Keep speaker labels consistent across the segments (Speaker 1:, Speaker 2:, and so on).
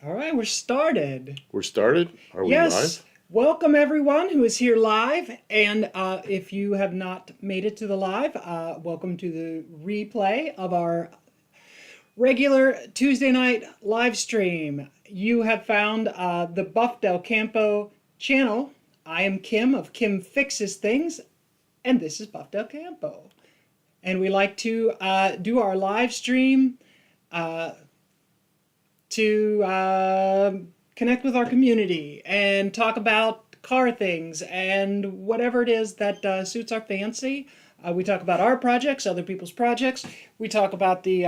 Speaker 1: All right, we're started.
Speaker 2: We're started? Are we
Speaker 1: Yes,
Speaker 2: live?
Speaker 1: welcome everyone who is here live. And if you have not made it to the live, welcome to the replay of our regular Tuesday night live stream. You have found the Buff Del Campo channel. I am Kim of Kim Fixes Things, and this is Buff Del Campo. And we like to do our live stream to connect with our community and talk about car things and whatever it is that suits our fancy. We talk about our projects, other people's projects. We talk about the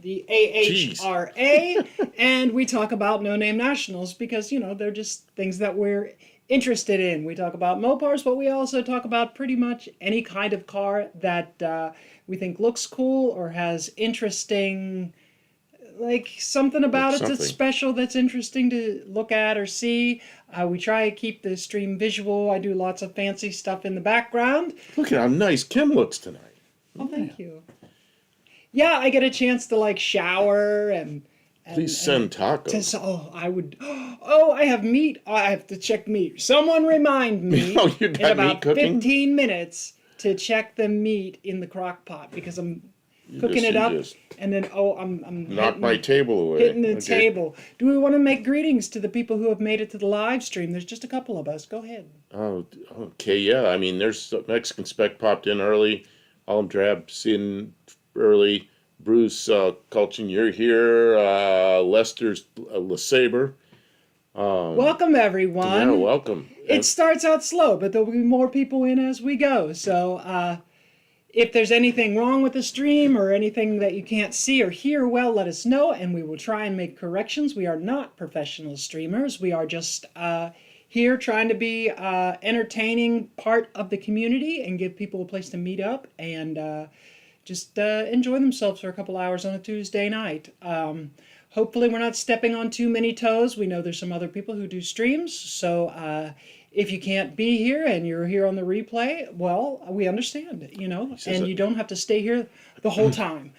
Speaker 2: Jeez.
Speaker 1: AHRA, and we talk about No Name Nationals because, they're just things that we're interested in. We talk about Mopars, but we also talk about pretty much any kind of car that we think looks cool or has interesting, like something about it that's
Speaker 2: Something.
Speaker 1: special, that's interesting to look at or see. We try to keep the stream visual. I do lots of fancy stuff in the background.
Speaker 2: Look at how nice Kim looks tonight.
Speaker 1: Oh, thank you. Yeah, I get a chance to like shower and
Speaker 2: Please send tacos.
Speaker 1: I would. Oh, I have meat. I have to check meat. Someone remind me
Speaker 2: Oh, you
Speaker 1: in
Speaker 2: got
Speaker 1: about
Speaker 2: meat cooking?
Speaker 1: 15 minutes to check the meat in the crock pot because I'm cooking
Speaker 2: just-
Speaker 1: it
Speaker 2: you
Speaker 1: up,
Speaker 2: just
Speaker 1: and then I'm
Speaker 2: Knock my table away.
Speaker 1: hitting the
Speaker 2: Okay.
Speaker 1: table. Do we want to make greetings to the people who have made it to the live stream? There's just a couple of us. Go ahead.
Speaker 2: Oh, okay, yeah. I mean, there's Mexican Spec popped in early. Olive Drab's in early. Bruce Culchin, you're here. Lester's LeSabre.
Speaker 1: Welcome everyone.
Speaker 2: Yeah, welcome.
Speaker 1: It starts out slow, but there'll be more people in as we go. So if there's anything wrong with the stream or anything that you can't see or hear well, let us know, and we will try and make corrections. We are not professional streamers. We are just here trying to be entertaining part of the community and give people a place to meet up and just enjoy themselves for a couple hours on a Tuesday night. Hopefully we're not stepping on too many toes. We know there's some other people who do streams, so if you can't be here and you're here on the replay, well, we understand, and you don't have to stay here the whole time.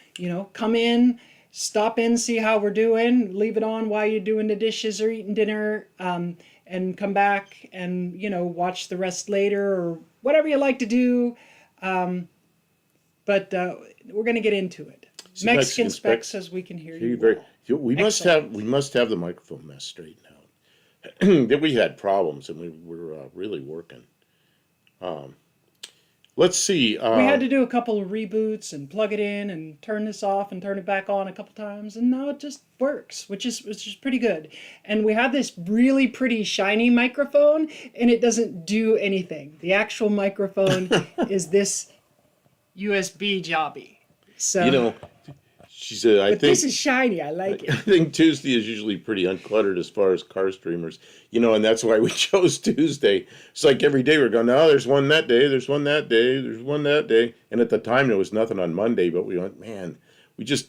Speaker 1: Come in, stop in, see how we're doing, leave it on while you're doing the dishes or eating dinner, and come back and, watch the rest later or whatever you like to do. But we're going to get into it.
Speaker 2: See,
Speaker 1: Mexican Spec
Speaker 2: Spec
Speaker 1: says we can hear
Speaker 2: Hear
Speaker 1: you
Speaker 2: you very.
Speaker 1: well.
Speaker 2: We must
Speaker 1: Excellent.
Speaker 2: have the microphone mess straightened out. That we had problems and we were really working. Let's see.
Speaker 1: We had to do a couple of reboots and plug it in and turn this off and turn it back on a couple times, and now it just works, which is pretty good. And we have this really pretty shiny microphone, and it doesn't do anything. The actual microphone is this USB jobby. So,
Speaker 2: you know, she said, I
Speaker 1: but
Speaker 2: think
Speaker 1: this is shiny. I like
Speaker 2: I
Speaker 1: it.
Speaker 2: think Tuesday is usually pretty uncluttered as far as car streamers, and that's why we chose Tuesday. It's like every day we're going, no, there's one that day, there's one that day, there's one that day. And at the time there was nothing on Monday, but we went, man, we just,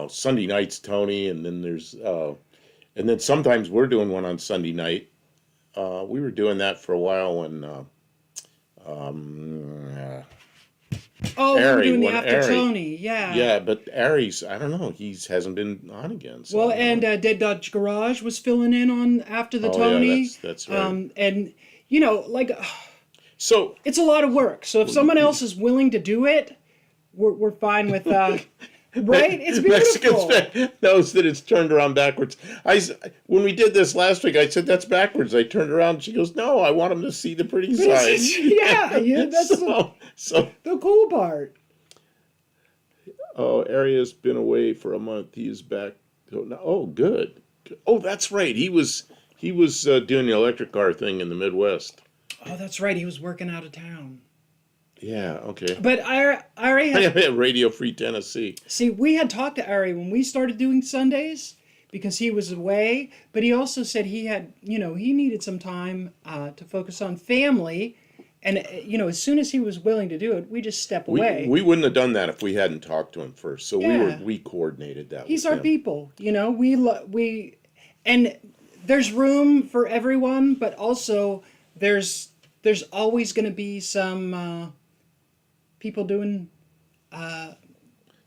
Speaker 2: Sunday night's Tony, and then and then sometimes we're doing one on Sunday night. We were doing that for a while when,
Speaker 1: Oh, we were
Speaker 2: Ari,
Speaker 1: doing the
Speaker 2: when
Speaker 1: After
Speaker 2: Ari-
Speaker 1: Tony. Yeah.
Speaker 2: but Aries, I don't know, hasn't been on again. So
Speaker 1: Well,
Speaker 2: I don't
Speaker 1: and
Speaker 2: know.
Speaker 1: Dead Dodge Garage was filling in on After the
Speaker 2: Oh,
Speaker 1: Tony.
Speaker 2: yeah, that's right.
Speaker 1: And, like,
Speaker 2: So,
Speaker 1: it's a lot of work. So if someone else is willing to do it, we're fine with, right? It's
Speaker 2: Mexican
Speaker 1: beautiful.
Speaker 2: Spec knows that it's turned around backwards. When we did this last week, I said that's backwards. I turned around. She goes, "No, I want them to see the pretty side."
Speaker 1: Yeah, that's
Speaker 2: so.
Speaker 1: the cool part.
Speaker 2: Oh, Aria's been away for a month. He is back. Oh, good. Oh, that's right. He was doing the electric car thing in the Midwest.
Speaker 1: Oh, that's right. He was working out of town.
Speaker 2: Yeah. Okay.
Speaker 1: But Ari had,
Speaker 2: At Radio Free Tennessee.
Speaker 1: see, we had talked to Ari when we started doing Sundays because he was away, but he also said he had, he needed some time to focus on family. And, as soon as he was willing to do it, we just step away.
Speaker 2: We wouldn't have done that if we hadn't talked to him first. So
Speaker 1: Yeah.
Speaker 2: we coordinated that.
Speaker 1: He's
Speaker 2: with
Speaker 1: our
Speaker 2: him.
Speaker 1: people, we, and there's room for everyone, but also there's always going to be some people doing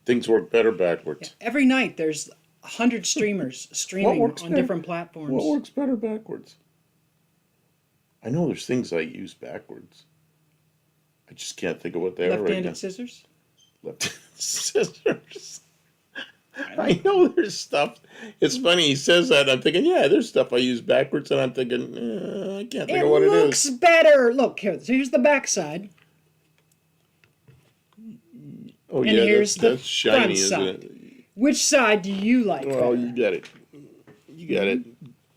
Speaker 2: Things work better backwards.
Speaker 1: every night. There's 100 streamers streaming
Speaker 2: works
Speaker 1: on
Speaker 2: better?
Speaker 1: different platforms.
Speaker 2: What works better backwards? I know there's things I use backwards. I just can't think of what they are right now.
Speaker 1: Left-handed scissors?
Speaker 2: Left scissors. I know there's stuff. It's funny he says that. I'm thinking, yeah, there's stuff I use backwards, and I'm thinking, I can't think of what it
Speaker 1: looks
Speaker 2: is.
Speaker 1: better. Look, here's the backside.
Speaker 2: Oh
Speaker 1: And
Speaker 2: yeah,
Speaker 1: here's
Speaker 2: that's
Speaker 1: the
Speaker 2: shiny,
Speaker 1: front
Speaker 2: isn't
Speaker 1: side.
Speaker 2: it?
Speaker 1: Which side do you like
Speaker 2: Well,
Speaker 1: better?
Speaker 2: you got it. You got it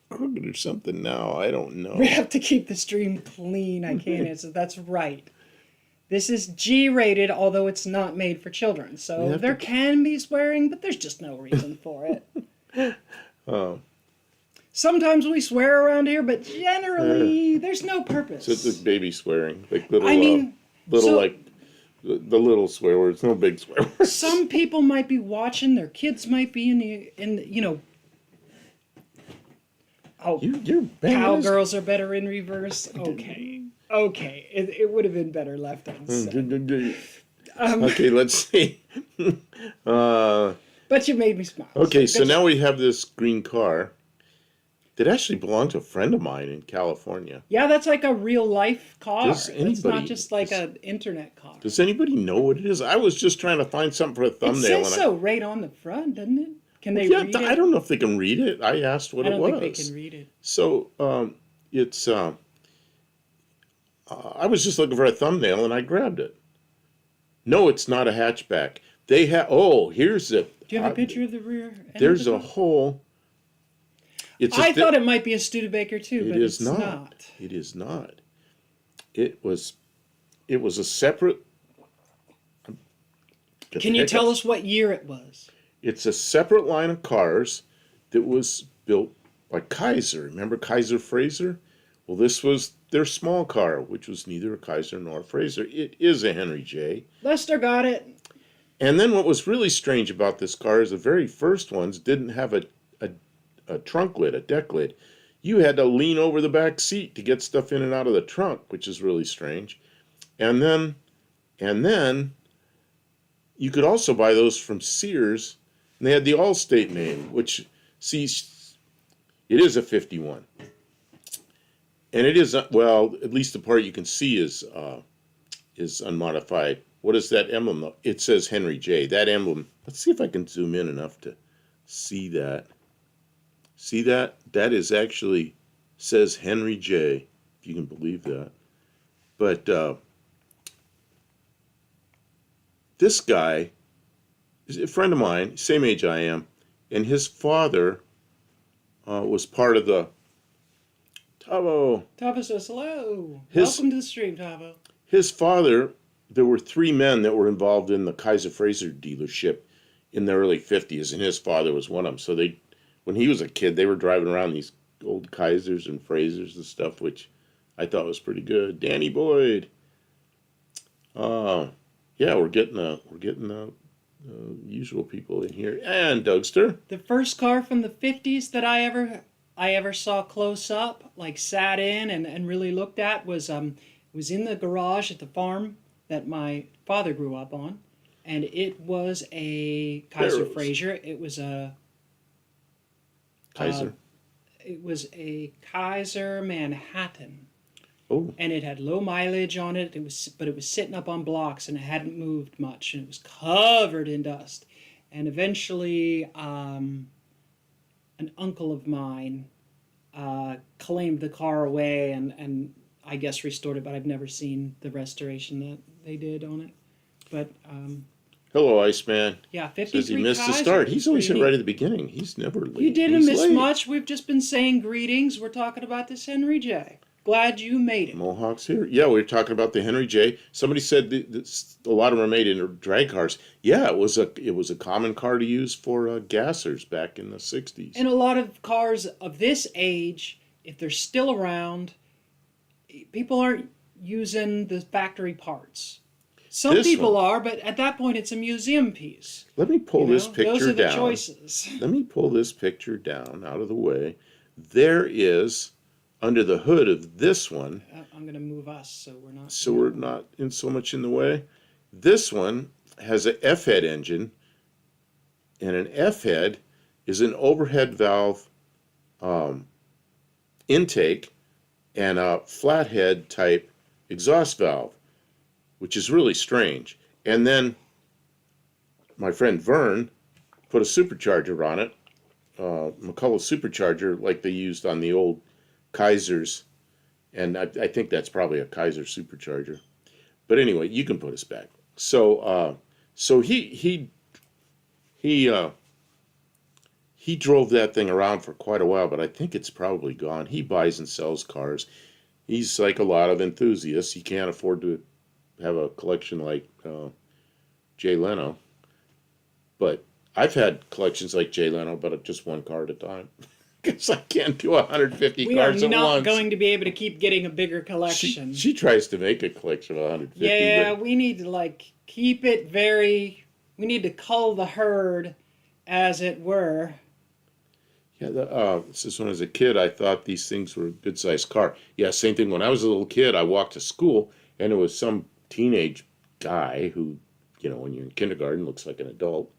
Speaker 2: crooked or something now. I don't know.
Speaker 1: We have to keep the stream clean. I can't answer. That's right. This is G-rated, although it's not made for children.
Speaker 2: We
Speaker 1: So
Speaker 2: have
Speaker 1: there
Speaker 2: to-
Speaker 1: can be swearing, but there's just no reason for it.
Speaker 2: Oh,
Speaker 1: Sometimes we swear around here, but generally there's no purpose.
Speaker 2: so it's just baby swearing, like little,
Speaker 1: I mean,
Speaker 2: little
Speaker 1: so-
Speaker 2: like the little swear words, no big swear words.
Speaker 1: Some people might be watching. Their kids might be in the Oh,
Speaker 2: You're bad.
Speaker 1: cowgirls are better in reverse. Okay. It would have been better left unsaid.
Speaker 2: Okay, let's see.
Speaker 1: But you made me smile.
Speaker 2: Okay, so
Speaker 1: good
Speaker 2: now we have this green car that actually belonged to a friend of mine in California.
Speaker 1: Yeah, that's like a real life car.
Speaker 2: Does
Speaker 1: It's
Speaker 2: anybody-
Speaker 1: not just like an internet car.
Speaker 2: Does anybody know what it is? I was just trying to find something for a
Speaker 1: It
Speaker 2: thumbnail.
Speaker 1: says
Speaker 2: and
Speaker 1: so right on the front, doesn't it? Can they
Speaker 2: yeah,
Speaker 1: read it?
Speaker 2: I don't know if they can read it. I asked what
Speaker 1: I
Speaker 2: it
Speaker 1: don't
Speaker 2: was.
Speaker 1: think they can read it.
Speaker 2: So it's. I was just looking for a thumbnail and I grabbed it. No, it's not a hatchback. They have. Oh, here's it.
Speaker 1: Do you have a picture of the rear end?
Speaker 2: There's
Speaker 1: of
Speaker 2: a
Speaker 1: the car?
Speaker 2: hole.
Speaker 1: I thought it might be a Studebaker too,
Speaker 2: It
Speaker 1: but
Speaker 2: is
Speaker 1: it's not.
Speaker 2: It is not. It was a separate.
Speaker 1: Can you tell us what year it was?
Speaker 2: It's a separate line of cars that was built by Kaiser. Remember Kaiser Fraser? Well, this was their small car, which was neither a Kaiser nor a Fraser. It is a Henry J.
Speaker 1: Lester got it.
Speaker 2: And then what was really strange about this car is the very first ones didn't have a trunk lid, a deck lid. You had to lean over the back seat to get stuff in and out of the trunk, which is really strange. And then you could also buy those from Sears, and they had the Allstate name, which, see, it is a 51. And it is, well, at least the part you can see is unmodified. What is that emblem, though? It says Henry J. That emblem, let's see if I can zoom in enough to see that. See that? That is actually, says Henry J., if you can believe that. But this guy is a friend of mine, same age I am, and his father was part of the Tavo.
Speaker 1: Tavo says hello.
Speaker 2: His-
Speaker 1: Welcome to the stream, Tavo.
Speaker 2: His father, there were 3 men that were involved in the Kaiser Fraser dealership in the early 50s, and his father was one of them. So when he was a kid, they were driving around these old Kaisers and Frasers and stuff, which I thought was pretty good. Danny Boyd. Yeah, we're getting the usual people in here, and Dougster.
Speaker 1: The first car from the 50s that I ever saw close up, like sat in and really looked at, was in the garage at the farm that my father grew up on, and it was a Kaiser
Speaker 2: Barrows.
Speaker 1: Fraser. It was a
Speaker 2: Kaiser.
Speaker 1: It was a Kaiser Manhattan,
Speaker 2: Oh,
Speaker 1: and it had low mileage on it. But it was sitting up on blocks, and it hadn't moved much, and it was covered in dust. And eventually, an uncle of mine claimed the car away, and I guess restored it. But I've never seen the restoration that they did on it. But
Speaker 2: hello, Iceman.
Speaker 1: yeah, 53
Speaker 2: Says he missed the
Speaker 1: Kaiser.
Speaker 2: start.
Speaker 1: It's
Speaker 2: He's always
Speaker 1: pretty
Speaker 2: hit right
Speaker 1: neat.
Speaker 2: at the beginning. He's never late.
Speaker 1: You didn't
Speaker 2: He's
Speaker 1: miss
Speaker 2: late.
Speaker 1: much. We've just been saying greetings. We're talking about this Henry J. Glad you made it.
Speaker 2: Mohawks here. Yeah, we were talking about the Henry J. Somebody said that a lot of them are made into drag cars. Yeah, it was a common car to use for gassers back in the 60s.
Speaker 1: And a lot of cars of this age, if they're still around, people aren't using the factory parts. Some
Speaker 2: This
Speaker 1: people
Speaker 2: one.
Speaker 1: are, but at that point it's a museum piece.
Speaker 2: Let me pull
Speaker 1: you
Speaker 2: this
Speaker 1: know?
Speaker 2: picture
Speaker 1: Those are the
Speaker 2: down.
Speaker 1: choices.
Speaker 2: Let me pull this picture down out of the way. There is, under the hood of this one,
Speaker 1: I'm going to move us so we're not...
Speaker 2: so we're not in so much in the way. This one has a F-head engine, and an F-head is an overhead valve intake and a flathead type exhaust valve, which is really strange. And then my friend Vern put a supercharger on it, McCullough supercharger, like they used on the old Kaisers, and I think that's probably a Kaiser supercharger. But anyway, you can put us back. So he drove that thing around for quite a while, but I think it's probably gone. He buys and sells cars. He's like a lot of enthusiasts. He can't afford to have a collection like Jay Leno. But I've had collections like Jay Leno, but just one car at a time. Because I can't do 150
Speaker 1: We
Speaker 2: cars
Speaker 1: are
Speaker 2: at
Speaker 1: not
Speaker 2: once.
Speaker 1: going to be able to keep getting a bigger collection.
Speaker 2: She tries to make a collection of 150.
Speaker 1: Yeah,
Speaker 2: but
Speaker 1: we need to like keep it very. We need to cull the herd, as it were.
Speaker 2: yeah, since when I was a kid, I thought these things were a good-sized car. Yeah, same thing. When I was a little kid, I walked to school, and it was some teenage guy who, when you're in kindergarten, looks like an adult.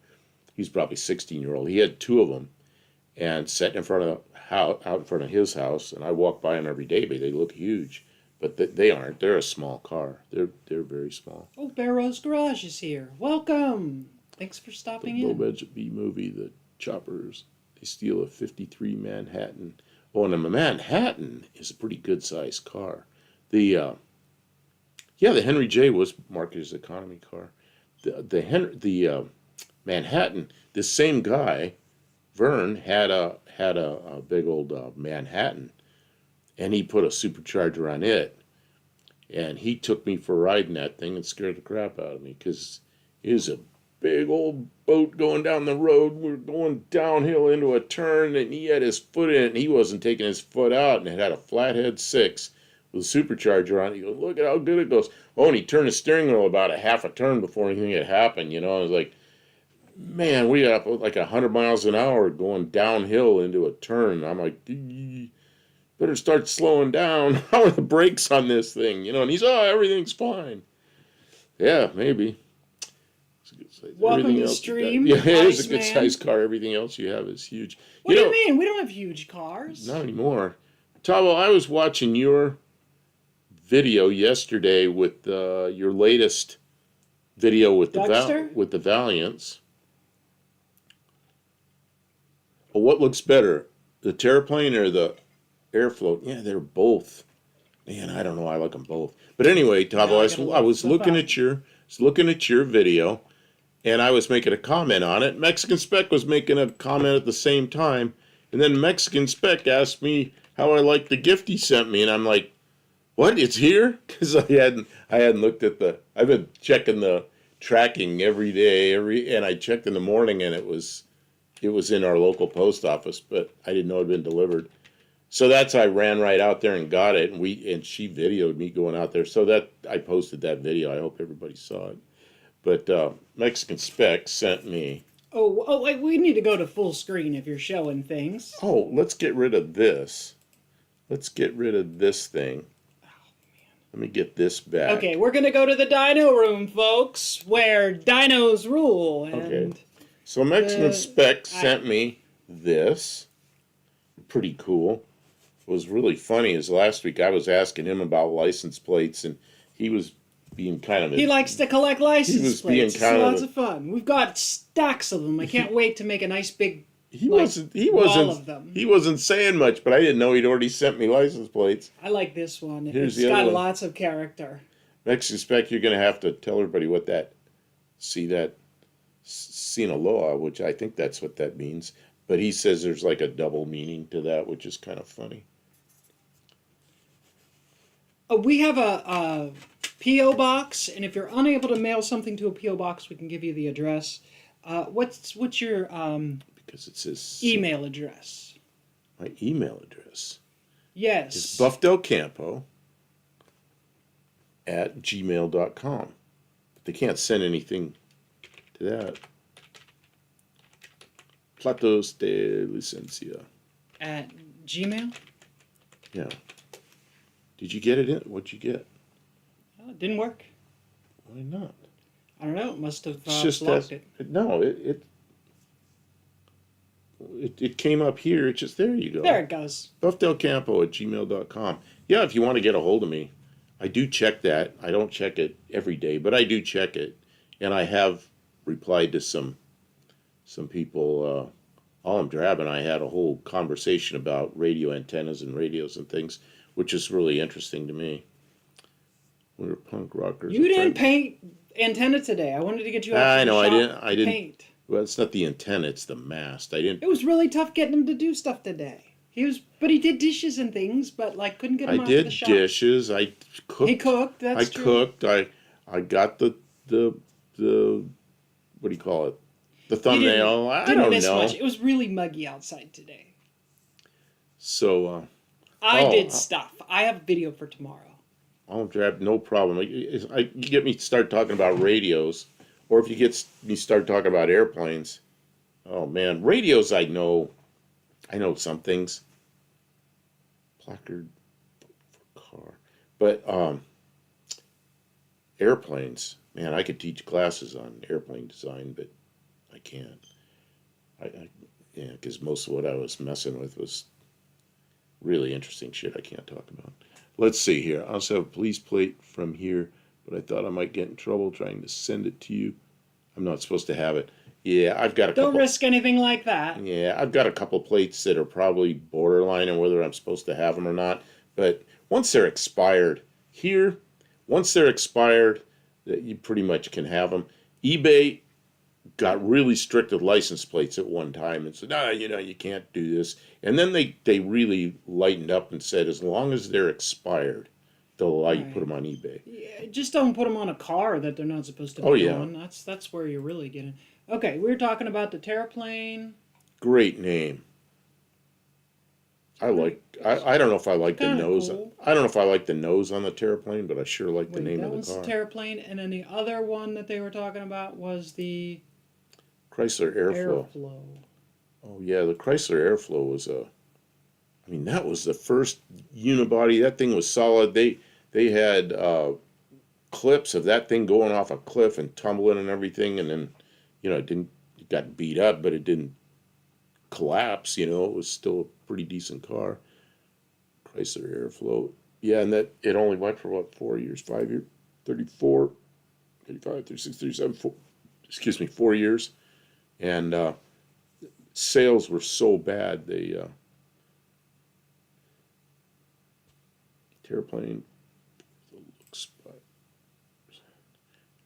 Speaker 2: He's probably 16-year-old. He had two of them, and sat in front of out in front of his house, and I walk by them every day, but they look huge. But they aren't. They're a small car. They're very small.
Speaker 1: Oh, Barrow's Garage is here. Welcome. Thanks for
Speaker 2: The
Speaker 1: stopping
Speaker 2: low
Speaker 1: in.
Speaker 2: budget B movie, The Choppers. They steal a '53 Manhattan. Oh, and a Manhattan is a pretty good sized car. The Henry J was marketed as an economy car. The Manhattan. This same guy, Vern, had a big old Manhattan, and he put a supercharger on it, and he took me for a ride in that thing and scared the crap out of me because it was a big old boat going down the road. We were going downhill into a turn, and he had his foot in it, and he wasn't taking his foot out, and it had a flathead 6 with a supercharger on it. He goes, look at how good it goes. Oh, and he turned the steering wheel about a half a turn before anything had happened, I was like, man, we got like 100 miles an hour going downhill into a turn. I'm like, better start slowing down. How are the brakes on this thing? And he's, everything's fine. Yeah, maybe.
Speaker 1: Welcome
Speaker 2: Everything
Speaker 1: to the
Speaker 2: else
Speaker 1: stream,
Speaker 2: yeah, it is a good
Speaker 1: Iceman.
Speaker 2: sized car. Everything else you have is huge.
Speaker 1: What do you mean? We don't have huge cars.
Speaker 2: Not anymore. Tavo, I was watching your video yesterday with your latest video with
Speaker 1: Duckster?
Speaker 2: with the Valiants. Well, what looks better, the Terraplane or the Airfloat? Yeah, they're both. Man, I don't know. I like them both. But anyway, Tavo, I was looking at your video, and I was making a comment on it. Mexican Spec was making a comment at the same time, and then Mexican Spec asked me how I liked the gift he sent me, and I'm like, "What? It's here?" Because I hadn't looked at I've been checking the tracking every day, and I checked in the morning, and it was in our local post office, but I didn't know it had been delivered. So that's I ran right out there and got it, and she videoed me going out there. So that I posted that video. I hope everybody saw it. But Mexican Spec sent me.
Speaker 1: Oh, wait, we need to go to full screen if you're showing things.
Speaker 2: Oh, let's get rid of this. Let's get rid of this thing. Let me get this back.
Speaker 1: Okay, we're gonna go to the Dino Room, folks, where dinos rule. And
Speaker 2: Okay. So Mexican Spec sent me this. Pretty cool. What was really funny is last week I was asking him about license plates, and he was being kind of.
Speaker 1: He likes to collect license
Speaker 2: being
Speaker 1: plates. It's
Speaker 2: kind of
Speaker 1: lots of fun. We've got stacks of them. I can't wait to make a nice big.
Speaker 2: He
Speaker 1: like,
Speaker 2: wasn't.
Speaker 1: wall of them.
Speaker 2: He wasn't saying much, but I didn't know he'd already sent me license plates.
Speaker 1: I like this one.
Speaker 2: Here's
Speaker 1: It's
Speaker 2: the other
Speaker 1: got
Speaker 2: one.
Speaker 1: lots of character.
Speaker 2: Mexican Spec, you're going to have to tell everybody what that. See that Sinaloa, which I think that's what that means. But he says there's like a double meaning to that, which is kind of funny.
Speaker 1: We have a P.O. box, and if you're unable to mail something to a P.O. box, we can give you the address. What's your
Speaker 2: Because it says
Speaker 1: email address?
Speaker 2: My email address
Speaker 1: Yes.
Speaker 2: is buffdelcampo at gmail.com. But they can't send anything to that. Platos de licencia.
Speaker 1: At Gmail?
Speaker 2: Yeah. Did you get it in? What'd you get?
Speaker 1: Oh, it didn't work.
Speaker 2: Why not?
Speaker 1: I don't know. It must have
Speaker 2: It's just
Speaker 1: blocked
Speaker 2: that.
Speaker 1: it.
Speaker 2: No, it. it came up here. It's just, there you go.
Speaker 1: There it goes.
Speaker 2: BuffDelCampo@gmail.com. Yeah, if you want to get a hold of me, I do check that. I don't check it every day, but I do check it. And I have replied to some people. All Drab and I had a whole conversation about radio antennas and radios and things, which is really interesting to me. We were punk rockers.
Speaker 1: You didn't paint antenna today. I wanted to get you out.
Speaker 2: I
Speaker 1: to the
Speaker 2: know,
Speaker 1: shop
Speaker 2: I
Speaker 1: to
Speaker 2: didn't.
Speaker 1: paint.
Speaker 2: Well, it's not the antenna; it's the mast. I didn't.
Speaker 1: It was really tough getting him to do stuff today. But he did dishes and things, but like couldn't get him
Speaker 2: I
Speaker 1: out to the
Speaker 2: did
Speaker 1: shop.
Speaker 2: dishes. I cooked.
Speaker 1: He cooked. That's
Speaker 2: I
Speaker 1: true.
Speaker 2: cooked. I got the what do you call it? The
Speaker 1: You
Speaker 2: thumbnail. I don't
Speaker 1: miss
Speaker 2: know.
Speaker 1: much. It was really muggy outside today.
Speaker 2: So
Speaker 1: I
Speaker 2: Oh,
Speaker 1: did stuff. I have video for tomorrow.
Speaker 2: I'll Drab, no problem. You get me start talking about radios, or if you get me start talking about airplanes. Oh man, radios. I know some things. Placard for car, but airplanes. Man, I could teach classes on airplane design, but I can't. Yeah, because most of what I was messing with was really interesting shit I can't talk about. Let's see here. I also have a police plate from here, but I thought I might get in trouble trying to send it to you. I'm not supposed to have it. Yeah, I've got a
Speaker 1: Don't
Speaker 2: couple.
Speaker 1: risk anything like that.
Speaker 2: Yeah, I've got a couple plates that are probably borderline on whether I'm supposed to have them or not. But once they're expired, that you pretty much can have them. eBay got really strict with license plates at one time and said, no, you can't do this. And then they really lightened up and said, as long as they're expired, they'll allow you to put them on eBay.
Speaker 1: Yeah, just don't put them on a car that they're not supposed to be
Speaker 2: Oh, yeah.
Speaker 1: on. That's where you're really getting. Okay, we were talking about the Terraplane.
Speaker 2: Great name. I don't know if I like the
Speaker 1: Kinda
Speaker 2: nose.
Speaker 1: cool.
Speaker 2: I don't know if I like the nose on the Terraplane, but I sure like the
Speaker 1: Wait,
Speaker 2: name
Speaker 1: that
Speaker 2: of
Speaker 1: was
Speaker 2: the car.
Speaker 1: the Terraplane, and then the other one that they were talking about was the
Speaker 2: Chrysler Airflow. Oh yeah, the Chrysler Airflow was that was the first unibody. That thing was solid. They had clips of that thing going off a cliff and tumbling and everything, and then it got beat up, but it didn't collapse. It was still a pretty decent car. Chrysler Airflow. Yeah, and that it only went for what, 4 years, 5 years, 34, 35, 36, 37, 4 years. And sales were so bad, they Terraplane looks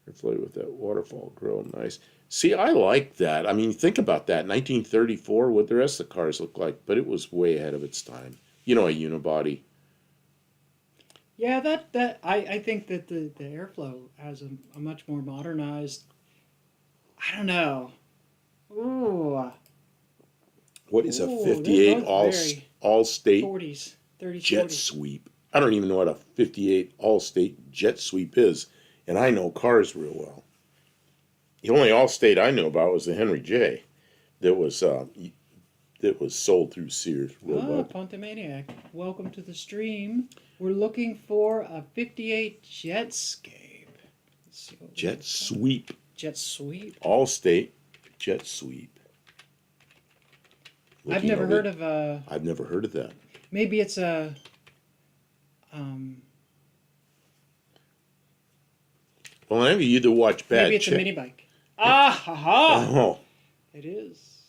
Speaker 2: Airflow with that waterfall grill, nice. See, I like that. I mean, think about that. 1934, what the rest of the cars look like, but it was way ahead of its time. A unibody.
Speaker 1: Yeah, I think that the Airflow has a much more modernized. I don't know. Ooh,
Speaker 2: What is a
Speaker 1: Ooh,
Speaker 2: 58
Speaker 1: they're both very
Speaker 2: all-state
Speaker 1: 40s, 30s,
Speaker 2: jet
Speaker 1: 40s.
Speaker 2: sweep? I don't even know what a 58 all-state jet sweep is, and I know cars real well. The only all-state I knew about was the Henry J. That was sold through Sears.
Speaker 1: Ah, Pontemaniac, welcome to the stream. We're looking for a 58 Jetscape. Let's see what we
Speaker 2: Jet
Speaker 1: got.
Speaker 2: sweep,
Speaker 1: Jet Sweep.
Speaker 2: all-state jet sweep.
Speaker 1: I've
Speaker 2: Looking
Speaker 1: never
Speaker 2: over-
Speaker 1: heard of a.
Speaker 2: I've never heard of that.
Speaker 1: Maybe it's a.
Speaker 2: Well, any of you that watch Bad
Speaker 1: Maybe it's a
Speaker 2: Check-
Speaker 1: mini bike. Ah, ha ha!
Speaker 2: Oh,
Speaker 1: It is.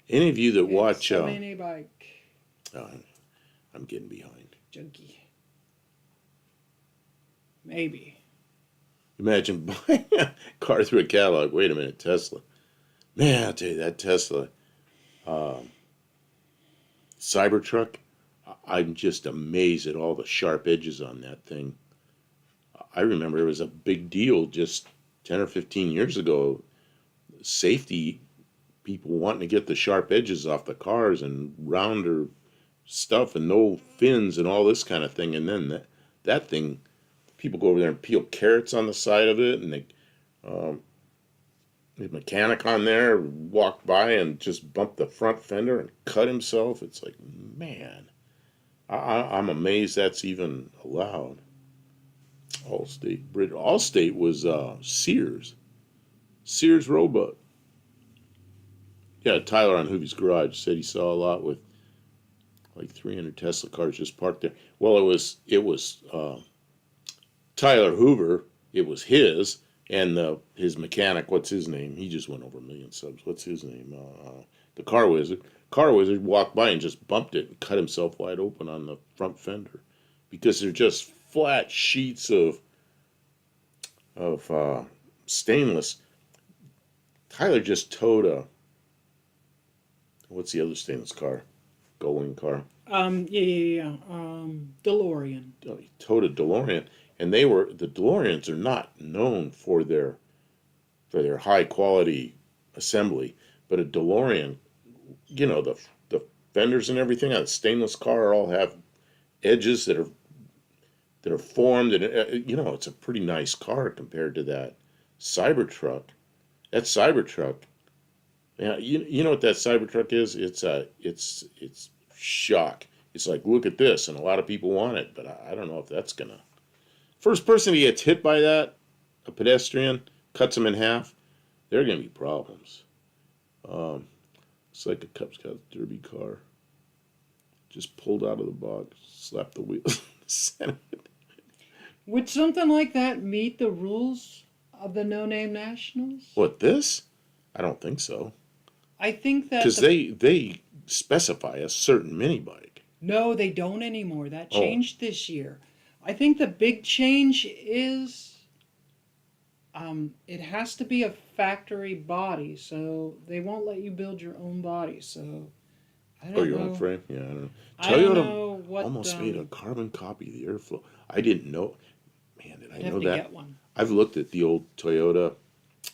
Speaker 2: any of you that watch,
Speaker 1: It's a mini bike.
Speaker 2: I'm getting behind.
Speaker 1: Junkie. Maybe.
Speaker 2: Imagine buying a car through a catalog. Wait a minute, Tesla. Man, I'll tell you that Tesla Cybertruck. I'm just amazed at all the sharp edges on that thing. I remember it was a big deal just 10 or 15 years ago. Safety people wanting to get the sharp edges off the cars and rounder stuff and no fins and all this kind of thing. And then that thing, people go over there and peel carrots on the side of it, and the mechanic on there walked by and just bumped the front fender and cut himself. It's like, man, I'm amazed that's even allowed. Allstate was Sears Roebuck. Yeah, Tyler on Hoovie's Garage said he saw a lot with like 300 Tesla cars just parked there. Well, it was Tyler Hoover. It was his and his mechanic. What's his name? He just went over 1 million subs. What's his name? The Car Wizard. Car Wizard walked by and just bumped it and cut himself wide open on the front fender because they're just flat sheets of stainless. Tyler just towed a what's the other stainless car? Gullwing car.
Speaker 1: Yeah. DeLorean.
Speaker 2: He towed a DeLorean, and the DeLoreans are not known for their high quality assembly, but a DeLorean, the fenders and everything on a stainless car all have edges that are formed, and it's a pretty nice car compared to that Cybertruck. That Cybertruck, yeah, you know what that Cybertruck is? It's shock. It's like, look at this, and a lot of people want it, but I don't know if that's gonna. First person who gets hit by that, a pedestrian, cuts him in half, there are gonna be problems. It's like a Cub Scout Derby car. Just pulled out of the box, slapped the wheels, sent it.
Speaker 1: Would something like that meet the rules of the No Name Nationals?
Speaker 2: What, this? I don't think so.
Speaker 1: I think that
Speaker 2: Because they specify a certain mini bike.
Speaker 1: No, they don't anymore. That
Speaker 2: Oh.
Speaker 1: changed this year. I think the big change is it has to be a factory body, so they won't let you build your own body. So I don't
Speaker 2: Oh, your
Speaker 1: know.
Speaker 2: own frame? Yeah, I don't know.
Speaker 1: I don't
Speaker 2: Toyota
Speaker 1: know what
Speaker 2: almost made a carbon copy of the Airflow. I didn't know. Man, did I
Speaker 1: I'd have
Speaker 2: know
Speaker 1: to
Speaker 2: that?
Speaker 1: get one.
Speaker 2: I've looked at the old Toyota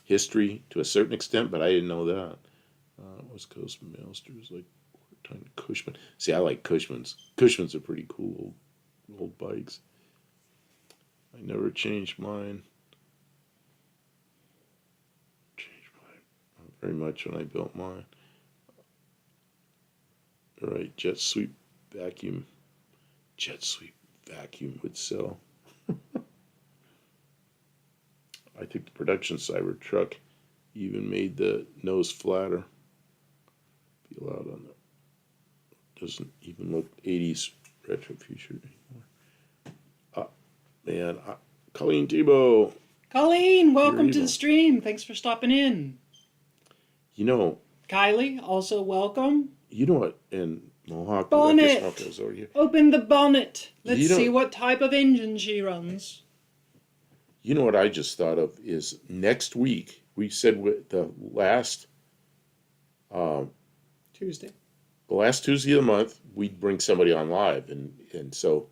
Speaker 2: history to a certain extent, but I didn't know that. West Coast Mailsters, like tiny Cushman. See, I like Cushmans. Cushmans are pretty cool old bikes. I never changed mine. Changed mine very much when I built mine. All right, Jet Sweep vacuum. Jet Sweep vacuum would sell. I think the production Cybertruck even made the nose flatter. Be allowed on that. Doesn't even look 80s retro future anymore. Man, Colleen Tebow.
Speaker 1: Colleen, welcome to
Speaker 2: evil.
Speaker 1: the stream. Thanks for stopping in.
Speaker 2: You know
Speaker 1: Kylie, also welcome.
Speaker 2: what? In Mohawk,
Speaker 1: Bonnet.
Speaker 2: Mohawk is over here.
Speaker 1: Open the bonnet. Let's
Speaker 2: You know-
Speaker 1: see what type of engine she runs.
Speaker 2: You know what I just thought of is next week. We said with the last
Speaker 1: Tuesday.
Speaker 2: Tuesday of the month, we'd bring somebody on live, and so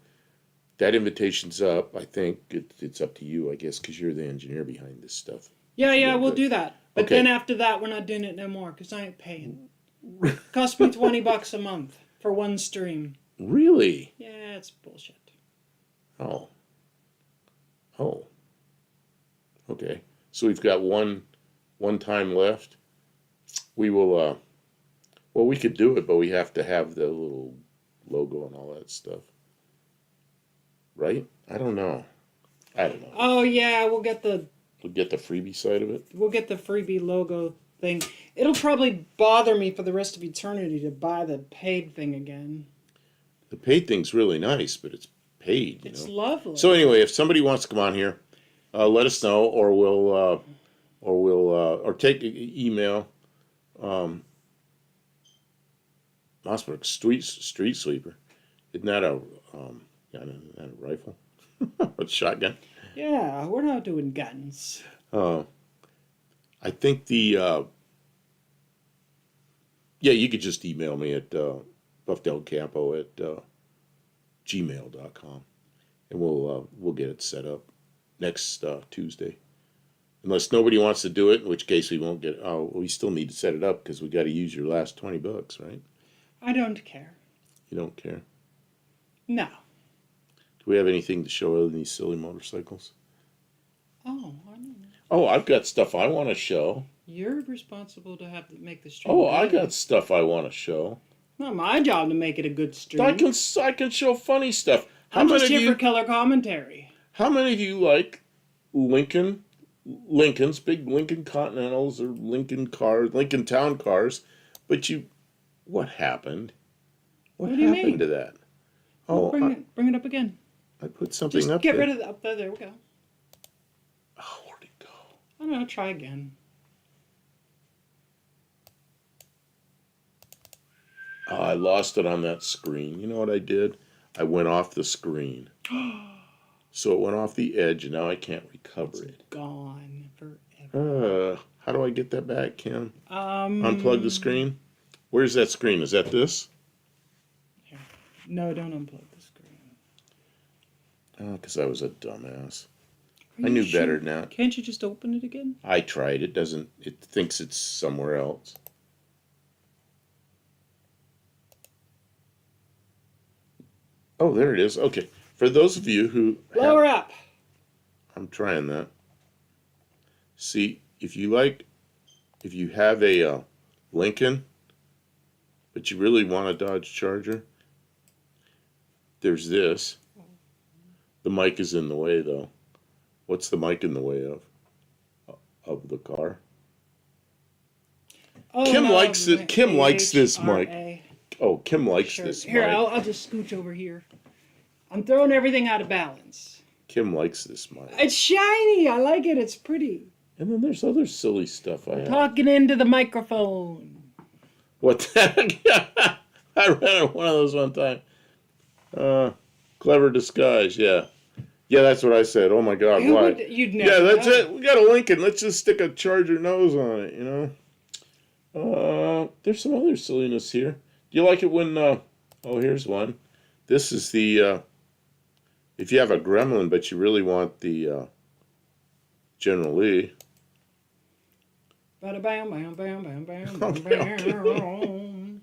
Speaker 2: that invitation's up. I think it's up to you, I guess, because you're the engineer behind this stuff.
Speaker 1: Yeah, we'll
Speaker 2: good.
Speaker 1: do that. But
Speaker 2: Okay.
Speaker 1: then after that, we're not doing it no more because I ain't paying. Cost me $20 a month for one stream.
Speaker 2: Really?
Speaker 1: Yeah, it's bullshit.
Speaker 2: Oh. Okay. So we've got one time left. We will. Well, we could do it, but we have to have the little logo and all that stuff, right? I don't know.
Speaker 1: Oh yeah, we'll get the
Speaker 2: We'll get the freebie side of it.
Speaker 1: freebie logo thing. It'll probably bother me for the rest of eternity to buy the paid thing again.
Speaker 2: The paid thing's really nice, but it's paid.
Speaker 1: It's lovely.
Speaker 2: So anyway, if somebody wants to come on here, let us know, or we'll take email. Mossberg street sweeper. Isn't that a rifle? A shotgun?
Speaker 1: Yeah, we're not doing guns.
Speaker 2: I think the you could just email me at buffdelcampo@gmail.com, and we'll get it set up next Tuesday. Unless nobody wants to do it, in which case we won't get. Oh, we still need to set it up because we got to use your last $20, right?
Speaker 1: I don't care.
Speaker 2: You don't care.
Speaker 1: No.
Speaker 2: Do we have anything to show other than these silly motorcycles?
Speaker 1: Oh, I don't know.
Speaker 2: Oh, I've got stuff I want to show.
Speaker 1: You're responsible to make the stream.
Speaker 2: Oh, I
Speaker 1: good.
Speaker 2: got stuff I want to show.
Speaker 1: Not my job to make it a good stream.
Speaker 2: I can show funny stuff.
Speaker 1: I'm just here for color commentary.
Speaker 2: How many of you like Lincoln's big Lincoln Continentals or Lincoln cars, Lincoln Town cars But what happened? What
Speaker 1: What do you
Speaker 2: happened
Speaker 1: mean?
Speaker 2: to that?
Speaker 1: Well,
Speaker 2: Oh,
Speaker 1: bring it up again.
Speaker 2: I put something
Speaker 1: Just
Speaker 2: up
Speaker 1: get
Speaker 2: there.
Speaker 1: rid of the up there. There we go.
Speaker 2: Oh, where'd it go?
Speaker 1: I don't know. Try again.
Speaker 2: Oh, I lost it on that screen. You know what I did? I went off the screen. So it went off the edge, and now I can't recover it.
Speaker 1: Gone forever.
Speaker 2: How do I get that back, Kim?
Speaker 1: Um.
Speaker 2: Unplug the screen? Where's that screen? Is that this?
Speaker 1: Here. No, don't unplug the screen.
Speaker 2: Oh, because I was a dumbass.
Speaker 1: Are
Speaker 2: I
Speaker 1: you
Speaker 2: knew
Speaker 1: sure?
Speaker 2: better than that.
Speaker 1: Can't you just open it again?
Speaker 2: I tried. It doesn't. It thinks it's somewhere else. Oh, there it is. Okay. For those of you who
Speaker 1: Lower up.
Speaker 2: I'm trying that. See, if you have a Lincoln, but you really want a Dodge Charger, there's this. The mic is in the way, though. What's the mic in the way of? Of the car?
Speaker 1: Oh,
Speaker 2: Kim
Speaker 1: no,
Speaker 2: likes it. Kim likes this mic.
Speaker 1: HRA.
Speaker 2: Oh, Kim likes
Speaker 1: Sure.
Speaker 2: this
Speaker 1: Here,
Speaker 2: mic.
Speaker 1: I'll just scooch over here. I'm throwing everything out of balance.
Speaker 2: Kim likes this mic.
Speaker 1: It's shiny. I like it. It's pretty.
Speaker 2: And then there's other silly stuff I have.
Speaker 1: Talking into the microphone.
Speaker 2: What the heck? I ran one of those one time. Clever disguise, yeah. Yeah, that's what I said. Oh my God,
Speaker 1: Who
Speaker 2: why?
Speaker 1: would- you'd never
Speaker 2: Yeah, that's
Speaker 1: know.
Speaker 2: it. We got a Lincoln. Let's just stick a Charger nose on it, you know? There's some other silliness here. Do you like it when, oh, here's one. This is the, if you have a Gremlin, but you really want the, General Lee.
Speaker 1: Bada bam bam bam bam bam
Speaker 2: Okay,
Speaker 1: bam.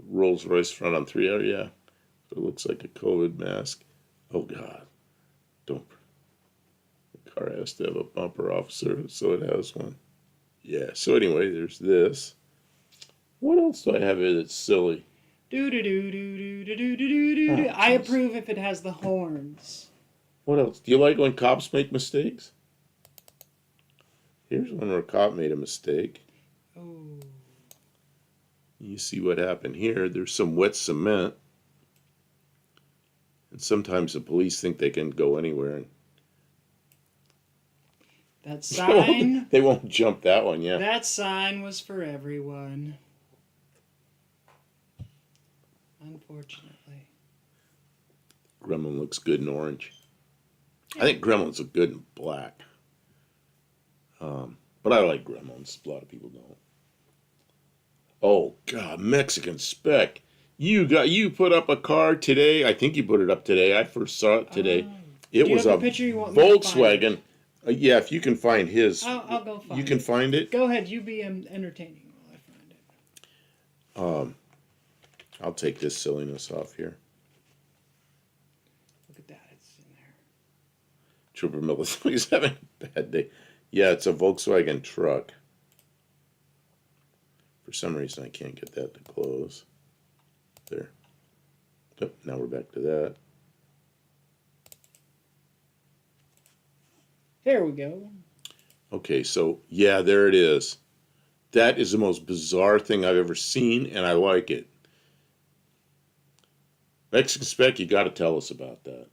Speaker 2: Rolls Royce front on 3, oh yeah. It looks like a COVID mask. Oh God. Don't. The car has to have a bumper officer, so it has one. Yeah, so anyway, there's this. What else do I have here that's silly?
Speaker 1: Do do do do do do do do do do.
Speaker 2: Oh,
Speaker 1: I
Speaker 2: jeez.
Speaker 1: approve if it has the horns.
Speaker 2: What else? Do you like when cops make mistakes? Here's one where a cop made a mistake.
Speaker 1: Oh.
Speaker 2: You see what happened here. There's some wet cement. And sometimes the police think they can go anywhere. And
Speaker 1: That sign.
Speaker 2: they won't jump that one, yeah.
Speaker 1: That sign was for everyone. Unfortunately.
Speaker 2: Gremlin looks good in orange. I think Gremlins look good in black. But I like Gremlins. A lot of people don't. Oh God, Mexican Spec. You put up a car today. I think you put it up today. I first saw it today. It
Speaker 1: Do you
Speaker 2: was
Speaker 1: have
Speaker 2: a
Speaker 1: a picture you want me to find?
Speaker 2: Volkswagen. Yeah, if you can find his,
Speaker 1: I'll go find
Speaker 2: you can
Speaker 1: it.
Speaker 2: find it.
Speaker 1: Go ahead. You be entertaining while I find it.
Speaker 2: I'll take this silliness off here.
Speaker 1: Look at that. It's in there.
Speaker 2: Trooper Millis, he's having a bad day. Yeah, it's a Volkswagen truck. For some reason, I can't get that to close. There. Yep, now we're back to that.
Speaker 1: There we go.
Speaker 2: Okay, so yeah, there it is. That is the most bizarre thing I've ever seen, and I like it. Mexican Spec, you got to tell us about that.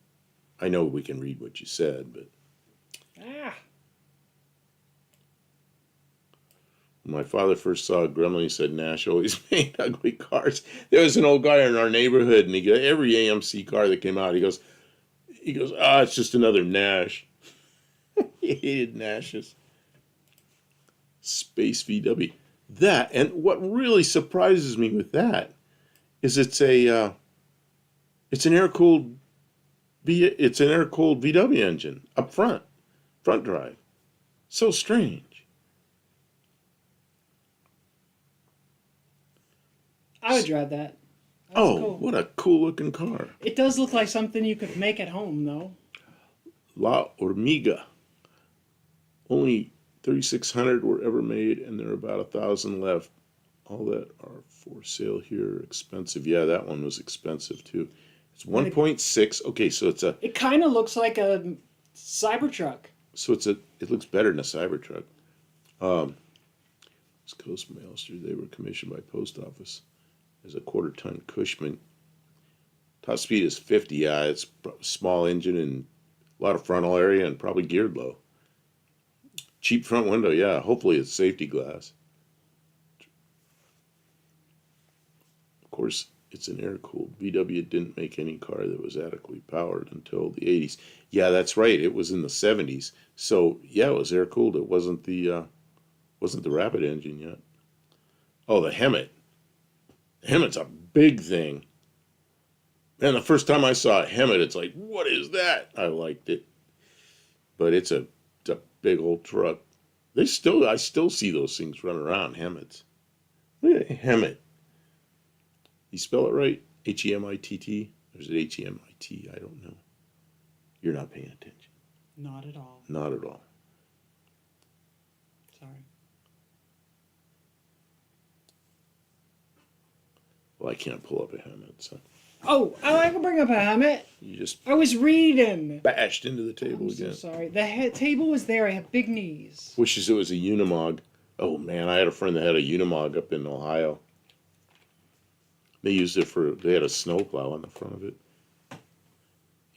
Speaker 2: I know we can read what you said, but
Speaker 1: Ah.
Speaker 2: when my father first saw a Gremlin, he said, Nash always made ugly cars. There was an old guy in our neighborhood, and he got every AMC car that came out, he goes, it's just another Nash. He hated Nashes. Space VW. That, and what really surprises me with that is it's an air-cooled VW engine up front drive. So strange.
Speaker 1: I would drive that. That's
Speaker 2: Oh,
Speaker 1: cool.
Speaker 2: what a cool looking car.
Speaker 1: It does look like something you could make at home, though.
Speaker 2: La Hormiga. Only 3,600 were ever made, and there are about 1,000 left. All that are for sale here. Expensive. Yeah, that one was expensive too. It's 1.6. Okay, so
Speaker 1: It kind of looks like a Cybertruck.
Speaker 2: it looks better than a Cybertruck. It's Coastmaster. They were commissioned by Post Office as a quarter-ton Cushman. Top speed is 50. Yeah, it's small engine and a lot of frontal area and probably geared low. Cheap front window, yeah. Hopefully it's safety glass. Of course, it's an air-cooled. VW didn't make any car that was adequately powered until the 80s. Yeah, that's right. It was in the 70s. So, yeah, it was air-cooled. It wasn't the Rapid engine yet. Oh, the Hemet. The Hemet's a big thing. Man, the first time I saw a Hemet, it's like, what is that? I liked it. But it's a big old truck. I still see those things running around, Hemets. Look at Hemet. You spell it right? H-E-M-I-T-T? Or is it H-E-M-I-T? I don't know. You're not paying attention.
Speaker 1: Not at all.
Speaker 2: Not at all.
Speaker 1: Sorry.
Speaker 2: Well, I can't pull up a Hemet, so
Speaker 1: Oh, I can bring up a helmet.
Speaker 2: you just
Speaker 1: I was reading.
Speaker 2: bashed into the table
Speaker 1: I'm so
Speaker 2: again.
Speaker 1: sorry. The table was there. I have big knees.
Speaker 2: Wishes it was a Unimog. Oh, man, I had a friend that had a Unimog up in Ohio. They had a snowplow on the front of it.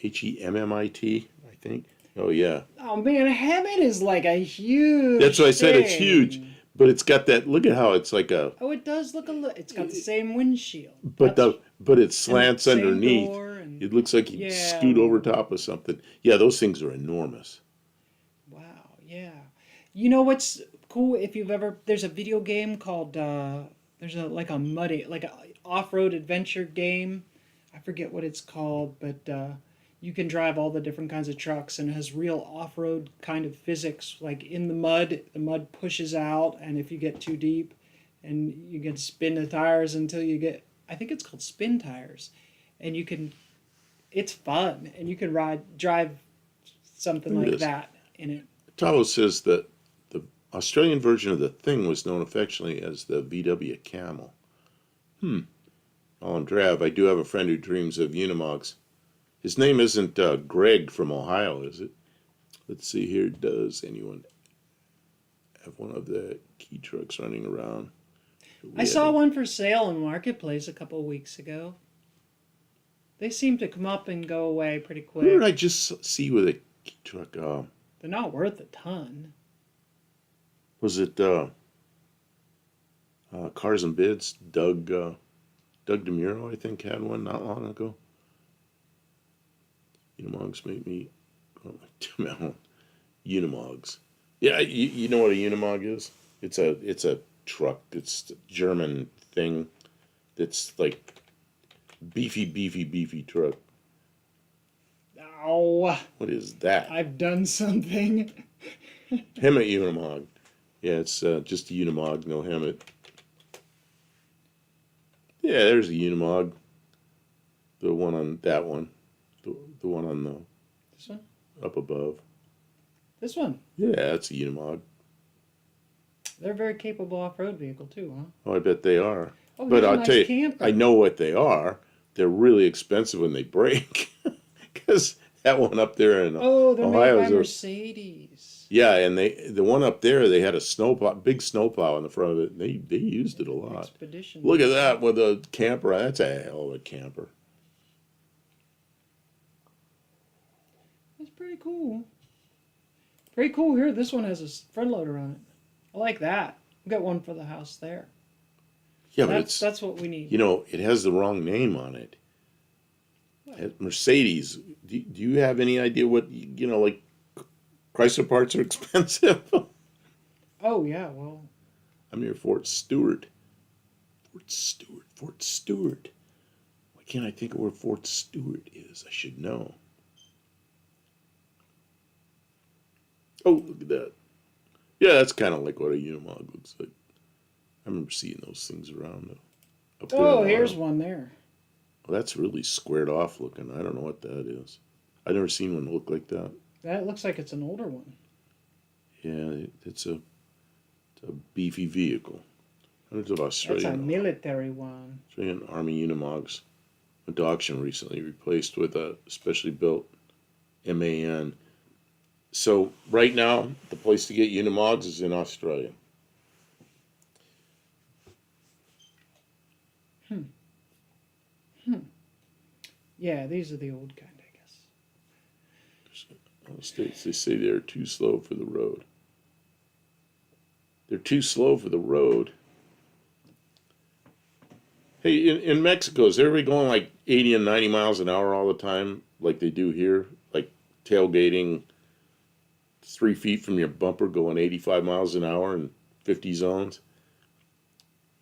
Speaker 2: H-E-M-M-I-T, I think. Oh, yeah.
Speaker 1: Oh man, a helmet is like a huge.
Speaker 2: That's why I said it's
Speaker 1: thing.
Speaker 2: huge. But it's got that, look at how it's like a,
Speaker 1: Oh, it does look a little. It's got the same windshield.
Speaker 2: but it slants
Speaker 1: same
Speaker 2: underneath.
Speaker 1: door and-
Speaker 2: It looks like you
Speaker 1: Yeah.
Speaker 2: scoot over top of something. Yeah, those things are enormous.
Speaker 1: Wow, yeah. You know what's cool? If you've ever, there's a video game called there's a like a off-road adventure game. I forget what it's called, but you can drive all the different kinds of trucks, and it has real off-road kind of physics. Like in the mud pushes out, and if you get too deep, and you can spin the tires until you get, I think it's called spin tires, and you can, it's fun, and you can drive something
Speaker 2: Look at
Speaker 1: like
Speaker 2: this.
Speaker 1: that in it.
Speaker 2: Tavo says that the Australian version of the Thing was known affectionately as the VW Camel. On Drav, I do have a friend who dreams of Unimogs. His name isn't Greg from Ohio, is it? Let's see here. Does anyone have one of the key trucks running around?
Speaker 1: I saw one for sale in Marketplace a couple of weeks ago. They seem to come up and go away pretty
Speaker 2: Who did
Speaker 1: quick.
Speaker 2: I just see with a key truck?
Speaker 1: They're not worth a ton.
Speaker 2: Was it Cars and Bids? Doug DeMuro, I think, had one not long ago. Unimogs make me Unimogs. Yeah, you know what a Unimog is? It's a truck. It's a German thing. That's like beefy truck.
Speaker 1: Ow!
Speaker 2: What is that?
Speaker 1: I've done something.
Speaker 2: Hemet Unimog. Yeah, it's just a Unimog, no Hemet. Yeah, there's a Unimog. The one on that one. The one on the
Speaker 1: This one?
Speaker 2: up above.
Speaker 1: This one.
Speaker 2: Yeah, that's a Unimog.
Speaker 1: They're a very capable off-road vehicle too, huh?
Speaker 2: Oh, I bet they are.
Speaker 1: Oh,
Speaker 2: But
Speaker 1: here's a
Speaker 2: I'll
Speaker 1: nice
Speaker 2: tell you,
Speaker 1: camper.
Speaker 2: I know what they are. They're really expensive when they break. Because that one up there in
Speaker 1: Oh, they're
Speaker 2: Ohio
Speaker 1: made
Speaker 2: is
Speaker 1: by
Speaker 2: a-
Speaker 1: Mercedes.
Speaker 2: yeah, and the one up there, they had a big snowplow in the front of it. They used it a lot.
Speaker 1: Expedition.
Speaker 2: Look at that with a camper. That's a hell of a camper.
Speaker 1: That's pretty cool. Pretty cool here. This one has a front loader on it. I like that. We got one for the house there.
Speaker 2: Yeah, but
Speaker 1: That's what we need.
Speaker 2: you know, it has the wrong name on it. Mercedes. Do you have any idea what, like Chrysler parts are expensive?
Speaker 1: Oh yeah, well,
Speaker 2: I'm near Fort Stewart. Fort Stewart. Why can't I think of where Fort Stewart is? I should know. Oh, look at that. Yeah, that's kind of like what a Unimog looks like. I remember seeing those things around up there.
Speaker 1: oh,
Speaker 2: in
Speaker 1: here's
Speaker 2: Ohio.
Speaker 1: one there.
Speaker 2: Well, that's really squared off looking. I don't know what that is. I've never seen one look like that.
Speaker 1: That looks like it's an older one.
Speaker 2: Yeah, it's a beefy vehicle. Hundreds of
Speaker 1: That's a
Speaker 2: Australian
Speaker 1: military one.
Speaker 2: Army Unimogs went to auction recently, replaced with a specially built MAN. So right now, the place to get Unimogs is in Australia.
Speaker 1: Yeah, these are the old kind, I guess.
Speaker 2: All the states, they say they're too slow for the road. They're too slow for the road. Hey, in Mexico, is everybody going like 80 and 90 miles an hour all the time, like they do here? Like tailgating 3 feet from your bumper, going 85 miles an hour in 50 zones?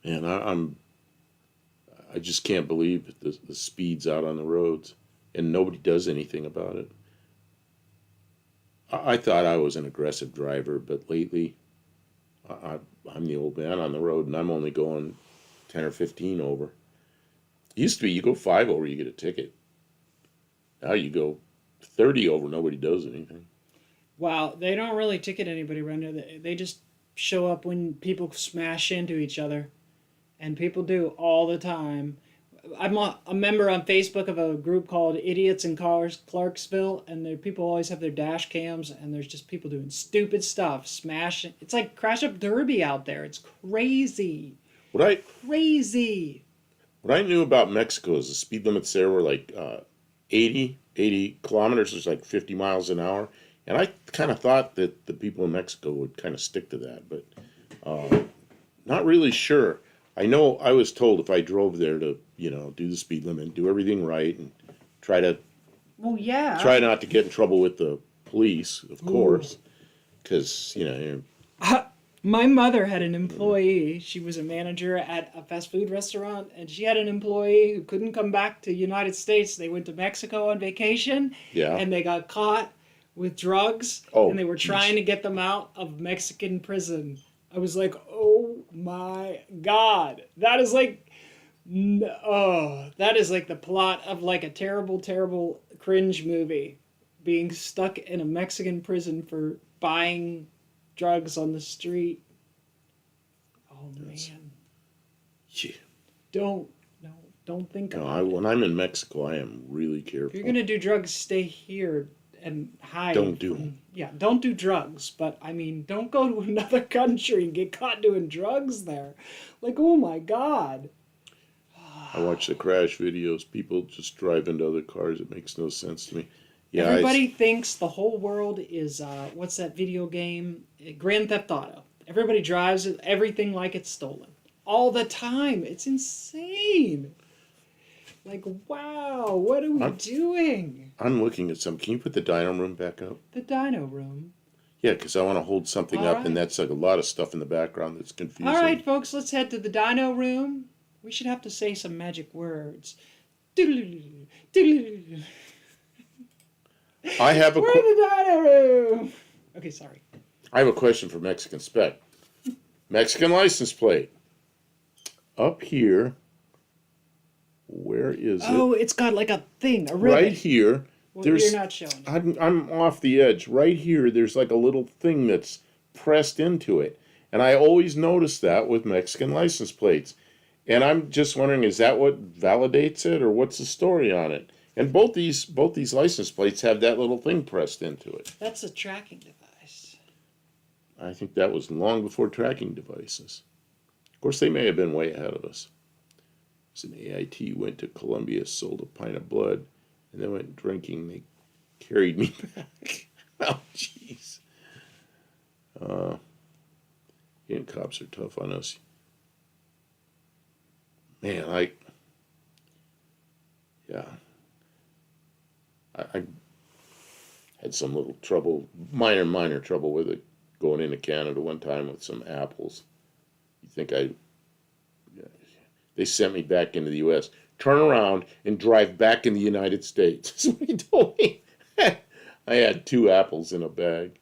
Speaker 2: Man, I just can't believe the speeds out on the roads, and nobody does anything about it. I thought I was an aggressive driver, but lately, I'm the old man on the road, and I'm only going 10 or 15 over. It used to be you go 5 over, you get a ticket. Now you go 30 over, nobody does anything.
Speaker 1: Wow, they don't really ticket anybody around here. They just show up when people smash into each other. And people do all the time. I'm a member on Facebook of a group called Idiots in Cars Clarksville, and people always have their dash cams, and there's just people doing stupid stuff, smashing. It's like Crash Up Derby out there. It's crazy. Crazy.
Speaker 2: What I knew about Mexico is the speed limits there were like 80 kilometers is like 50 miles an hour. And I kind of thought that the people in Mexico would kind of stick to that, but not really sure. I know I was told if I drove there to, do the speed limit, do everything right, and try not to get in trouble with the police, of course, because,
Speaker 1: My mother had an employee. She was a manager at a fast food restaurant, and she had an employee who couldn't come back to the United States. They went to Mexico on vacation, and they got caught with drugs, and they were trying to get them out of Mexican prison. I was like, oh my God. That is like the plot of like a terrible, terrible cringe movie. Being stuck in a Mexican prison for buying drugs on the street. Oh man.
Speaker 2: Yeah.
Speaker 1: Don't think about it.
Speaker 2: When I'm in Mexico, I am really careful.
Speaker 1: If you're going to do drugs, stay here and hide.
Speaker 2: Don't do them.
Speaker 1: Yeah, don't do drugs. But, I mean, don't go to another country and get caught doing drugs there. Like, oh my God.
Speaker 2: I watch the crash videos. People just drive into other cars. It makes no sense to me. Yeah,
Speaker 1: Everybody thinks the whole world is, what's that video game? Grand Theft Auto. Everybody drives everything like it's stolen. All the time. It's insane. Like, wow, what are we doing?
Speaker 2: I'm looking at some. Can you put the dyno room back up?
Speaker 1: The dyno room.
Speaker 2: Yeah, because I want to hold something
Speaker 1: All
Speaker 2: up,
Speaker 1: right.
Speaker 2: and that's like a lot of stuff in the background that's confusing.
Speaker 1: All right, folks, let's head to the dyno room. We should have to say some magic words.
Speaker 2: I have
Speaker 1: We're in the dyno room. Okay, sorry.
Speaker 2: I have a question for Mexican Spec. Mexican license plate. Up here. Where is it?
Speaker 1: Oh, it's got like a thing, a ribbon.
Speaker 2: Right here.
Speaker 1: Well,
Speaker 2: There's.
Speaker 1: you're not showing.
Speaker 2: I'm off the edge. Right here, there's like a little thing that's pressed into it, and I always notice that with Mexican license plates. And I'm just wondering, is that what validates it, or what's the story on it? And both these license plates have that little thing pressed into it.
Speaker 1: That's a tracking device.
Speaker 2: I think that was long before tracking devices. Of course, they may have been way ahead of us. As an AIT went to Colombia, sold a pint of blood, and then went drinking. They carried me back. Oh, jeez. And cops are tough on us. Man, I had some little trouble, minor trouble with it, going into Canada one time with some apples. You think they sent me back into the U.S. Turn around and drive back in the United States. That's what he told me. I had 2 apples in a bag.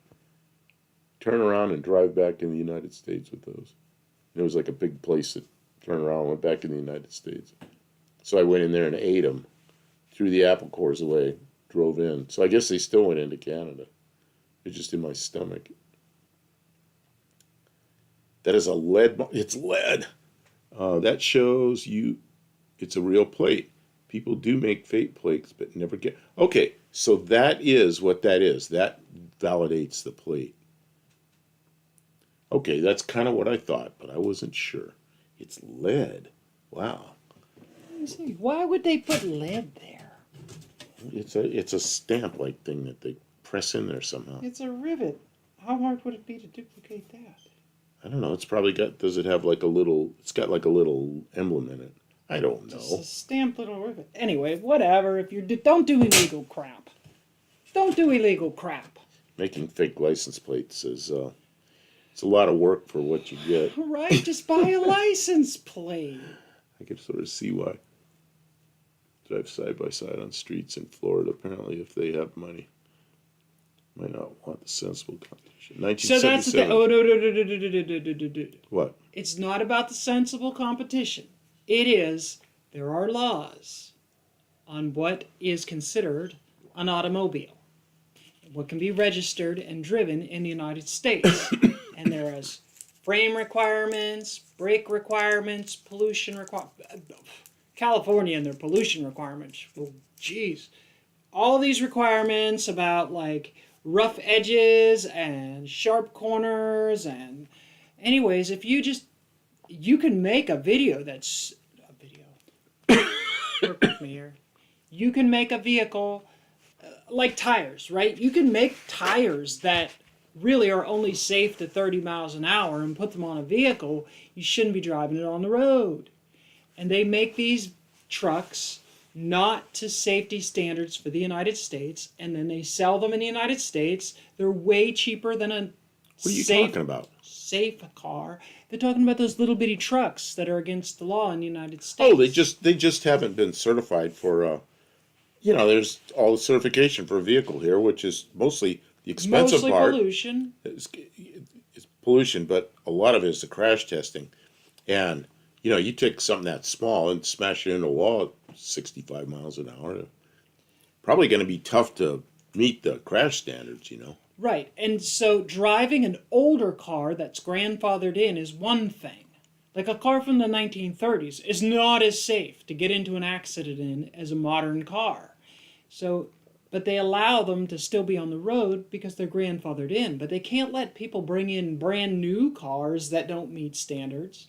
Speaker 2: Turn around and drive back in the United States with those. And it was like a big place that turned around and went back in the United States. So I went in there and ate them, threw the apple cores away, drove in. So I guess they still went into Canada. They're just in my stomach. That is a lead. It's lead. That shows you it's a real plate. People do make fake plates, but never get. Okay, so that is what that is. That validates the plate. Okay, that's kind of what I thought, but I wasn't sure. It's lead. Wow.
Speaker 1: me see. Why would they put lead there?
Speaker 2: It's a stamp-like thing that they press in there somehow.
Speaker 1: It's a rivet. How hard would it be to duplicate that?
Speaker 2: I don't know. It's probably got. Does it have like a little? It's got like a little emblem in it. I don't
Speaker 1: Just
Speaker 2: know.
Speaker 1: a stamped little rivet. Anyway, whatever. If you don't do illegal crap. Don't do illegal crap.
Speaker 2: Making fake license plates is it's a lot of work for what you get.
Speaker 1: Right? Just buy a license plate.
Speaker 2: I can sort of see why. Drive side by side on streets in Florida. Apparently, if they have money, might not want the sensible competition.
Speaker 1: So that's the
Speaker 2: 1977.
Speaker 1: thing. Oh, no.
Speaker 2: What?
Speaker 1: It's not about the sensible competition. It is, there are laws on what is considered an automobile, what can be registered and driven in the United States. And there is frame requirements, brake requirements, pollution requirements. California and their pollution requirements. Well, geez. All these requirements about like rough edges and sharp corners and anyways, if you can make a video that's a video. Work with me here. You can make a vehicle like tires, right? You can make tires that really are only safe to 30 miles an hour and put them on a vehicle. You shouldn't be driving it on the road. And they make these trucks not to safety standards for the United States, and then they sell them in the United States. They're way cheaper than a
Speaker 2: What are you
Speaker 1: safe
Speaker 2: talking about?
Speaker 1: car. They're talking about those little bitty trucks that are against the law in the United States.
Speaker 2: Oh, they just haven't been certified for. There's all the certification for a vehicle here, which is mostly the expensive
Speaker 1: mostly
Speaker 2: part.
Speaker 1: pollution.
Speaker 2: It's pollution, but a lot of it is the crash testing. And, you take something that small and smash it into a wall at 65 miles an hour. Probably going to be tough to meet the crash standards,
Speaker 1: Right. And so driving an older car that's grandfathered in is one thing. Like a car from the 1930s is not as safe to get into an accident in as a modern car. So, but they allow them to still be on the road because they're grandfathered in. But they can't let people bring in brand new cars that don't meet standards.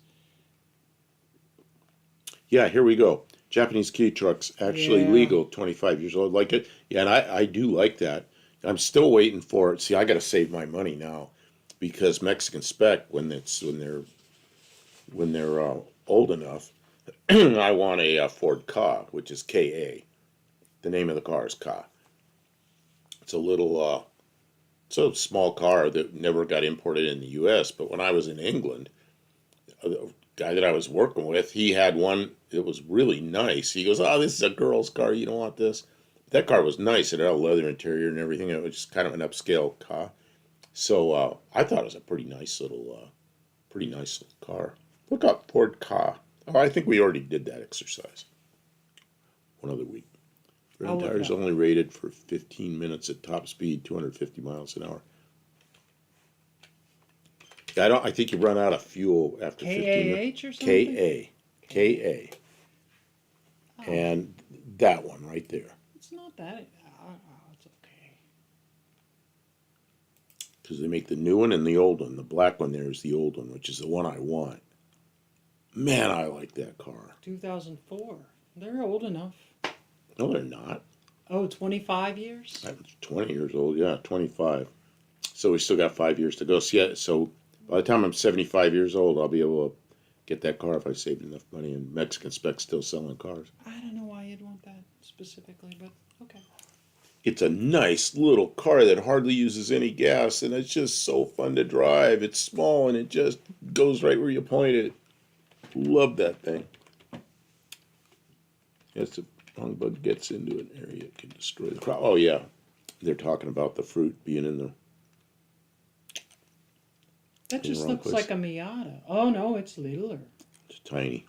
Speaker 2: Yeah, here we go. Japanese key trucks actually
Speaker 1: Yeah.
Speaker 2: legal, 25 years old. Like it. Yeah, and I do like that. I'm still waiting for it. See, I got to save my money now because Mexican Spec, when they're old enough, I want a Ford Ka, which is Ka. The name of the car is Ka. It's it's a small car that never got imported in the U.S. But when I was in England, the guy that I was working with, he had one. It was really nice. He goes, "Oh, this is a girl's car. You don't want this." That car was nice. It had a leather interior and everything. It was just kind of an upscale car. So I thought it was a pretty nice little car. Look up Ford Ka. Oh, I think we already did that exercise one other week.
Speaker 1: I'll
Speaker 2: Rim
Speaker 1: look
Speaker 2: tires
Speaker 1: it up.
Speaker 2: only rated for 15 minutes at top speed, 250 miles an hour. I think you run out of fuel after 15 minutes.
Speaker 1: KAH or something?
Speaker 2: Ka.
Speaker 1: Oh.
Speaker 2: And that one right there.
Speaker 1: It's not that. It's okay.
Speaker 2: Because they make the new one and the old one. The black one there is the old one, which is the one I want. Man, I like that car.
Speaker 1: 2004. They're old enough.
Speaker 2: No, they're not.
Speaker 1: Oh, 25 years?
Speaker 2: I'm 20 years old. Yeah, 25. So we still got 5 years to go. So by the time I'm 75 years old, I'll be able to get that car if I saved enough money. And Mexican Spec's still selling cars.
Speaker 1: I don't know why you'd want that specifically, but okay.
Speaker 2: It's a nice little car that hardly uses any gas, and it's just so fun to drive. It's small, and it just goes right where you point it. Love that thing. Yes, if a wrong bug gets into an area, it can destroy the crop. Oh, yeah. They're talking about the fruit being in the...
Speaker 1: That
Speaker 2: In the
Speaker 1: just
Speaker 2: wrong
Speaker 1: looks
Speaker 2: place.
Speaker 1: like a Miata. Oh, no, it's littler.
Speaker 2: It's tiny.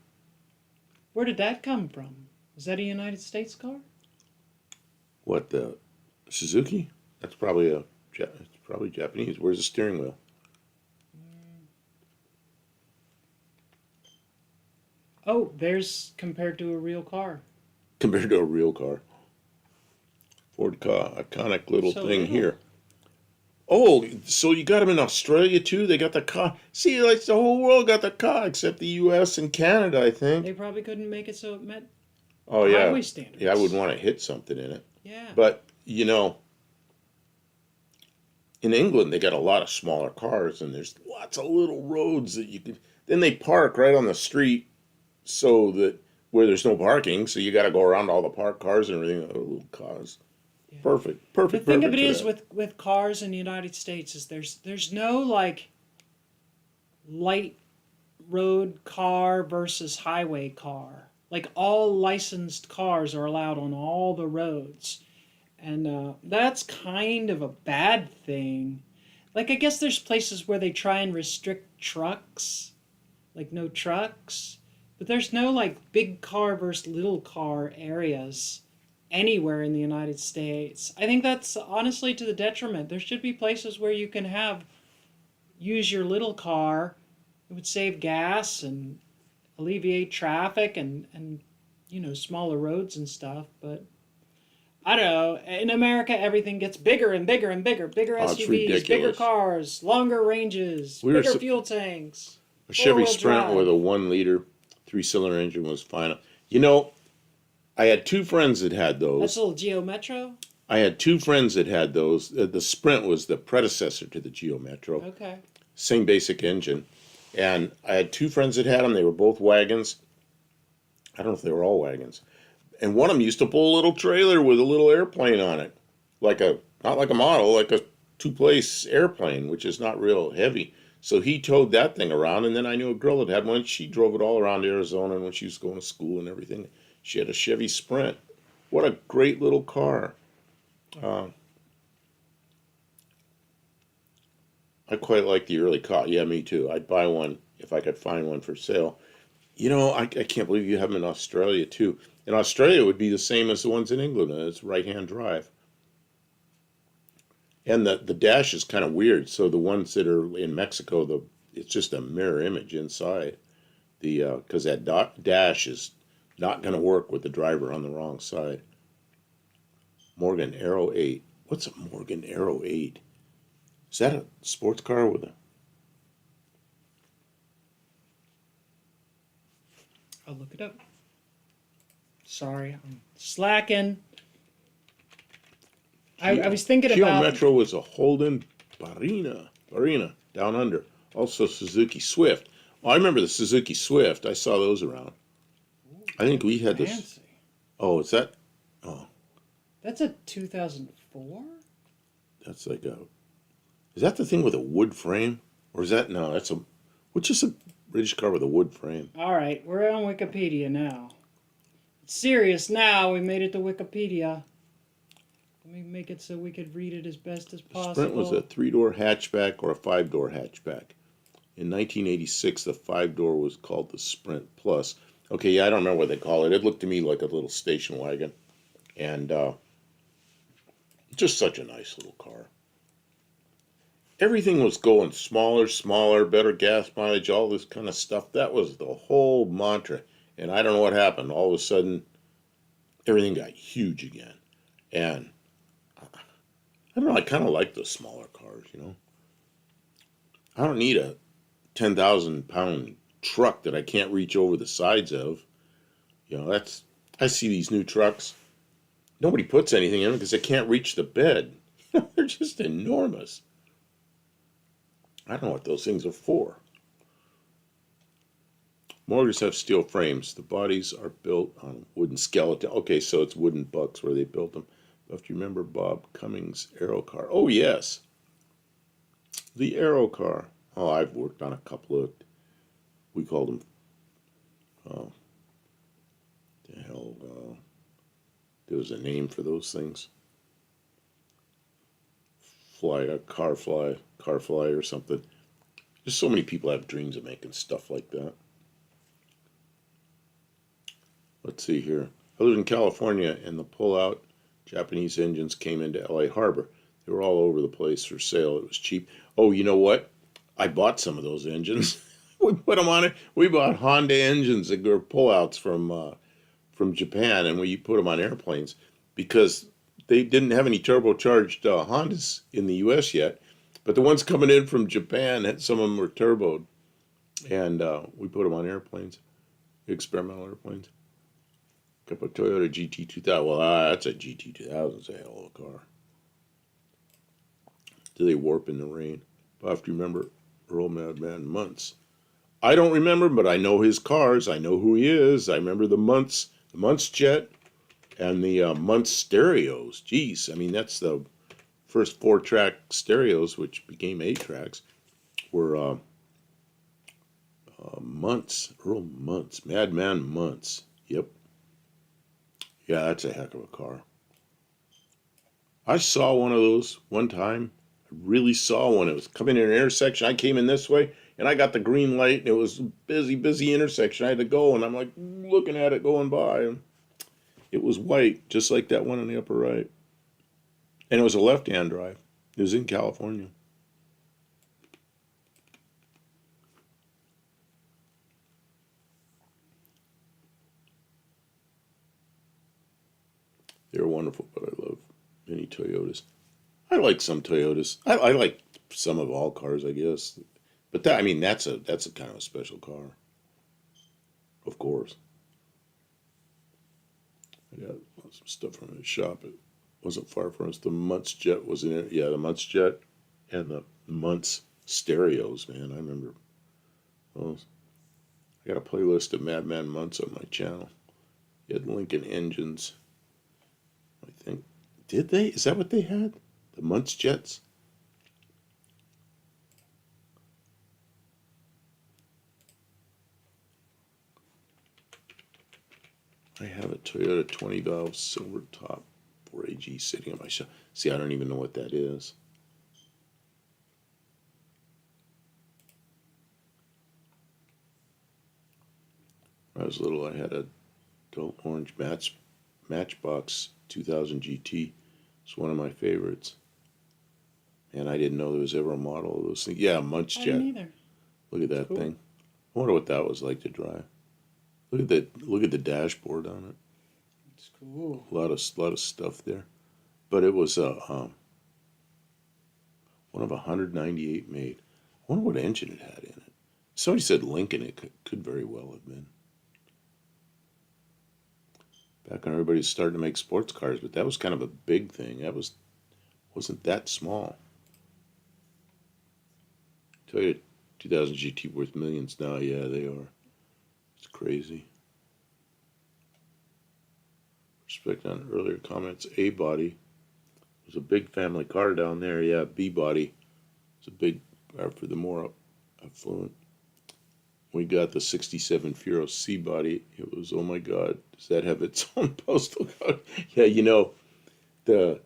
Speaker 1: Where did that come from? Is that a United States car?
Speaker 2: What, the Suzuki? That's probably it's probably Japanese. Where's the steering wheel?
Speaker 1: Oh, there's compared to a real car.
Speaker 2: Compared to a real car. Ford Ka, iconic little
Speaker 1: So
Speaker 2: thing
Speaker 1: little.
Speaker 2: here. Oh, so you got them in Australia too? They got the Ka. See, like the whole world got the Ka except the U.S. and Canada, I think.
Speaker 1: They probably couldn't make it so it met
Speaker 2: Oh yeah,
Speaker 1: highway standards.
Speaker 2: yeah. I would want to hit something in it.
Speaker 1: Yeah.
Speaker 2: But in England they got a lot of smaller cars, and there's lots of little roads that you can. Then they park right on the street, so that where there's no parking, so you got to go around all the parked cars and everything. Oh, little cars.
Speaker 1: Yeah.
Speaker 2: Perfect,
Speaker 1: The
Speaker 2: perfect,
Speaker 1: thing
Speaker 2: perfect.
Speaker 1: of it
Speaker 2: for
Speaker 1: is
Speaker 2: that.
Speaker 1: with cars in the United States is there's no like light road car versus highway car. Like all licensed cars are allowed on all the roads. And that's kind of a bad thing. Like, I guess there's places where they try and restrict trucks, like no trucks. But there's no like big car versus little car areas anywhere in the United States. I think that's honestly to the detriment. There should be places where you can use your little car. It would save gas and alleviate traffic and smaller roads and stuff. But I don't know. In America, everything gets bigger and bigger and bigger. Bigger
Speaker 2: Oh, it's
Speaker 1: SUVs, bigger
Speaker 2: ridiculous.
Speaker 1: cars, longer ranges,
Speaker 2: We were
Speaker 1: bigger
Speaker 2: so,
Speaker 1: fuel tanks,
Speaker 2: a Chevy
Speaker 1: four-wheel
Speaker 2: Sprint with
Speaker 1: drive.
Speaker 2: a 1 liter 3-cylinder engine was fine. You know, I had two friends that had
Speaker 1: That's
Speaker 2: those.
Speaker 1: a little Geo Metro.
Speaker 2: I had two friends that had those. The Sprint was the predecessor to the Geo Metro.
Speaker 1: Okay.
Speaker 2: Same basic engine. And I had two friends that had them. They were both wagons. I don't know if they were all wagons. And one of them used to pull a little trailer with a little airplane on it. Not like a model, like a two-place airplane, which is not real heavy. So he towed that thing around, and then I knew a girl that had one. She drove it all around Arizona when she was going to school and everything. She had a Chevy Sprint. What a great little car. Uh, I quite like the early car. Yeah, me too. I'd buy one if I could find one for sale. I can't believe you have them in Australia too. In Australia, it would be the same as the ones in England. It's right-hand drive. And the dash is kind of weird. So the ones that are in Mexico, it's just a mirror image inside. Because that dash is not going to work with the driver on the wrong side. Morgan Arrow 8. What's a Morgan Arrow 8? Is that a sports car with a?
Speaker 1: I'll look it up. Sorry, I'm slacking. I was thinking
Speaker 2: Geo
Speaker 1: about.
Speaker 2: Metro was a Holden Barina down under. Also Suzuki Swift. Oh, I remember the Suzuki Swift. I saw those around. I think we had this.
Speaker 1: Fancy.
Speaker 2: Oh, is that? Oh,
Speaker 1: That's a 2004?
Speaker 2: that's like a. Is that the thing with a wood frame, or is that no? That's a. Which is a British car with a wood frame?
Speaker 1: All right, we're on Wikipedia now. It's serious now. We made it to Wikipedia. Let me make it so we could read it as best as
Speaker 2: The
Speaker 1: possible.
Speaker 2: Sprint was a 3-door hatchback or a 5-door hatchback. In 1986, the 5-door was called the Sprint Plus. Okay, yeah, I don't remember what they call it. It looked to me like a little station wagon, and just such a nice little car. Everything was going smaller, better gas mileage, all this kind of stuff. That was the whole mantra. And I don't know what happened. All of a sudden, everything got huge again. And I don't know, I kind of like the smaller cars. I don't need a 10,000-pound truck that I can't reach over the sides of. I see these new trucks. Nobody puts anything in them because they can't reach the bed. They're just enormous. I don't know what those things are for. Mortars have steel frames. The bodies are built on wooden skeleton. Okay, so it's wooden bucks where they built them. But you remember Bob Cummings' Aero car? Oh, yes. The Aero car. Oh, I've worked on a couple of, we called them, oh, the hell, there was a name for those things. Car fly or something. There's so many people have dreams of making stuff like that. Let's see here. I lived in California, and the pull-out Japanese engines came into LA Harbor. They were all over the place for sale. It was cheap. Oh, you know what? I bought some of those engines. We put them on it. We bought Honda engines that were pull-outs from Japan, and we put them on airplanes because they didn't have any turbocharged Hondas in the U.S. yet. But the ones coming in from Japan, some of them were turboed, and we put them on airplanes, experimental airplanes. Got a Toyota GT 2000. Well, that's a GT 2000. It's a hell of a car. Do they warp in the rain? Bob, do you remember Earl Madman Muntz? I don't remember, but I know his cars. I know who he is. I remember the Muntz jet, and the Muntz stereos. Jeez, I mean that's the first 4-track stereos, which became 8 tracks, were Muntz, Earl Muntz, Madman Muntz. Yep. Yeah, that's a heck of a car. I saw one of those one time. I really saw one. It was coming in an intersection. I came in this way, and I got the green light, and it was a busy intersection. I had to go, and I'm like looking at it going by, and it was white, just like that one in the upper right. And it was a left-hand drive. It was in California. They're wonderful, but I love many Toyotas. I like some Toyotas. I like some of all cars, I guess. But that, I mean, that's a kind of a special car. Of course. I got some stuff from the shop. It wasn't far from us. The Muntz jet was in it. Yeah, the Muntz jet and the Muntz stereos, man. I remember those. I got a playlist of Madman Muntz on my channel. He had Lincoln engines. I think. Did they? Is that what they had? The Muntz jets? I have a Toyota 20 valve silver top 4AG sitting on my shelf. See, I don't even know what that is. When I was little, I had a dull orange Matchbox 2000 GT. It's one of my favorites. And I didn't know there was ever a model of those things. Yeah, Muntz
Speaker 1: I
Speaker 2: jet.
Speaker 1: didn't either.
Speaker 2: Look at that
Speaker 1: Cool.
Speaker 2: thing. I wonder what that was like to drive. Look at the dashboard on it.
Speaker 1: It's cool.
Speaker 2: A lot of stuff there. But it was one of 198 made. I wonder what engine it had in it. Somebody said Lincoln. It could very well have been. Back when everybody was starting to make sports cars, but that was kind of a big thing. Wasn't that small. Toyota 2000 GT worth millions now. Yeah, they are. It's crazy. Respect on earlier comments. A body was a big family car down there. Yeah, B body. It's a big car for the more affluent. We got the 67 Furo C body. It was, oh my God, does that have its own postal code? Yeah, you know, when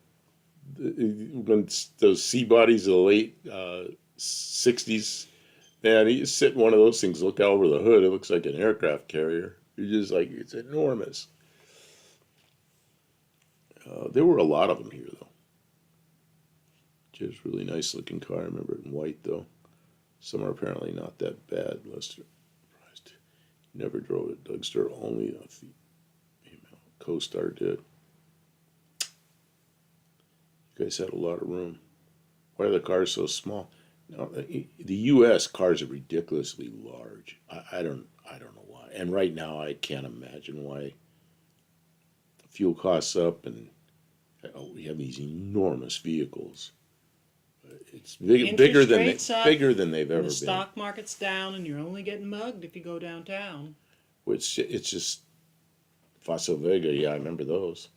Speaker 2: those C bodies of the late 60s, man, you sit in one of those things, look out over the hood, it looks like an aircraft carrier. You're just like, it's enormous. There were a lot of them here, though. Just really nice looking car. I remember it in white, though. Some are apparently not that bad. Lester surprised. Never drove it. Doug Stir only a female co-star did. You guys had a lot of room. Why are the cars so small? No, the U.S. cars are ridiculously large. I don't know why. And right now, I can't imagine why. Fuel costs up, and we have these enormous vehicles. It's bigger than they've ever
Speaker 1: The
Speaker 2: been.
Speaker 1: stock market's down, and you're only getting mugged if you go downtown.
Speaker 2: Which it's just Fossil Vega. Yeah, I remember those.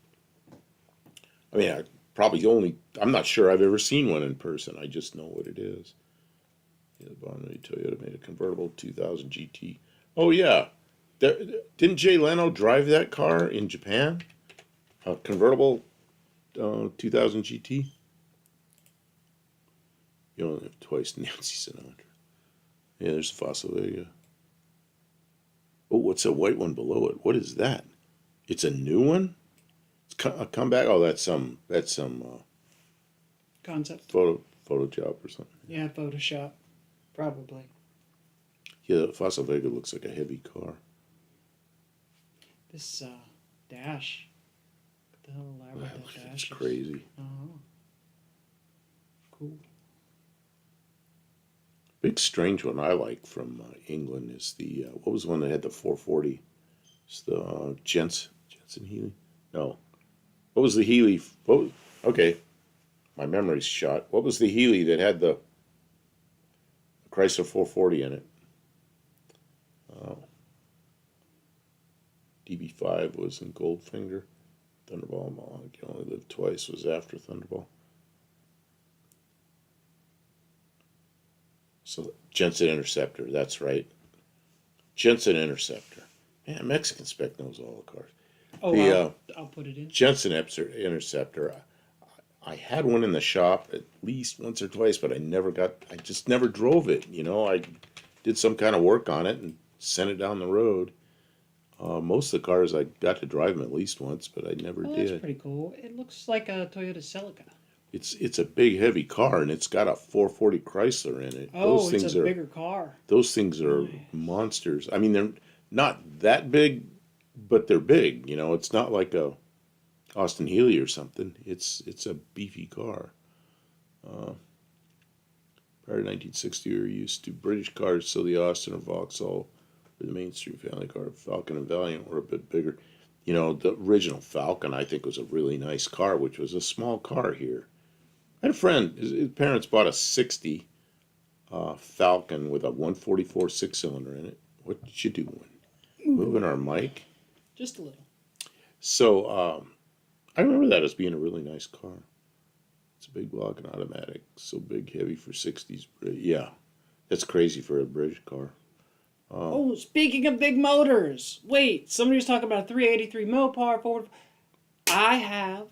Speaker 2: I mean, I'm not sure I've ever seen one in person. I just know what it is. Yeah, the Bonnie Toyota made a convertible 2000 GT. Oh yeah, didn't Jay Leno drive that car in Japan? A convertible 2000 GT. You only have twice Nancy Sinatra. Yeah, there's the Fossil Vega. Oh, what's that white one below it? What is that? It's a new one. It's a comeback. Oh, that's some
Speaker 1: Concept.
Speaker 2: Photoshop or something.
Speaker 1: Yeah, Photoshop. Probably.
Speaker 2: Yeah, the Fossil Vega looks like a heavy car.
Speaker 1: This dash. What the hell elaborate that dash
Speaker 2: It's
Speaker 1: is.
Speaker 2: crazy.
Speaker 1: Oh. Cool.
Speaker 2: Big strange one I like from England is the what was the one that had the 440? It's the Jensen Hudson Healy? No. What was the Healy? Okay, my memory's shot. What was the Healy that had the Chrysler 440 in it? Oh. DB5 was in Goldfinger. Thunderball, I Can Only Live Twice was after Thunderball. So Jensen Interceptor, that's right. Jensen Interceptor. Man, Mexican Spec knows all the cars.
Speaker 1: Oh,
Speaker 2: The
Speaker 1: I'll put it in.
Speaker 2: Jensen Interceptor. I had one in the shop at least once or twice, but I just never drove it. You know, I did some kind of work on it and sent it down the road. Most of the cars I got to drive them at least once, but I never
Speaker 1: Oh,
Speaker 2: did.
Speaker 1: that's pretty cool. It looks like a Toyota Celica.
Speaker 2: It's a big heavy car and it's got a 440 Chrysler in it.
Speaker 1: Oh, it's a bigger car.
Speaker 2: Those things are monsters. I mean, they're not that big, but they're big. You know, it's not like a Austin Healey or something. It's a beefy car. Prior to 1960, we were used to British cars, so the Austin or Vauxhall were the mainstream family car. Falcon and Valiant were a bit bigger. You know, the original Falcon, I think, was a really nice car, which was a small car here. I had a friend, his parents bought a 60 Falcon with a 144 six-cylinder in it. What did you do? Moving our mic?
Speaker 1: Just a little.
Speaker 2: So, I remember that as being a really nice car. It's a big block and automatic. So big, heavy for 60s. Yeah, that's crazy for a British car.
Speaker 1: Oh, speaking of big motors. Wait, somebody was talking about a 383 Mopar Ford. I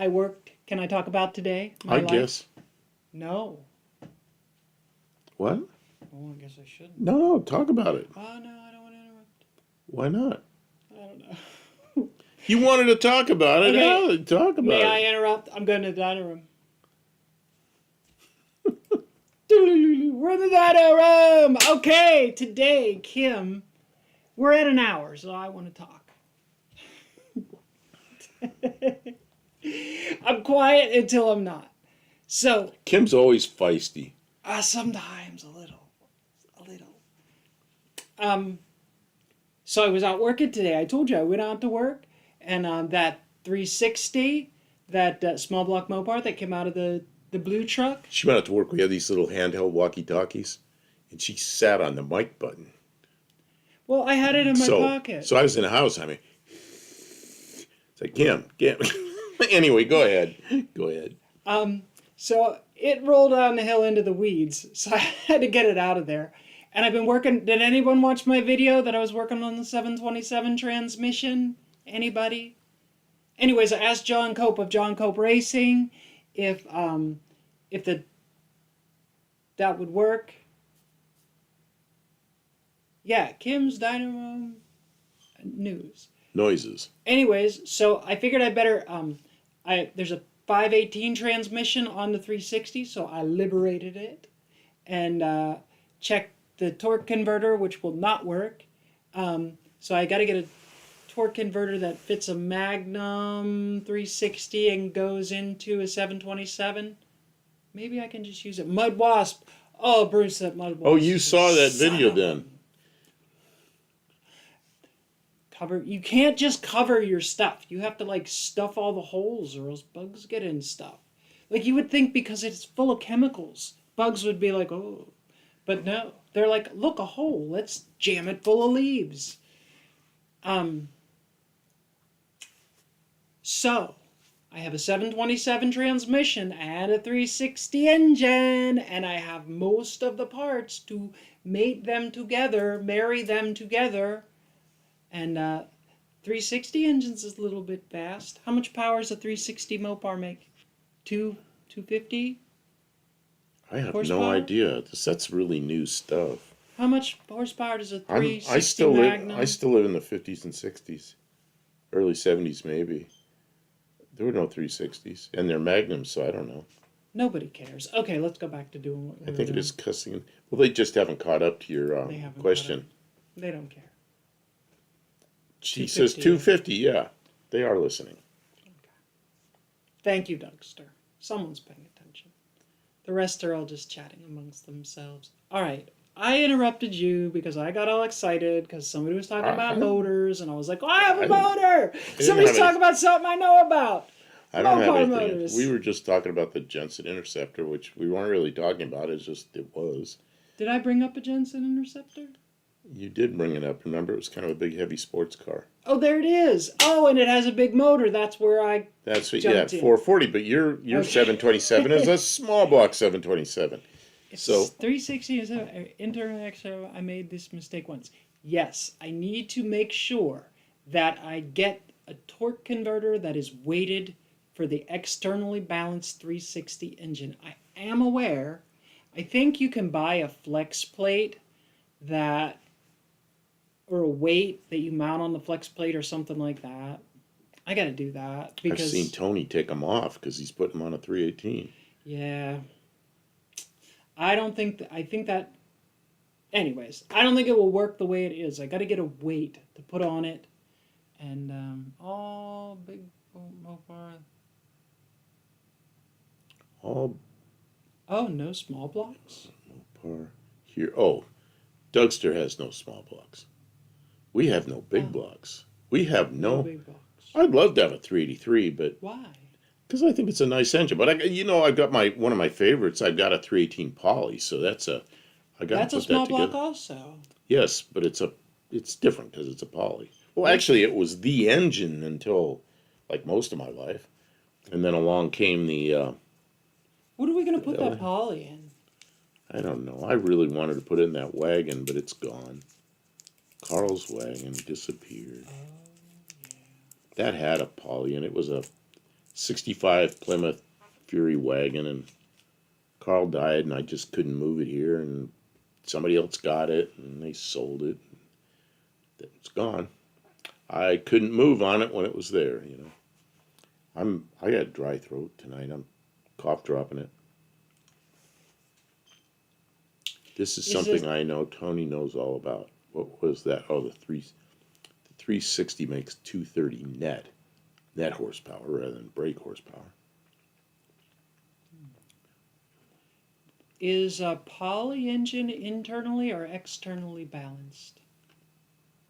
Speaker 1: worked, can I talk about today?
Speaker 2: I guess.
Speaker 1: No.
Speaker 2: What?
Speaker 1: Oh, I guess I shouldn't.
Speaker 2: No, talk about it.
Speaker 1: Oh, no, I don't want to interrupt.
Speaker 2: Why not?
Speaker 1: I don't know.
Speaker 2: You wanted to talk about it.
Speaker 1: Okay.
Speaker 2: Yeah, talk about
Speaker 1: May
Speaker 2: it.
Speaker 1: I interrupt? I'm going to the dining room. We're in the dining room. Okay, today, Kim, we're at an hour, so I want to talk. I'm quiet until I'm not. So,
Speaker 2: Kim's always feisty.
Speaker 1: sometimes a little. So I was out working today. I told you I went out to work, and that 360, that small block Mopar that came out of the blue truck.
Speaker 2: She went out to work. We had these little handheld walkie-talkies, and she sat on the mic button.
Speaker 1: Well, I had it in my pocket.
Speaker 2: So I was in the house. I mean, it's like, Kim. Anyway, go ahead. Go ahead.
Speaker 1: So it rolled down the hill into the weeds, so I had to get it out of there. And I've been working. Did anyone watch my video that I was working on the 727 transmission? Anybody? Anyways, I asked John Cope of John Cope Racing if that would work. Yeah, Kim's Dining Room News.
Speaker 2: Noises.
Speaker 1: Anyways, so I figured I better there's a 518 transmission on the 360, so I liberated it and checked the torque converter, which will not work. So I got to get a torque converter that fits a Magnum 360 and goes into a 727. Maybe I can just use it. Mud Wasp. Oh, Bruce, that Mud Wasp.
Speaker 2: Oh, you saw that video then.
Speaker 1: You can't just cover your stuff. You have to like stuff all the holes or else bugs get in stuff. Like you would think because it's full of chemicals, bugs would be like, oh. But no. They're like, look, a hole. Let's jam it full of leaves. So, I have a 727 transmission and a 360 engine, and I have most of the parts to mate them together, marry them together. And 360 engines is a little bit fast. How much power does a 360 Mopar make? 250?
Speaker 2: I have
Speaker 1: horsepower?
Speaker 2: no idea. That's really new stuff.
Speaker 1: How much horsepower does a 360
Speaker 2: I still
Speaker 1: Magnum?
Speaker 2: live in the 50s and 60s, early 70s maybe. There were no 360s, and they're Magnums, so I don't know.
Speaker 1: Nobody cares. Okay, let's go back to doing what we were
Speaker 2: I think it
Speaker 1: doing.
Speaker 2: is cussing. Well, they just haven't caught up to your
Speaker 1: They haven't
Speaker 2: question.
Speaker 1: They don't care.
Speaker 2: She says
Speaker 1: 250.
Speaker 2: 250. Yeah, they are listening.
Speaker 1: Thank you, Dougster. Someone's paying attention. The rest are all just chatting amongst themselves. All right. I interrupted you because I got all excited because somebody was talking about
Speaker 2: I
Speaker 1: motors, and I was like, "Oh, I have a
Speaker 2: I
Speaker 1: motor!
Speaker 2: didn't
Speaker 1: Somebody's
Speaker 2: have
Speaker 1: talking about something I know about.
Speaker 2: I don't have
Speaker 1: Mopar
Speaker 2: anything. We
Speaker 1: motors."
Speaker 2: were just talking about the Jensen Interceptor, which we weren't really talking about. It's just it was.
Speaker 1: Did I bring up a Jensen Interceptor?
Speaker 2: You did bring it up. Remember, it was kind of a big, heavy sports car.
Speaker 1: Oh, there it is. Oh, and it has a big motor. That's where I
Speaker 2: That's what, yeah,
Speaker 1: jumped in.
Speaker 2: 440. But your
Speaker 1: Okay.
Speaker 2: 727 is a small block 727.
Speaker 1: It's
Speaker 2: So
Speaker 1: 360 is an interaction. I made this mistake once. Yes, I need to make sure that I get a torque converter that is weighted for the externally balanced 360 engine. I am aware. I think you can buy a flex plate that, or a weight that you mount on the flex plate or something like that. I got to do that
Speaker 2: I've
Speaker 1: because
Speaker 2: seen Tony take them off because he's putting them on a 318.
Speaker 1: yeah, I don't think I think that. Anyways, I don't think it will work the way it is. I got to get a weight to put on it, and all big Mopar.
Speaker 2: All
Speaker 1: Oh, no small blocks.
Speaker 2: Mopar here. Oh, Dougster has no small blocks. We have no big
Speaker 1: Oh.
Speaker 2: blocks. We have
Speaker 1: No
Speaker 2: no.
Speaker 1: big blocks.
Speaker 2: I'd love to have a 383, but
Speaker 1: Why?
Speaker 2: because I think it's a nice engine. But I've got one of my favorites. I've got a 318 Poly, so that's a. I got
Speaker 1: That's
Speaker 2: to
Speaker 1: a
Speaker 2: put
Speaker 1: small
Speaker 2: that together.
Speaker 1: block also.
Speaker 2: Yes, but it's different because it's a Poly. Well, actually, it was the engine until like most of my life, and then along came the.
Speaker 1: What are we gonna put
Speaker 2: LA.
Speaker 1: that poly in?
Speaker 2: I don't know. I really wanted to put it in that wagon, but it's gone. Carl's wagon disappeared. That had a Poly, and it was a 65 Plymouth Fury wagon, and Carl died, and I just couldn't move it here, and somebody else got it, and they sold it. It's gone. I couldn't move on it when it was there, you know. I got dry throat tonight. I'm cough dropping it. This is
Speaker 1: Is
Speaker 2: something
Speaker 1: this-
Speaker 2: I know Tony knows all about. What was that? Oh, the 360 makes 230 net horsepower rather than brake horsepower.
Speaker 1: Is a poly engine internally or externally balanced?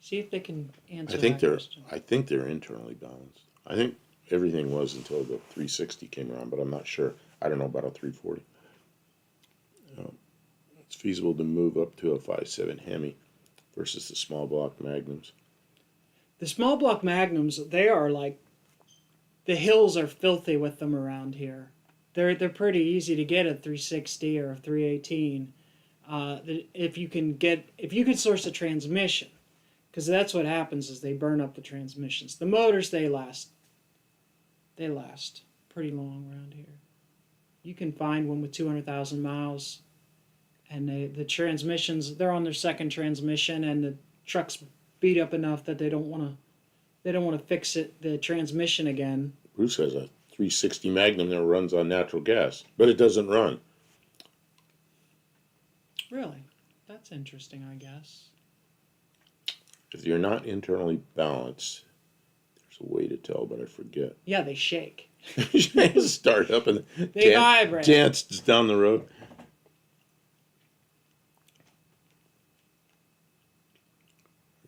Speaker 1: See if they can answer that question.
Speaker 2: I think they're internally balanced. I think everything was until the 360 came around, but I'm not sure. I don't know about a 340. It's feasible to move up to a 5.7 Hemi versus the small block Magnums.
Speaker 1: The small block Magnums, they are like, the hills are filthy with them around here. They're pretty easy to get at 360 or 318. If you could source a transmission, because that's what happens is they burn up the transmissions. The motors they last pretty long around here. You can find one with 200,000 miles, and the transmissions they're on their second transmission, and the truck's beat up enough that they don't want to fix the transmission again.
Speaker 2: Bruce has a 360 Magnum that runs on natural gas, but it doesn't run.
Speaker 1: Really, that's interesting, I guess.
Speaker 2: If you're not internally balanced, there's a way to tell, but I forget.
Speaker 1: Yeah, they shake.
Speaker 2: Start up and
Speaker 1: They vibrate.
Speaker 2: dance just down the road.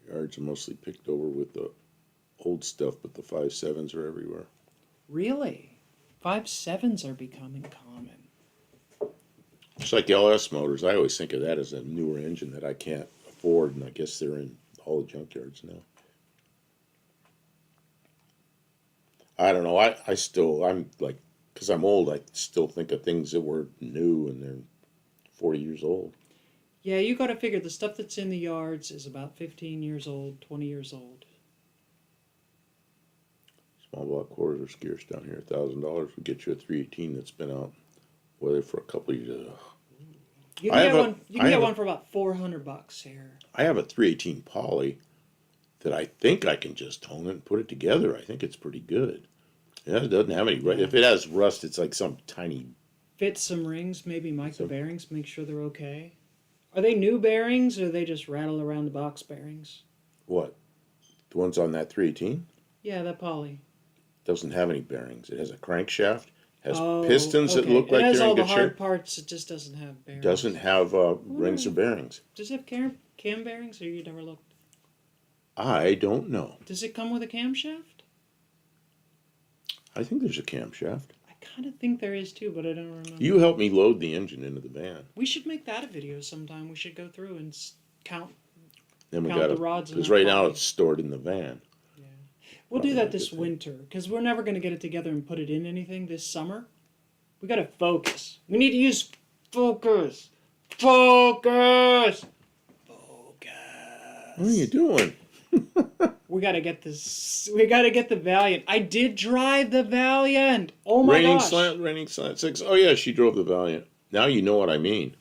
Speaker 2: Yards are mostly picked over with the old stuff, but the 5.7s are everywhere.
Speaker 1: Really, 5.7s are becoming common.
Speaker 2: It's like LS motors. I always think of that as a newer engine that I can't afford, and I guess they're in all the junkyards now. I don't know. I'm like, because I'm old, I still think of things that were new and they're 40 years old.
Speaker 1: Yeah, you got to figure the stuff that's in the yards is about 15 years old, 20 years old.
Speaker 2: Small block quarters or scarce down here. $1,000 would get you a 318 that's been out, whether for a couple of years.
Speaker 1: You
Speaker 2: I
Speaker 1: can
Speaker 2: have
Speaker 1: get
Speaker 2: a-
Speaker 1: one. You
Speaker 2: I
Speaker 1: can get
Speaker 2: have a-
Speaker 1: one for about $400 here.
Speaker 2: I have a 318 Poly that I think I can just tone it and put it together. I think it's pretty good. Yeah, it doesn't have any.
Speaker 1: Yeah.
Speaker 2: If it has rust, it's like some tiny.
Speaker 1: Fit some rings, maybe micro
Speaker 2: So-
Speaker 1: bearings. Make sure they're okay. Are they new bearings or they just rattle around the box bearings?
Speaker 2: What? The ones on that 318
Speaker 1: Yeah, that poly.
Speaker 2: doesn't have any bearings. It has a crankshaft, Has
Speaker 1: Oh,
Speaker 2: pistons that
Speaker 1: okay.
Speaker 2: look like
Speaker 1: it has
Speaker 2: they're
Speaker 1: all
Speaker 2: in
Speaker 1: the
Speaker 2: good
Speaker 1: hard
Speaker 2: shape.
Speaker 1: parts. It just doesn't have bearings.
Speaker 2: Doesn't have rings or bearings.
Speaker 1: Does it have cam bearings, or you never looked?
Speaker 2: I don't know.
Speaker 1: Does it come with a camshaft?
Speaker 2: I think there's a camshaft.
Speaker 1: I kind of think there is too, but I don't remember.
Speaker 2: You helped me load the engine into the van.
Speaker 1: We should make that a video sometime. We should go through and count.
Speaker 2: Then we
Speaker 1: Count
Speaker 2: got
Speaker 1: the rods in
Speaker 2: because
Speaker 1: that
Speaker 2: right now
Speaker 1: body.
Speaker 2: it's stored in the van.
Speaker 1: We'll do
Speaker 2: Probably
Speaker 1: that
Speaker 2: not a
Speaker 1: this
Speaker 2: good thing.
Speaker 1: winter because we're never going to get it together and put it in anything this summer. We got to focus. We need to use focus. Focus.
Speaker 2: What are you doing?
Speaker 1: We got to get this. We got to get the Valiant. I did drive the Valiant. Oh my
Speaker 2: Raining
Speaker 1: gosh.
Speaker 2: slant 6. Oh yeah, she drove the Valiant. Now you know what I mean.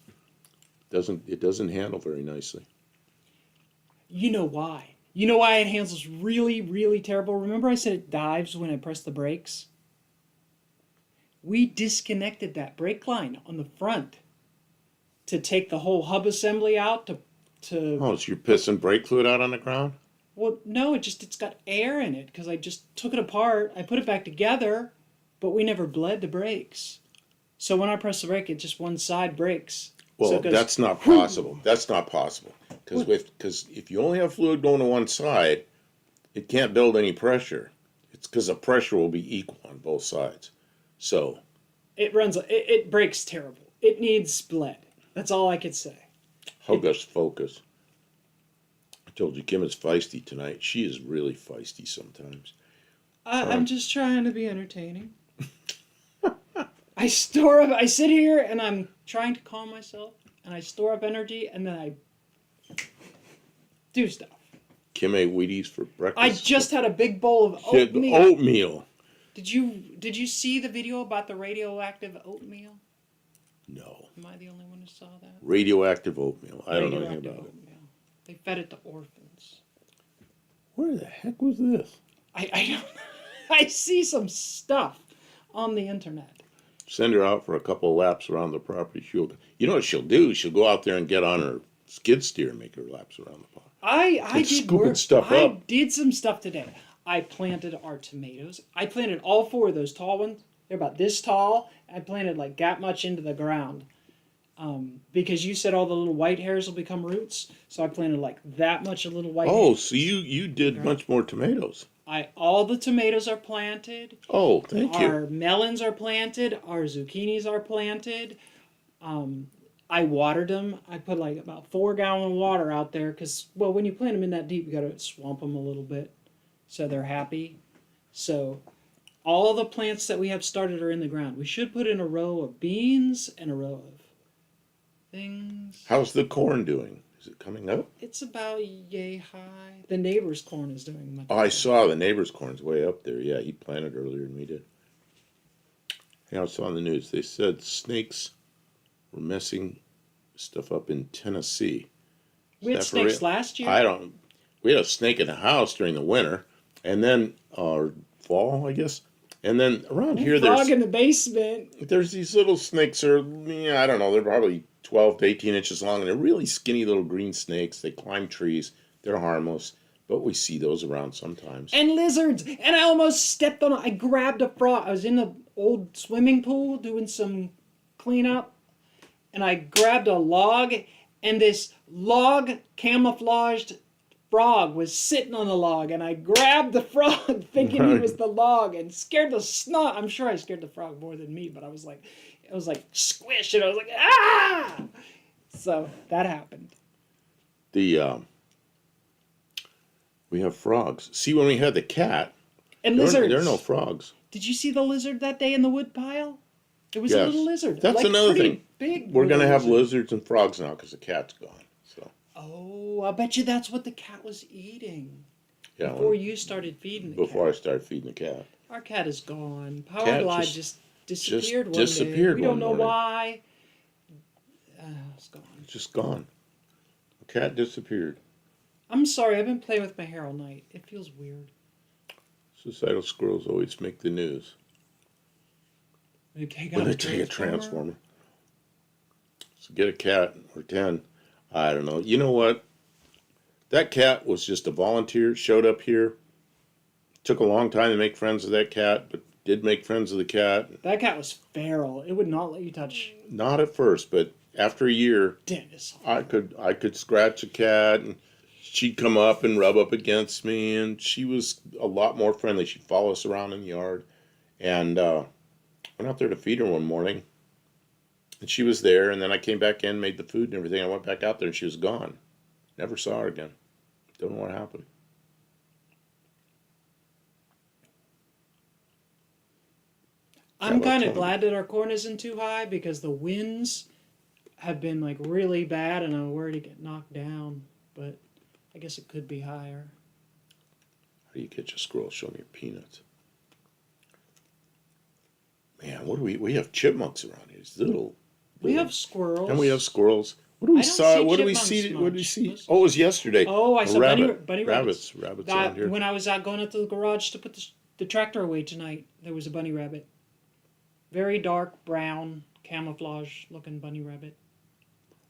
Speaker 2: It doesn't handle very nicely.
Speaker 1: You know why? You know why it handles really, really terrible? Remember I said it dives when I press the brakes? We disconnected that brake line on the front to take the whole hub assembly out to
Speaker 2: Oh, so you're pissing brake fluid out on the ground?
Speaker 1: well, no, it's got air in it because I just took it apart. I put it back together, but we never bled the brakes. So when I press the brake, it just one side brakes.
Speaker 2: Well,
Speaker 1: So it goes,
Speaker 2: that's not possible. That's not possible. Because if you only have fluid going to one side, it can't build any pressure. It's because the pressure will be equal on both sides. So
Speaker 1: it runs. It brakes terrible. It needs bled. That's all I could say.
Speaker 2: hug us focus. I told you Kim is feisty tonight. She is really feisty sometimes.
Speaker 1: I'm just trying to be entertaining. I sit here and I'm trying to calm myself, and I store up energy, and then I do stuff.
Speaker 2: Kim ate Wheaties for breakfast.
Speaker 1: I just had a big bowl of
Speaker 2: She had
Speaker 1: oatmeal.
Speaker 2: oatmeal.
Speaker 1: Did you see the video about the radioactive oatmeal?
Speaker 2: No.
Speaker 1: Am I the only one who saw that?
Speaker 2: Radioactive oatmeal. I don't know anything
Speaker 1: Radioactive
Speaker 2: about it.
Speaker 1: oatmeal. They fed it to orphans.
Speaker 2: Where the heck was this?
Speaker 1: I don't. I see some stuff on the internet.
Speaker 2: Send her out for a couple of laps around the property. You know what she'll do? She'll go out there and get on her skid steer and make her laps around the pond.
Speaker 1: I
Speaker 2: It's
Speaker 1: did
Speaker 2: scooping
Speaker 1: work.
Speaker 2: stuff
Speaker 1: I
Speaker 2: up.
Speaker 1: did some stuff today. I planted our tomatoes. I planted all 4 of those tall ones. They're about this tall. I planted like that much into the ground. Because you said all the little white hairs will become roots, so I planted like that much of little white.
Speaker 2: Oh,
Speaker 1: hairs.
Speaker 2: so you did much more tomatoes.
Speaker 1: All the tomatoes are planted.
Speaker 2: Oh, thank you.
Speaker 1: Our melons are planted. Our zucchinis are planted. I watered them. I put like about 4 gallons of water out there because, well, when you plant them in that deep, you got to swamp them a little bit so they're happy. So all the plants that we have started are in the ground. We should put in a row of beans and a row of things.
Speaker 2: How's the corn doing? Is it coming up?
Speaker 1: It's about yay high. The neighbor's corn is doing much
Speaker 2: Oh, I
Speaker 1: better.
Speaker 2: saw the neighbor's corn's way up there. Yeah, he planted earlier than we did. Yeah, I saw on the news. They said snakes were messing stuff up in Tennessee.
Speaker 1: We had
Speaker 2: Is that for
Speaker 1: snakes
Speaker 2: real?
Speaker 1: last year.
Speaker 2: I don't. We had a snake in the house during the winter, and then fall, I guess. And then around here,
Speaker 1: Frog in the basement.
Speaker 2: there's these little snakes. Are I don't know. They're probably 12 to 18 inches long, and they're really skinny little green snakes. They climb trees. They're harmless, but we see those around sometimes.
Speaker 1: And lizards. And I almost stepped on. I grabbed a frog. I was in the old swimming pool doing some cleanup, and I grabbed a log, and this log camouflaged frog was sitting on the log, and I grabbed the frog thinking he was the log and scared the snot. I'm sure I scared the frog more than me, but I was like, it was like squish, and I was like, ah! So that happened.
Speaker 2: We have frogs. See, when we had the cat,
Speaker 1: And
Speaker 2: there
Speaker 1: lizards.
Speaker 2: are no frogs.
Speaker 1: Did you see the lizard that day in the wood pile? There was a
Speaker 2: Yes.
Speaker 1: little lizard.
Speaker 2: That's
Speaker 1: like
Speaker 2: another
Speaker 1: pretty
Speaker 2: thing.
Speaker 1: Big.
Speaker 2: We're
Speaker 1: little
Speaker 2: gonna have
Speaker 1: lizard.
Speaker 2: lizards and frogs now because the cat's gone. So
Speaker 1: Oh, I bet you that's what the cat was eating
Speaker 2: yeah,
Speaker 1: before you started feeding the
Speaker 2: before I
Speaker 1: cat.
Speaker 2: started feeding the cat.
Speaker 1: Our cat is gone. Power
Speaker 2: Cat
Speaker 1: Glide
Speaker 2: just
Speaker 1: disappeared one
Speaker 2: disappeared
Speaker 1: day. We don't
Speaker 2: one
Speaker 1: know
Speaker 2: morning.
Speaker 1: why. It's gone.
Speaker 2: It's just gone. The cat disappeared.
Speaker 1: I'm sorry. I've been playing with my hair all night. It feels weird.
Speaker 2: Societal squirrels always make the news
Speaker 1: When they take
Speaker 2: when
Speaker 1: out
Speaker 2: they take a transformer. So get a cat or 10. I don't know. You know what? That cat was just a volunteer, showed up here. Took a long time to make friends with that cat, but did make friends with the cat.
Speaker 1: That cat was feral. It would not let you touch
Speaker 2: Not at first, but after a year,
Speaker 1: Dennis.
Speaker 2: I could scratch a cat, and she'd come up and rub up against me, and she was a lot more friendly. She'd follow us around in the yard, and went out there to feed her one morning, and she was there. And then I came back in, made the food and everything. I went back out there, and she was gone. Never saw her again. Don't know what happened.
Speaker 1: I'm
Speaker 2: about
Speaker 1: kind of
Speaker 2: 20.
Speaker 1: glad that our corn isn't too high because the winds have been like really bad and I'm worried to get knocked down. But I guess it could be higher.
Speaker 2: How do you catch a squirrel? Show me your peanuts. Man, what do we have chipmunks around here? These little.
Speaker 1: We have squirrels.
Speaker 2: And we have squirrels. What do we
Speaker 1: I don't
Speaker 2: saw?
Speaker 1: see
Speaker 2: What do we
Speaker 1: chipmunks
Speaker 2: see? What did we
Speaker 1: much.
Speaker 2: see?
Speaker 1: Those-
Speaker 2: Oh, it was yesterday.
Speaker 1: Oh, I
Speaker 2: A
Speaker 1: saw
Speaker 2: rabbit.
Speaker 1: bunny rabbits.
Speaker 2: Rabbits around here.
Speaker 1: When I was out going out to the garage to put the tractor away tonight, there was a bunny rabbit. Very dark brown, camouflage looking bunny rabbit.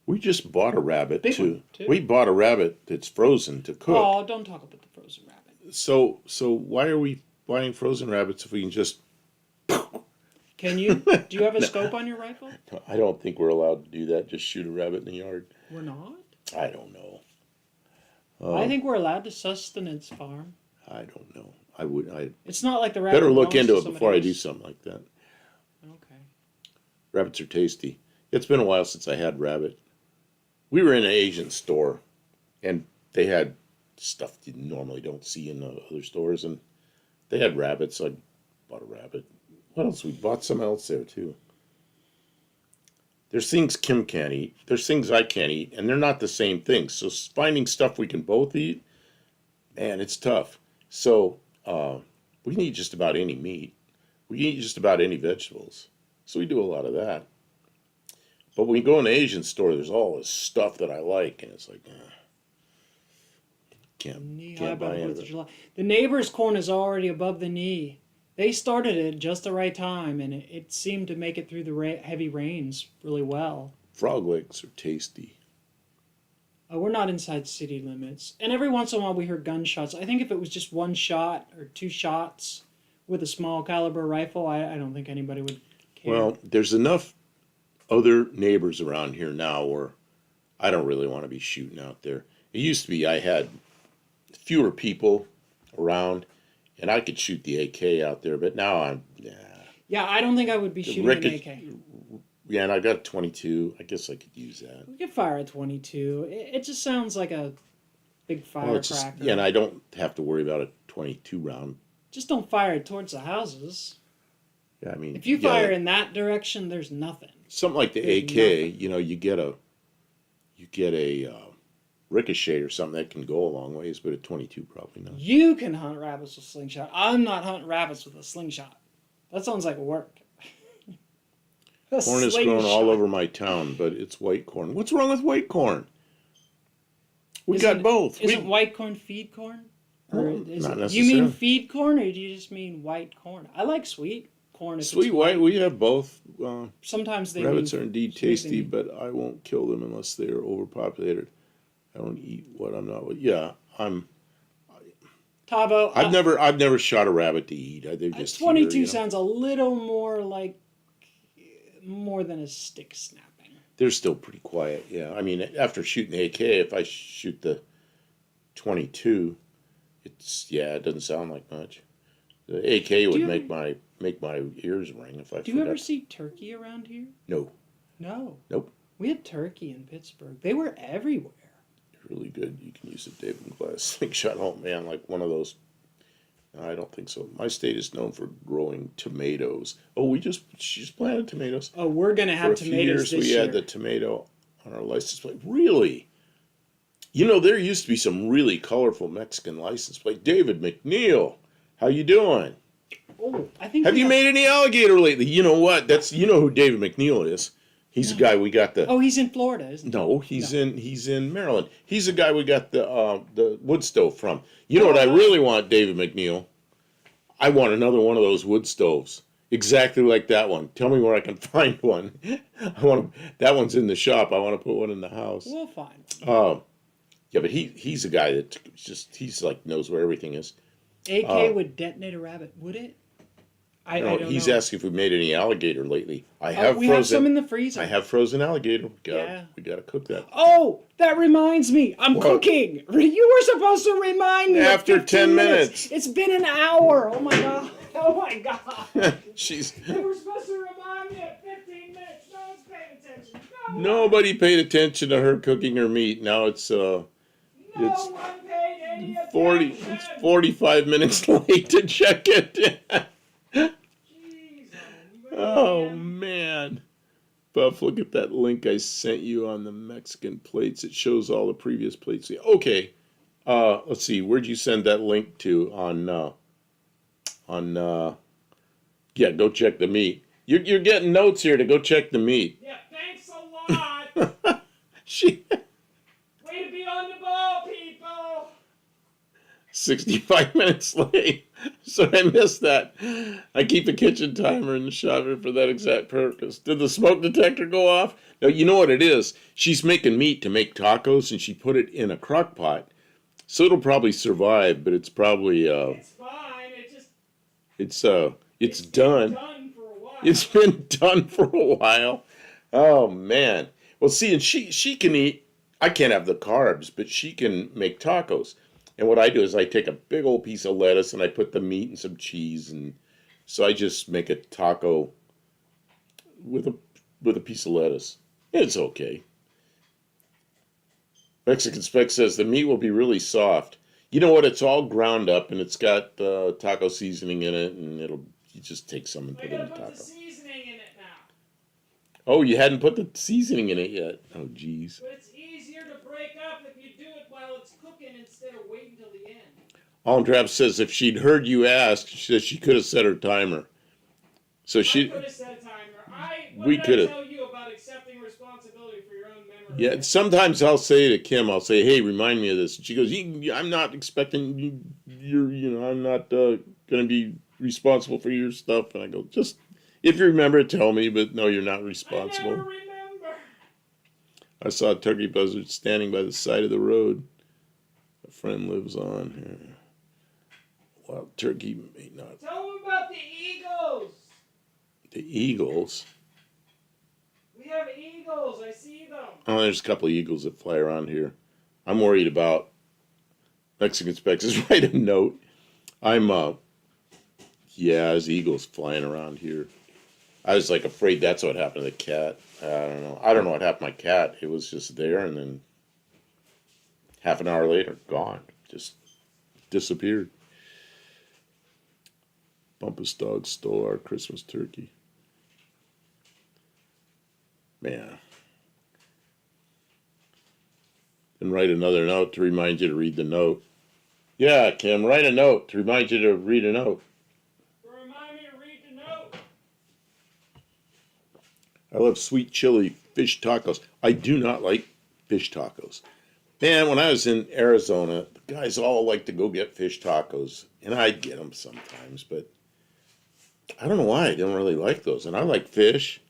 Speaker 2: We just bought a rabbit
Speaker 1: Big
Speaker 2: too.
Speaker 1: one, too.
Speaker 2: We bought a rabbit that's frozen to cook.
Speaker 1: Oh, don't talk about the frozen rabbit.
Speaker 2: So why are we buying frozen rabbits if we can just?
Speaker 1: Can you? Do you have a scope on your rifle?
Speaker 2: I don't think we're allowed to do that. Just shoot a rabbit in the yard.
Speaker 1: We're not.
Speaker 2: I don't know.
Speaker 1: I think we're allowed to sustenance farm.
Speaker 2: I don't know. I would. I
Speaker 1: It's not like the rabbit.
Speaker 2: better look
Speaker 1: belongs
Speaker 2: into
Speaker 1: to
Speaker 2: it before I
Speaker 1: somebody
Speaker 2: do
Speaker 1: else.
Speaker 2: something like that.
Speaker 1: Okay.
Speaker 2: Rabbits are tasty. It's been a while since I had rabbit. We were in an Asian store, and they had stuff you normally don't see in the other stores, and they had rabbits. So I bought a rabbit. What else? We bought some else there too. There's things Kim can't eat. There's things I can't eat, and they're not the same things. So finding stuff we can both eat, man, it's tough. So we can eat just about any meat. We can eat just about any vegetables. So we do a lot of that. But when you go in an Asian store, there's all this stuff that I like, and it's like,
Speaker 1: Knee high
Speaker 2: can't
Speaker 1: by
Speaker 2: buy
Speaker 1: the
Speaker 2: any
Speaker 1: 4th
Speaker 2: of
Speaker 1: of
Speaker 2: it.
Speaker 1: July. The neighbor's corn is already above the knee. They started it at just the right time, and it seemed to make it through the heavy rains really well.
Speaker 2: Frog legs are tasty.
Speaker 1: We're not inside city limits. And every once in a while we hear gunshots. I think if it was just one shot or two shots with a small caliber rifle, I don't think anybody would care.
Speaker 2: Well, there's enough other neighbors around here now where I don't really want to be shooting out there. It used to be I had fewer people around, and I could shoot the AK out there, but now
Speaker 1: yeah, I don't think I would be shooting an AK.
Speaker 2: yeah, and I got a 22. I guess I could use that.
Speaker 1: We could fire a 22. It just sounds like a big
Speaker 2: Well, it's
Speaker 1: firecracker.
Speaker 2: just, yeah, and I don't have to worry about a 22 round.
Speaker 1: Just don't fire it towards the houses.
Speaker 2: Yeah, I mean,
Speaker 1: If you
Speaker 2: yeah,
Speaker 1: fire in that direction, there's nothing.
Speaker 2: something like the
Speaker 1: There's
Speaker 2: AK, you get a ricochet or something that can go a long ways, but a 22 probably not.
Speaker 1: You can hunt rabbits with a slingshot. I'm not hunting rabbits with a slingshot. That sounds like work. A
Speaker 2: Corn is grown
Speaker 1: slingshot.
Speaker 2: all over my town, but it's white corn. What's wrong with white corn? We
Speaker 1: Isn't-
Speaker 2: got both.
Speaker 1: Isn't white corn feed corn? Or
Speaker 2: No,
Speaker 1: is
Speaker 2: not
Speaker 1: it, do you mean
Speaker 2: necessarily.
Speaker 1: feed corn, or do you just mean white corn? I like sweet corn. If
Speaker 2: Sweet
Speaker 1: it's
Speaker 2: white, we have both.
Speaker 1: Sometimes they
Speaker 2: Rabbits
Speaker 1: mean
Speaker 2: are indeed
Speaker 1: sweet, they
Speaker 2: tasty,
Speaker 1: mean-
Speaker 2: but I won't kill them unless they are overpopulated. I don't eat what I'm not. Yeah,
Speaker 1: Tavo.
Speaker 2: I've never shot a rabbit to eat. They're just
Speaker 1: 22
Speaker 2: here,
Speaker 1: sounds a little more like more than a stick snapping.
Speaker 2: They're still pretty quiet. Yeah, I mean, after shooting the AK, if I shoot the 22, it doesn't sound like much. The AK would
Speaker 1: you
Speaker 2: make my ears ring if I.
Speaker 1: Do you ever
Speaker 2: forgot.
Speaker 1: see turkey around here?
Speaker 2: No,
Speaker 1: No.
Speaker 2: Nope.
Speaker 1: We had turkey in Pittsburgh. They were everywhere.
Speaker 2: really good. You can use a David Glass slingshot. Oh man, like one of those. No, I don't think so. My state is known for growing tomatoes. Oh, she just planted tomatoes.
Speaker 1: Oh, we're gonna
Speaker 2: For
Speaker 1: have
Speaker 2: a few
Speaker 1: tomatoes
Speaker 2: years,
Speaker 1: this
Speaker 2: we
Speaker 1: year.
Speaker 2: had the tomato on our license plate. Really? There used to be some really colorful Mexican license plate. David McNeil, how you doing?
Speaker 1: Oh, I think.
Speaker 2: Have
Speaker 1: we
Speaker 2: you made any alligator lately? You know what? You know who David McNeil is. He's the guy we got the.
Speaker 1: Oh, he's in Florida, isn't he?
Speaker 2: No, he's in Maryland. He's the guy we got the wood stove from. You know what I really want, David McNeil? I want another one of those wood stoves. Exactly like that one. Tell me where I can find one. That one's in the shop. I want to put one in the house.
Speaker 1: We'll find.
Speaker 2: Yeah, but he's a guy that he's like knows where everything is.
Speaker 1: AK would detonate a rabbit, would it? I
Speaker 2: No,
Speaker 1: don't
Speaker 2: he's
Speaker 1: know.
Speaker 2: asking if we made any alligator lately. I
Speaker 1: Oh,
Speaker 2: have
Speaker 1: we have some in
Speaker 2: frozen.
Speaker 1: the freezer.
Speaker 2: I have frozen alligator.
Speaker 1: Yeah.
Speaker 2: We gotta cook that.
Speaker 1: Oh, that reminds me. I'm
Speaker 2: What?
Speaker 1: cooking. You were supposed to remind me. at
Speaker 2: After
Speaker 1: 15
Speaker 2: 10 minutes.
Speaker 1: It's been an hour. Oh my god. Oh my god.
Speaker 2: She's
Speaker 1: They were supposed to remind me at 15 minutes. No one's paying attention. No one.
Speaker 2: nobody paid attention to her cooking her meat. Now it's
Speaker 1: No
Speaker 2: it's
Speaker 1: one paid any
Speaker 2: 40
Speaker 1: attention.
Speaker 2: it's 45 minutes late to check it.
Speaker 1: Jeez,
Speaker 2: Oh
Speaker 1: man.
Speaker 2: man. Buff, look at that link I sent you on the Mexican plates. It shows all the previous plates. Okay. Let's see. Where'd you send that link to yeah, go check the meat. You're getting notes here to go check the meat.
Speaker 1: Yeah, thanks a lot.
Speaker 2: She
Speaker 1: Way to be on the ball, people.
Speaker 2: 65 minutes late. So I missed that. I keep a kitchen timer in the shower for that exact purpose. Did the smoke detector go off? No, you know what it is. She's making meat to make tacos, and she put it in a crock pot. So it'll probably survive, but it's probably
Speaker 1: It's fine.
Speaker 2: it's
Speaker 1: It's
Speaker 2: done.
Speaker 1: done for a while.
Speaker 2: It's been done for a while. Oh man. Well, see, and she can eat. I can't have the carbs, but she can make tacos. And what I do is I take a big old piece of lettuce and I put the meat and some cheese, and so I just make a taco with a piece of lettuce. It's okay. Mexican Spec says the meat will be really soft. You know what? It's all ground up and it's got taco seasoning in it, and you just take some and
Speaker 1: I
Speaker 2: put it in
Speaker 1: gotta
Speaker 2: the
Speaker 1: put
Speaker 2: taco.
Speaker 1: the seasoning in it now.
Speaker 2: Oh, you hadn't put the seasoning in it yet. Oh, geez.
Speaker 1: But it's easier to break up if you do it while it's cooking instead of waiting till the end.
Speaker 2: Allentrap says if she'd heard you ask, she says she could have set her timer. So
Speaker 1: I
Speaker 2: she,
Speaker 1: could have set a timer. What
Speaker 2: we
Speaker 1: did
Speaker 2: could
Speaker 1: I
Speaker 2: have.
Speaker 1: tell you about accepting responsibility for your own memory?
Speaker 2: Yeah, sometimes I'll say to Kim, I'll say, "Hey, remind me of this." And she goes, "I'm not expecting I'm not going to be responsible for your stuff." And I go, "Just if you remember, tell me." But no, you're not
Speaker 1: I never
Speaker 2: responsible.
Speaker 1: remember.
Speaker 2: I saw a turkey buzzard standing by the side of the road. A friend lives on here. Wild turkey may not.
Speaker 1: Tell them about the eagles.
Speaker 2: The eagles.
Speaker 1: We have eagles. I see them.
Speaker 2: Oh, there's a couple of eagles that fly around here. I'm worried about Mexican Specs. Just write a note. Yeah, there's eagles flying around here. I was like afraid that's what happened to the cat. I don't know. I don't know what happened to my cat. It was just there, and then half an hour later, gone. Just disappeared. Bumpus dog stole our Christmas turkey. Man. And write another note to remind you to read the note. Yeah, Kim, write a note to remind you to read a note.
Speaker 1: Remind me to read the note.
Speaker 2: I love sweet chili fish tacos. I do not like fish tacos. Man, when I was in Arizona, the guys all like to go get fish tacos, and I'd get them sometimes, but I don't know why I don't really like those. And I like fish,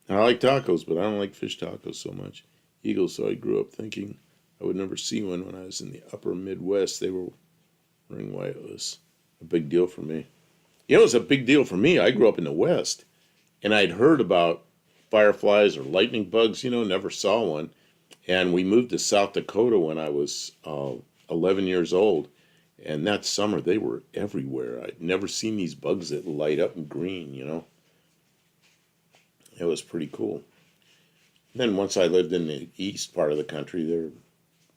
Speaker 2: and I like tacos, but I don't like fish tacos so much. Eagles, so I grew up thinking I would never see one when I was in the upper Midwest. They were ring white. It was a big deal for me. You know, it was a big deal for me. I grew up in the West, and I'd heard about fireflies or lightning bugs, never saw one. And we moved to South Dakota when I was 11 years old. And that summer, they were everywhere. I'd never seen these bugs that light up in green. It was pretty cool. And then once I lived in the east part of the country,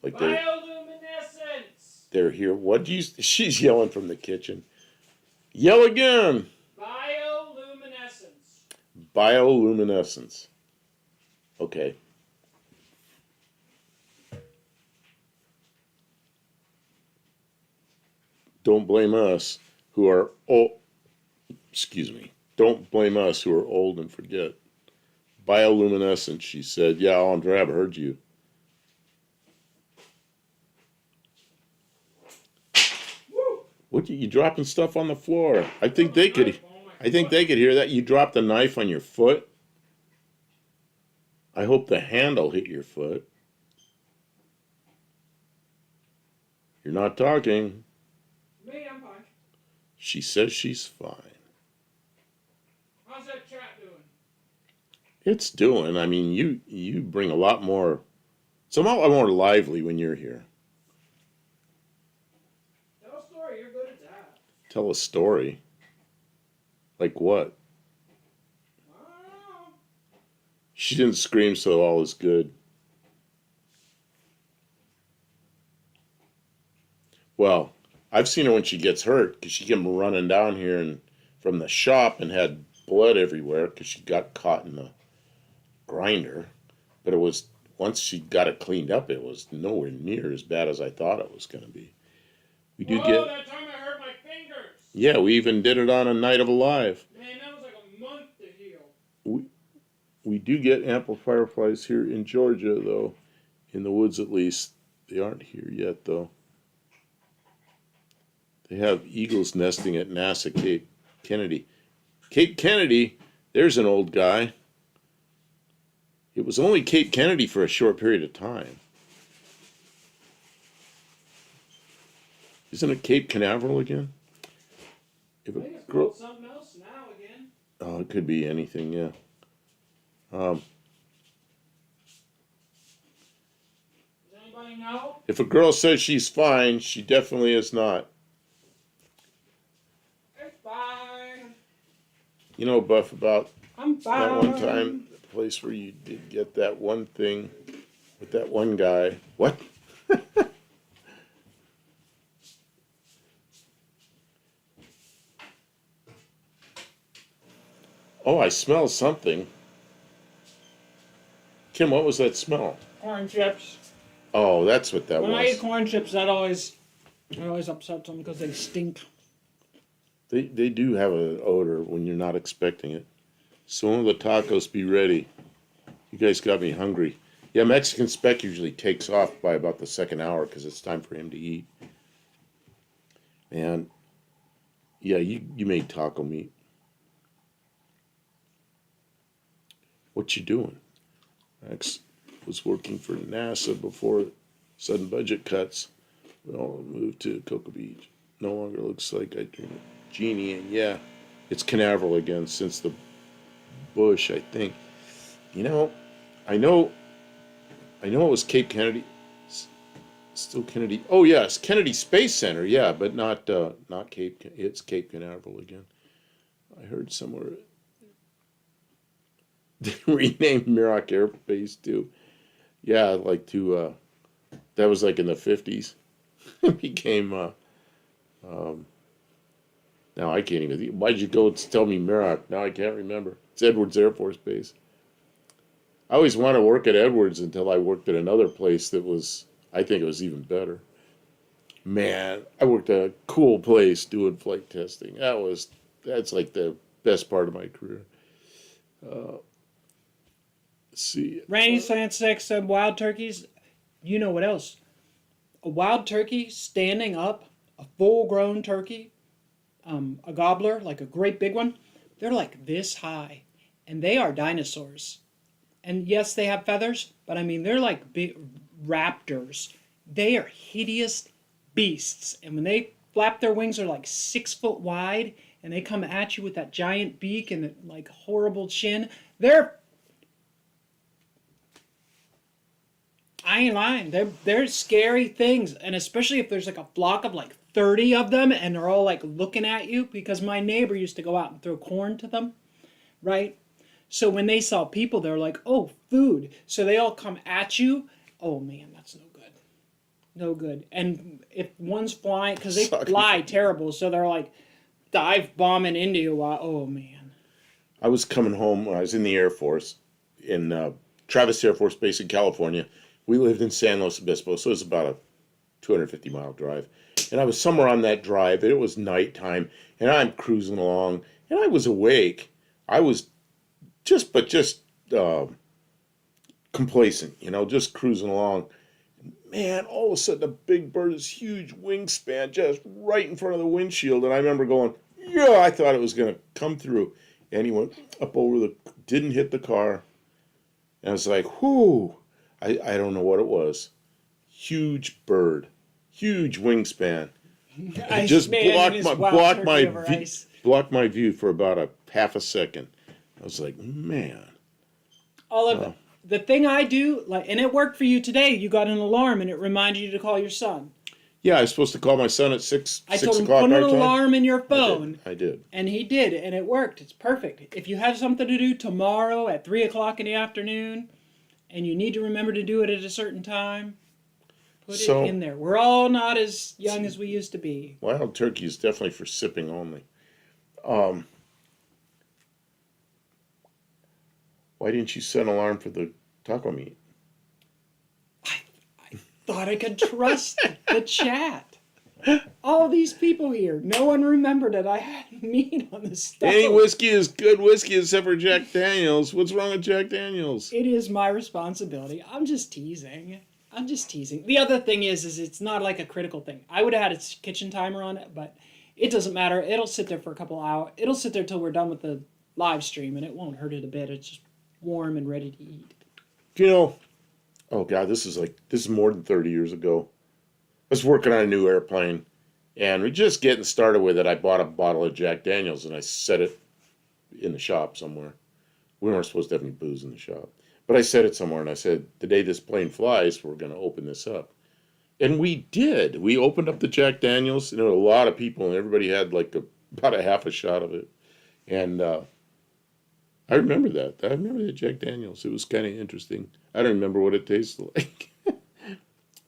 Speaker 1: Bioluminescence.
Speaker 2: they're here. What do you? She's yelling from the kitchen. Yell again.
Speaker 1: Bioluminescence.
Speaker 2: Bioluminescence. Okay. Don't blame us who are old. Excuse me. Don't blame us who are old and forget. Bioluminescence, she said. Yeah, Andre, I've heard you.
Speaker 1: Woo.
Speaker 2: What you dropping stuff on the floor? I think they could. I think they could hear that. You dropped a knife on your foot. I hope the handle hit your foot. You're not talking.
Speaker 1: Me, I'm fine.
Speaker 2: She says she's fine. It's doing. I mean, you bring a lot more. It's a lot more lively when you're here.
Speaker 1: Tell a story. You're good at that.
Speaker 2: Tell a story. Like what?
Speaker 1: I don't know.
Speaker 2: She didn't scream, so all is good. Well, I've seen her when she gets hurt because she came running down here and from the shop and had blood everywhere because she got caught in the grinder. But it was once she got it cleaned up, it was nowhere near as bad as I thought it was going to be. We do get.
Speaker 1: That time I hurt my fingers.
Speaker 2: Yeah, we even did it on a Night of Alive.
Speaker 1: Man, that was like a month to heal.
Speaker 2: We do get ample fireflies here in Georgia, though. In the woods, at least. They aren't here yet, though. They have eagles nesting at NASA Cape Kennedy. Cape Kennedy, there's an old guy. It was only Cape Kennedy for a short period of time. Isn't it Cape Canaveral again? If
Speaker 1: I
Speaker 2: a
Speaker 1: think it's
Speaker 2: girl,
Speaker 1: called something else now again.
Speaker 2: oh, it could be anything, yeah.
Speaker 1: Does anybody know?
Speaker 2: If a girl says she's fine, she definitely is not.
Speaker 1: It's fine.
Speaker 2: You know, Buff, about
Speaker 1: I'm fine.
Speaker 2: that one time, the place where you did get that one thing with that one guy. What? Oh, I smell something. Kim, what was that smell?
Speaker 1: Corn chips.
Speaker 2: Oh, that's what that
Speaker 1: When I eat
Speaker 2: was.
Speaker 1: corn chips, that always upsets them because they stink.
Speaker 2: They do have an odor when you're not expecting it. So one of the tacos be ready. You guys got me hungry. Yeah, Mexican Spec usually takes off by about the second hour because it's time for him to eat. And yeah, you made taco meat. What you doing? Max was working for NASA before sudden budget cuts. Well, moved to Cocoa Beach. No longer looks like I dream it. Genie, and yeah, it's Canaveral again since the Bush, I think. You know, I know it was Cape Kennedy. Still Kennedy. Oh yes, Kennedy Space Center. Yeah, but not Cape. It's Cape Canaveral again. I heard somewhere they renamed Muroc Air Base too. Yeah, like to that was like in the 50s. It became now I can't even. Why'd you go tell me Muroc? Now I can't remember. It's Edwards Air Force Base. I always wanted to work at Edwards until I worked at another place that was, I think it was even better. Man, I worked at a cool place doing flight testing. That's like the best part of my career. Let's see.
Speaker 1: Randy Slant 6 said wild turkeys. You know what else? A wild turkey standing up, a full-grown turkey, a gobbler, like a great big one, they're like this high. And they are dinosaurs. And yes, they have feathers, but I mean, they're like big raptors. They are hideous beasts. And when they flap their wings, they're like 6 foot wide. And they come at you with that giant beak and that like horrible chin. I ain't lying. They're scary things, and especially if there's like a flock of like 30 of them, and they're all like looking at you. Because my neighbor used to go out and throw corn to them, right? So when they saw people, they're like, "Oh, food!" So they all come at you. Oh man, that's no good. No good. And if one's flying, because they fly terrible, so they're like dive bombing into you. Oh man.
Speaker 2: I was coming home when I was in the Air Force in Travis Air Force Base in California. We lived in San Luis Obispo, so it was about a 250-mile drive. And I was somewhere on that drive, and it was nighttime, and I'm cruising along, and I was awake. I was just complacent, just cruising along. Man, all of a sudden, a big bird, this huge wingspan, just right in front of the windshield, and I remember going, yeah, I thought it was going to come through. And he went up didn't hit the car. And I was like, whoo. I don't know what it was. Huge bird. Huge wingspan. It just blocked my view for about a half a second. I was like, man.
Speaker 1: All of the thing I do, like, and it worked for you today. You got an alarm, and it reminded you to call your son.
Speaker 2: Yeah, I was supposed to call my son at
Speaker 1: I
Speaker 2: six
Speaker 1: told him
Speaker 2: o'clock
Speaker 1: put
Speaker 2: our
Speaker 1: an
Speaker 2: time.
Speaker 1: alarm in your phone,
Speaker 2: I did.
Speaker 1: and he did, and it worked. It's perfect. If you have something to do tomorrow at 3 o'clock in the afternoon, and you need to remember to do it at a certain time, put
Speaker 2: So-
Speaker 1: it in there. We're all not as young as we used to be.
Speaker 2: Wild turkey is definitely for sipping only. Why didn't you set an alarm for the taco meat?
Speaker 1: Thought I could trust the chat. All these people here, no one remembered that I had meat on the stove.
Speaker 2: Any whiskey is good whiskey except for Jack Daniels. What's wrong with Jack Daniels?
Speaker 1: It is my responsibility. I'm just teasing. The other thing is it's not like a critical thing. I would have had a kitchen timer on it, but it doesn't matter. It'll sit there for a couple hours. It'll sit there till we're done with the live stream, and it won't hurt it a bit. It's just warm and ready to eat.
Speaker 2: You know, oh God, this is more than 30 years ago. I was working on a new airplane, and we're just getting started with it. I bought a bottle of Jack Daniels, and I set it in the shop somewhere. We weren't supposed to have any booze in the shop. But I set it somewhere, and I said, the day this plane flies, we're going to open this up. And we did. We opened up the Jack Daniels, and there were a lot of people, and everybody had like about a half a shot of it. And I remember that. I remember the Jack Daniels. It was kind of interesting. I don't remember what it tasted like.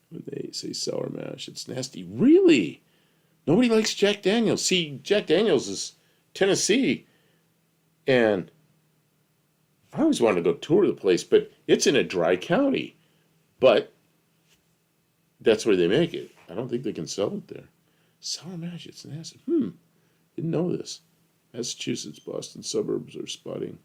Speaker 2: When they say sour mash, it's nasty. Really? Nobody likes Jack Daniels. See, Jack Daniels is Tennessee, and I always wanted to go tour the place, but it's in a dry county. But that's where they make it. I don't think they can sell it there. Sour mash, it's nasty. Didn't know this. Massachusetts, Boston suburbs are spotting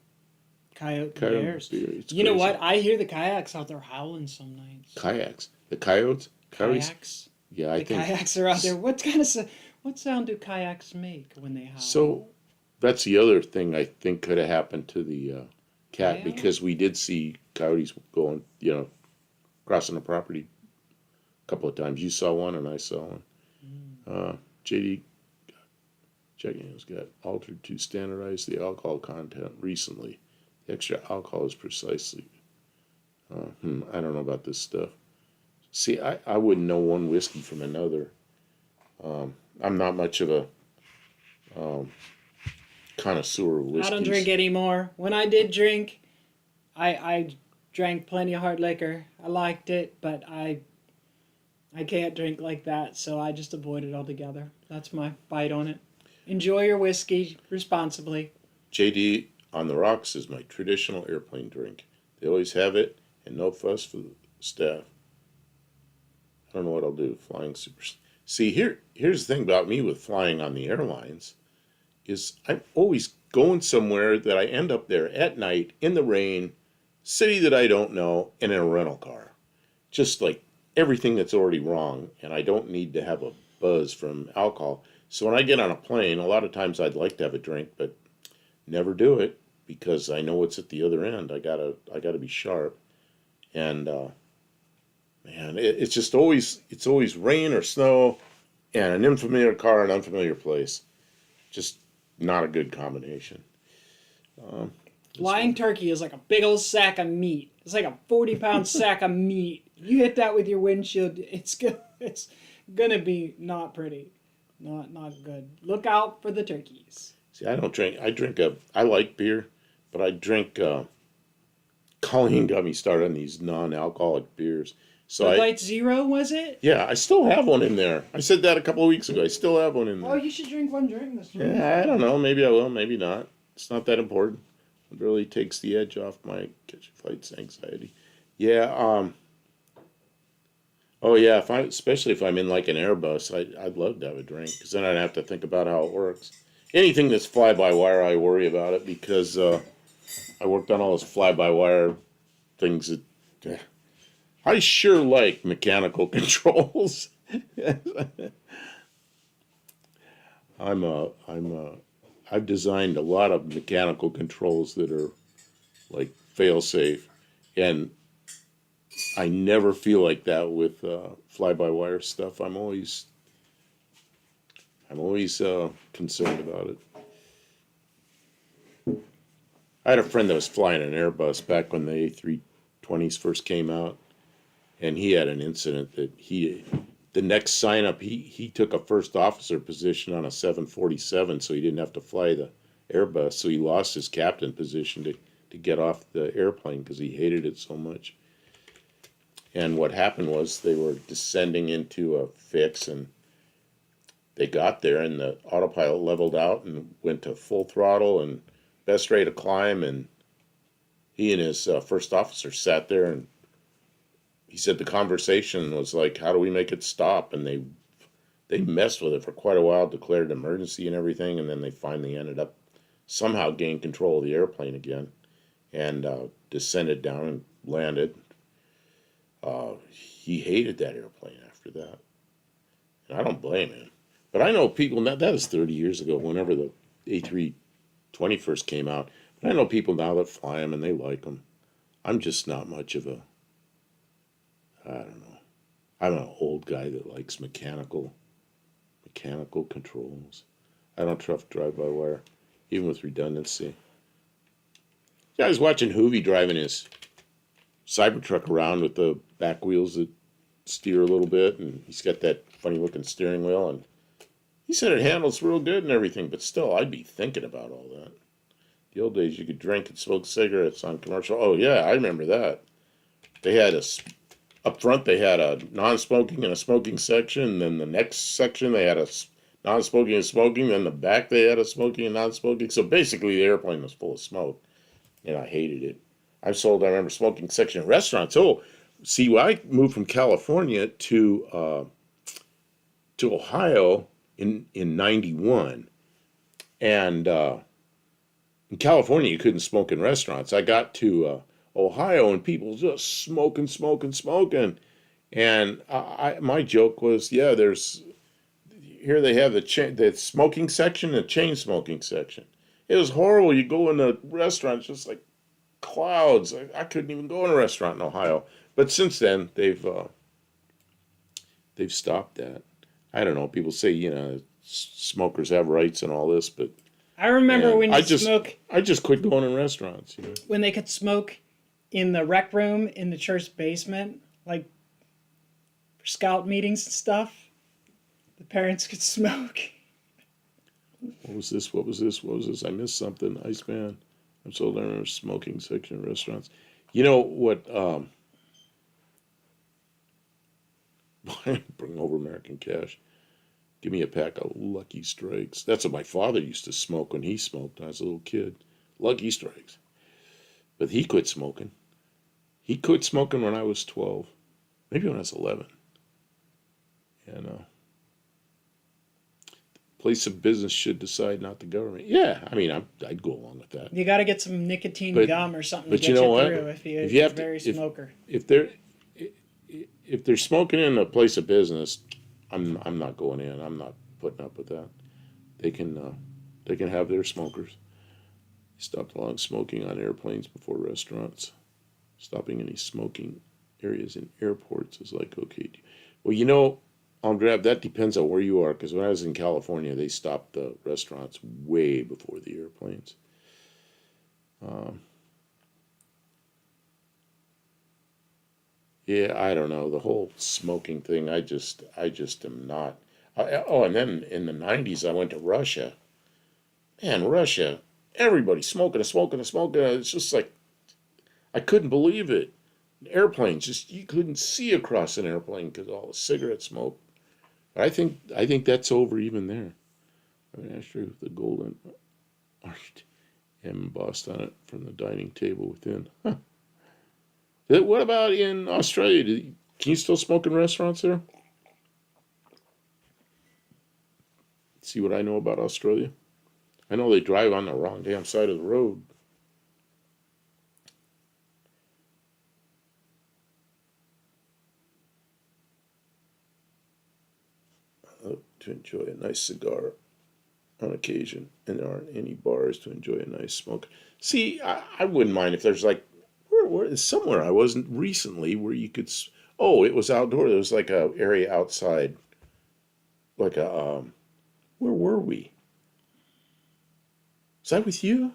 Speaker 1: Coyote
Speaker 2: coyote
Speaker 1: bears.
Speaker 2: bear. It's
Speaker 1: You know
Speaker 2: crazy.
Speaker 1: what? I hear the kayaks out there howling some nights.
Speaker 2: Kayaks. The coyotes? Coyotes?
Speaker 1: Kayaks.
Speaker 2: Yeah, I
Speaker 1: The
Speaker 2: think.
Speaker 1: kayaks are out there. What sound do kayaks make when they howl?
Speaker 2: So that's the other thing I think could have happened to the cat,
Speaker 1: Yeah.
Speaker 2: because we did see coyotes going, crossing the property a couple of times. You saw one and I saw one. JD Jack Daniels got altered to standardize the alcohol content recently. The extra alcohol is precisely. I don't know about this stuff. See, I wouldn't know one whiskey from another. I'm not much of a connoisseur of whiskeys.
Speaker 1: I don't drink anymore. When I did drink, I drank plenty of hard liquor. I liked it, but I can't drink like that, so I just avoid it altogether. That's my bite on it. Enjoy your whiskey responsibly.
Speaker 2: JD on the rocks is my traditional airplane drink. They always have it, and no fuss for the staff. I don't know what I'll do. Flying super. See, here's the thing about me with flying on the airlines, is I'm always going somewhere that I end up there at night in the rain, city that I don't know, and in a rental car. Just like everything that's already wrong, and I don't need to have a buzz from alcohol. So when I get on a plane, a lot of times I'd like to have a drink, but never do it because I know what's at the other end. I gotta be sharp, and man, it's just always rain or snow, and an unfamiliar car, an unfamiliar place. Just not a good combination.
Speaker 1: Flying turkey is like a big old sack of meat. It's like a 40-pound sack of meat. You hit that with your windshield, it's gonna be not pretty. Not good. Look out for the turkeys.
Speaker 2: See, I don't drink. I like beer, but I drink. Colleen got me started on these non-alcoholic beers. So
Speaker 1: Bud Light Zero, was it?
Speaker 2: I still have one in there. I said that a couple of weeks ago. I still have one in
Speaker 1: Oh,
Speaker 2: there.
Speaker 1: you should drink one during this one.
Speaker 2: Yeah, I don't know. Maybe I will. Maybe not. It's not that important. It really takes the edge off my catch flights anxiety. Yeah. Oh yeah. Especially if I'm in like an Airbus, I'd love to have a drink because then I'd have to think about how it works. Anything that's fly by wire, I worry about it because I worked on all those fly by wire things that. I sure like mechanical controls. I've designed a lot of mechanical controls that are like fail safe, and I never feel like that with fly by wire stuff. I'm always concerned about it. I had a friend that was flying an Airbus back when the A320s first came out, and he had an incident that the next sign up, he took a first officer position on a 747, so he didn't have to fly the Airbus. So he lost his captain position to get off the airplane because he hated it so much. And what happened was they were descending into a fix, and they got there, and the autopilot leveled out and went to full throttle and best rate of climb. And he and his first officer sat there, and he said the conversation was like, "How do we make it stop?" And they messed with it for quite a while, declared an emergency and everything, and then they finally ended up somehow gaining control of the airplane again and descended down and landed. He hated that airplane after that, and I don't blame him. But I know people now, that was 30 years ago, whenever the A320 first came out. But I know people now that fly them and they like them. I'm just not much of a, I don't know. I'm an old guy that likes mechanical controls. I don't trust drive-by-wire, even with redundancy. Yeah, I was watching Hoovy driving his Cybertruck around with the back wheels that steer a little bit, and he's got that funny-looking steering wheel, and he said it handles real good and everything, but still, I'd be thinking about all that. The old days, you could drink and smoke cigarettes on commercial. Oh, yeah, I remember that. They had up front, they had a non-smoking and a smoking section, and then the next section, they had a non-smoking and smoking, then the back, they had a smoking and non-smoking. So basically, the airplane was full of smoke, and I hated it. I remember smoking section at restaurants. Oh, see, when I moved from California to Ohio in 91, and in California you couldn't smoke in restaurants. I got to Ohio and people just smoking, and my joke was, yeah, here they have the smoking section and the chain smoking section. It was horrible. You go in a restaurant, it's just like clouds. I couldn't even go in a restaurant in Ohio. But since then they've stopped that. I don't know. People say, smokers have rights and all this, but
Speaker 1: I remember when
Speaker 2: I just quit going in restaurants.
Speaker 1: when they could smoke in the rec room in the church basement, like for scout meetings and stuff. The parents could smoke.
Speaker 2: What was this? I missed something. Iceman. I'm so learning a smoking section in restaurants. You know what? Bring over American Cash. Give me a pack of Lucky Strikes. That's what my father used to smoke when he smoked when I was a little kid. Lucky Strikes. But he quit smoking. He quit smoking when I was 12. Maybe when I was 11. And place of business should decide, not the government. Yeah, I mean, I'd go along with that.
Speaker 1: You got to get some nicotine gum or something to
Speaker 2: But
Speaker 1: get
Speaker 2: you know
Speaker 1: you
Speaker 2: what?
Speaker 1: through if you're a very smoker.
Speaker 2: If they're smoking in a place of business, I'm not going in. I'm not putting up with that. They can have their smokers. Stopped allowing smoking on airplanes before restaurants. Stopping any smoking areas in airports is like okay. Well, that depends on where you are, because when I was in California, they stopped the restaurants way before the airplanes. Yeah, I don't know. The whole smoking thing, I just am not. And then in the 90s, I went to Russia. Man, Russia, everybody smoking. It's just like, I couldn't believe it. Airplanes, you couldn't see across an airplane because of all the cigarette smoke. I think that's over even there. I mean, actually, with the golden arched embossed on it from the dining table within. Huh. What about in Australia? Can you still smoke in restaurants there? See what I know about Australia? I know they drive on the wrong damn side of the road. To enjoy a nice cigar on occasion, and there aren't any bars to enjoy a nice smoke. See, I wouldn't mind if there's like, somewhere I wasn't recently where you could, it was outdoor. There was like a area outside, like where were we? Was that with you?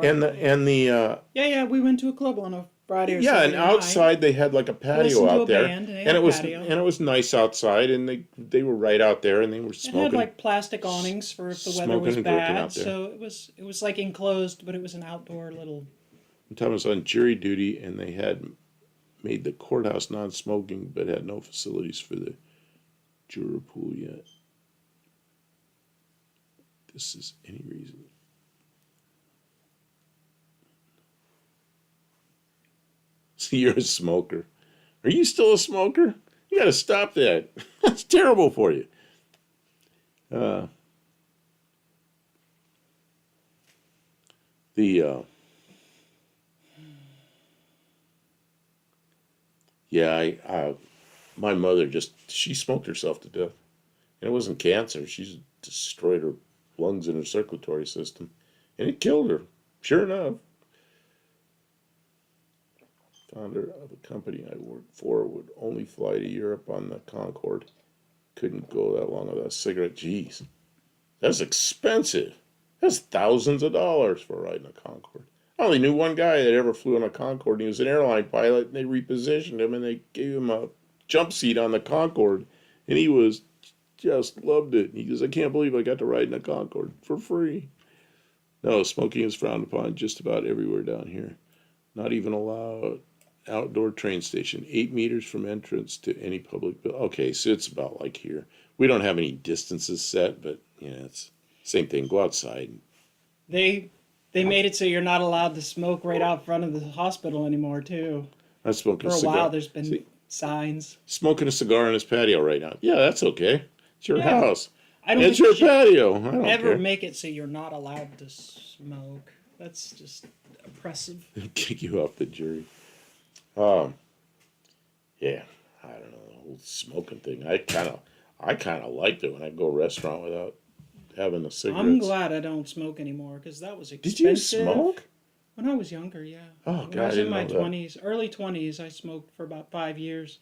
Speaker 2: And the
Speaker 1: probably.
Speaker 2: and the
Speaker 1: Yeah, we went to a club on a Friday or
Speaker 2: yeah, and
Speaker 1: Saturday night.
Speaker 2: outside they had like a patio
Speaker 1: Listened to
Speaker 2: out
Speaker 1: a
Speaker 2: there,
Speaker 1: band, and they had
Speaker 2: and
Speaker 1: a
Speaker 2: it was
Speaker 1: patio.
Speaker 2: nice outside, and they were right out there, and they were
Speaker 1: It had
Speaker 2: smoking
Speaker 1: like plastic awnings for if the weather
Speaker 2: smoking
Speaker 1: was
Speaker 2: and drinking
Speaker 1: bad,
Speaker 2: out there.
Speaker 1: so it was like enclosed, but it was an outdoor little.
Speaker 2: One time I was on jury duty, and they had made the courthouse non-smoking, but had no facilities for the juror pool yet. This is any reason. See, you're a smoker. Are you still a smoker? You got to stop that. That's terrible for you. Uh, the yeah, my mother she smoked herself to death, and it wasn't cancer. She's destroyed her lungs and her circulatory system, and it killed her. Sure enough. Founder of a company I worked for would only fly to Europe on the Concorde. Couldn't go that long without a cigarette. Jeez, that's expensive. That's thousands of dollars for riding a Concorde. I only knew one guy that ever flew on a Concorde, and he was an airline pilot, and they repositioned him, and they gave him a jump seat on the Concorde, and he was just loved it. He goes, I can't believe I got to ride in a Concorde for free. No, smoking is frowned upon just about everywhere down here. Not even allowed. Outdoor train station, 8 meters from entrance to any public building. Okay, so it's about like here. We don't have any distances set, but it's same thing. Go outside.
Speaker 1: They made it so you're not allowed to smoke right out front of the hospital anymore too.
Speaker 2: I'm smoking
Speaker 1: For
Speaker 2: a
Speaker 1: a
Speaker 2: cigar.
Speaker 1: while, there's been
Speaker 2: See,
Speaker 1: signs.
Speaker 2: smoking a cigar on his patio right now. Yeah, that's okay. It's your
Speaker 1: Yeah.
Speaker 2: house.
Speaker 1: I don't
Speaker 2: It's
Speaker 1: think
Speaker 2: your
Speaker 1: you should
Speaker 2: patio. I don't
Speaker 1: ever
Speaker 2: care.
Speaker 1: make it so you're not allowed to smoke. That's just oppressive.
Speaker 2: Kick you off the jury. Yeah, I don't know the whole smoking thing. I kind of liked it when I go to a restaurant without having the cigarettes.
Speaker 1: I'm glad I don't smoke anymore because that was expensive.
Speaker 2: Did you smoke?
Speaker 1: When I was younger, yeah.
Speaker 2: Oh,
Speaker 1: When
Speaker 2: God,
Speaker 1: I was
Speaker 2: I
Speaker 1: in
Speaker 2: didn't
Speaker 1: my
Speaker 2: know that.
Speaker 1: 20s, early 20s, I smoked for about 5 years.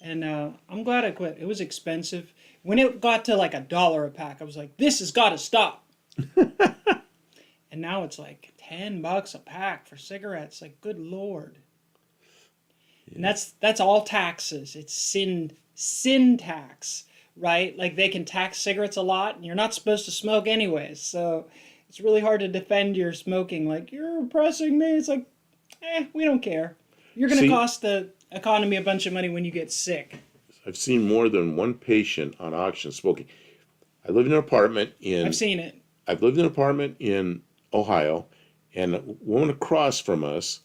Speaker 1: And I'm glad I quit. It was expensive. When it got to like $1 a pack, I was like, this has got to stop. And now it's like $10 a pack for cigarettes. Like, good Lord. And that's all taxes. It's sin tax, right? Like they can tax cigarettes a lot, and you're not supposed to smoke anyways. So it's really hard to defend your smoking. Like, you're oppressing me. It's like, we don't care. You're going to
Speaker 2: See-
Speaker 1: cost the economy a bunch of money when you get sick.
Speaker 2: I've seen more than one patient on auction smoking. I live in an apartment in.
Speaker 1: I've seen it.
Speaker 2: I've lived in an apartment in Ohio, and a woman across from us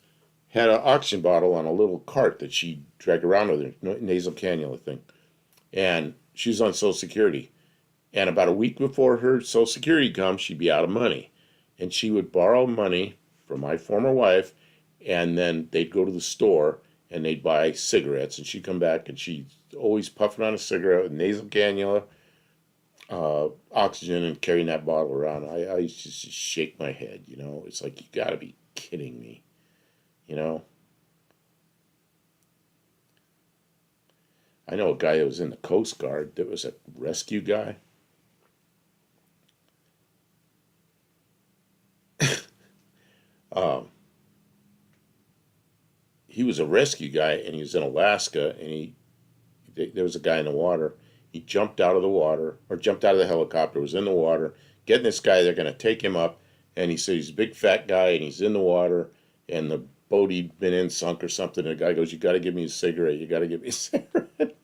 Speaker 2: had an oxygen bottle on a little cart that she dragged around with her, nasal cannula thing. And she was on Social Security. And about a week before her Social Security comes, she'd be out of money. And she would borrow money from my former wife, and then they'd go to the store and they'd buy cigarettes. And she'd come back and she'd always puffing on a cigarette with nasal cannula, oxygen, and carrying that bottle around. I used to just shake my head, It's like, you got to be kidding me, I know a guy that was in the Coast Guard that was a rescue guy. He was a rescue guy, and he was in Alaska, and there was a guy in the water. He jumped out of the water, or jumped out of the helicopter, was in the water, getting this guy, they're going to take him up, and he said he's a big fat guy, and he's in the water, and the boat he'd been in sunk or something, and the guy goes, you got to give me a cigarette, you got to give me a cigarette.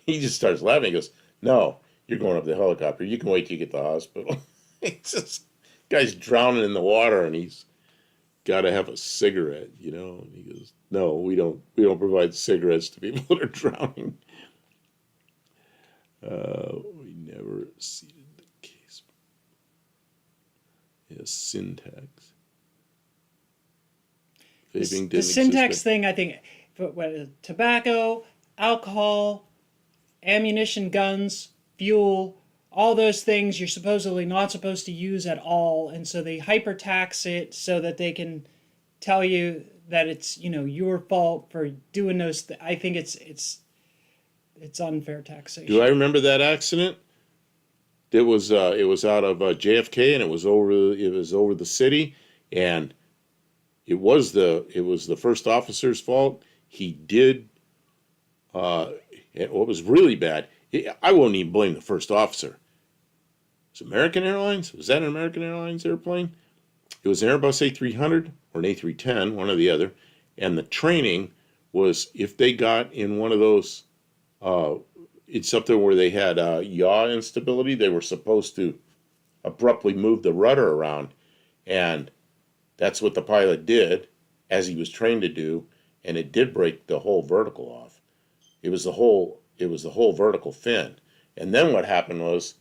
Speaker 2: He just starts laughing, he goes, no, you're going up the helicopter, you can wait till you get to the hospital. It's just, guy's drowning in the water, and he's got to have a cigarette, And he goes, no, we don't provide cigarettes to people that are drowning. We never ceded the case. Yes, syntax. Vaping
Speaker 1: The
Speaker 2: didn't
Speaker 1: syntax
Speaker 2: exist.
Speaker 1: thing, I think, tobacco, alcohol, ammunition, guns, fuel, all those things you're supposedly not supposed to use at all, and so they hyper tax it so that they can tell you that it's your fault for doing those. I think it's unfair taxation.
Speaker 2: Do I remember that accident? It was out of JFK, and it was over the city, And it was the first officer's fault. He did, and what was really bad, I won't even blame the first officer. It was American Airlines? Was that an American Airlines airplane? It was an Airbus A300 or an A310, one or the other. And the training was, if they got in one of those, it's something where they had yaw instability, they were supposed to abruptly move the rudder around. And that's what the pilot did, as he was trained to do, and it did break the whole vertical off. It was the whole vertical fin. And then what happened was,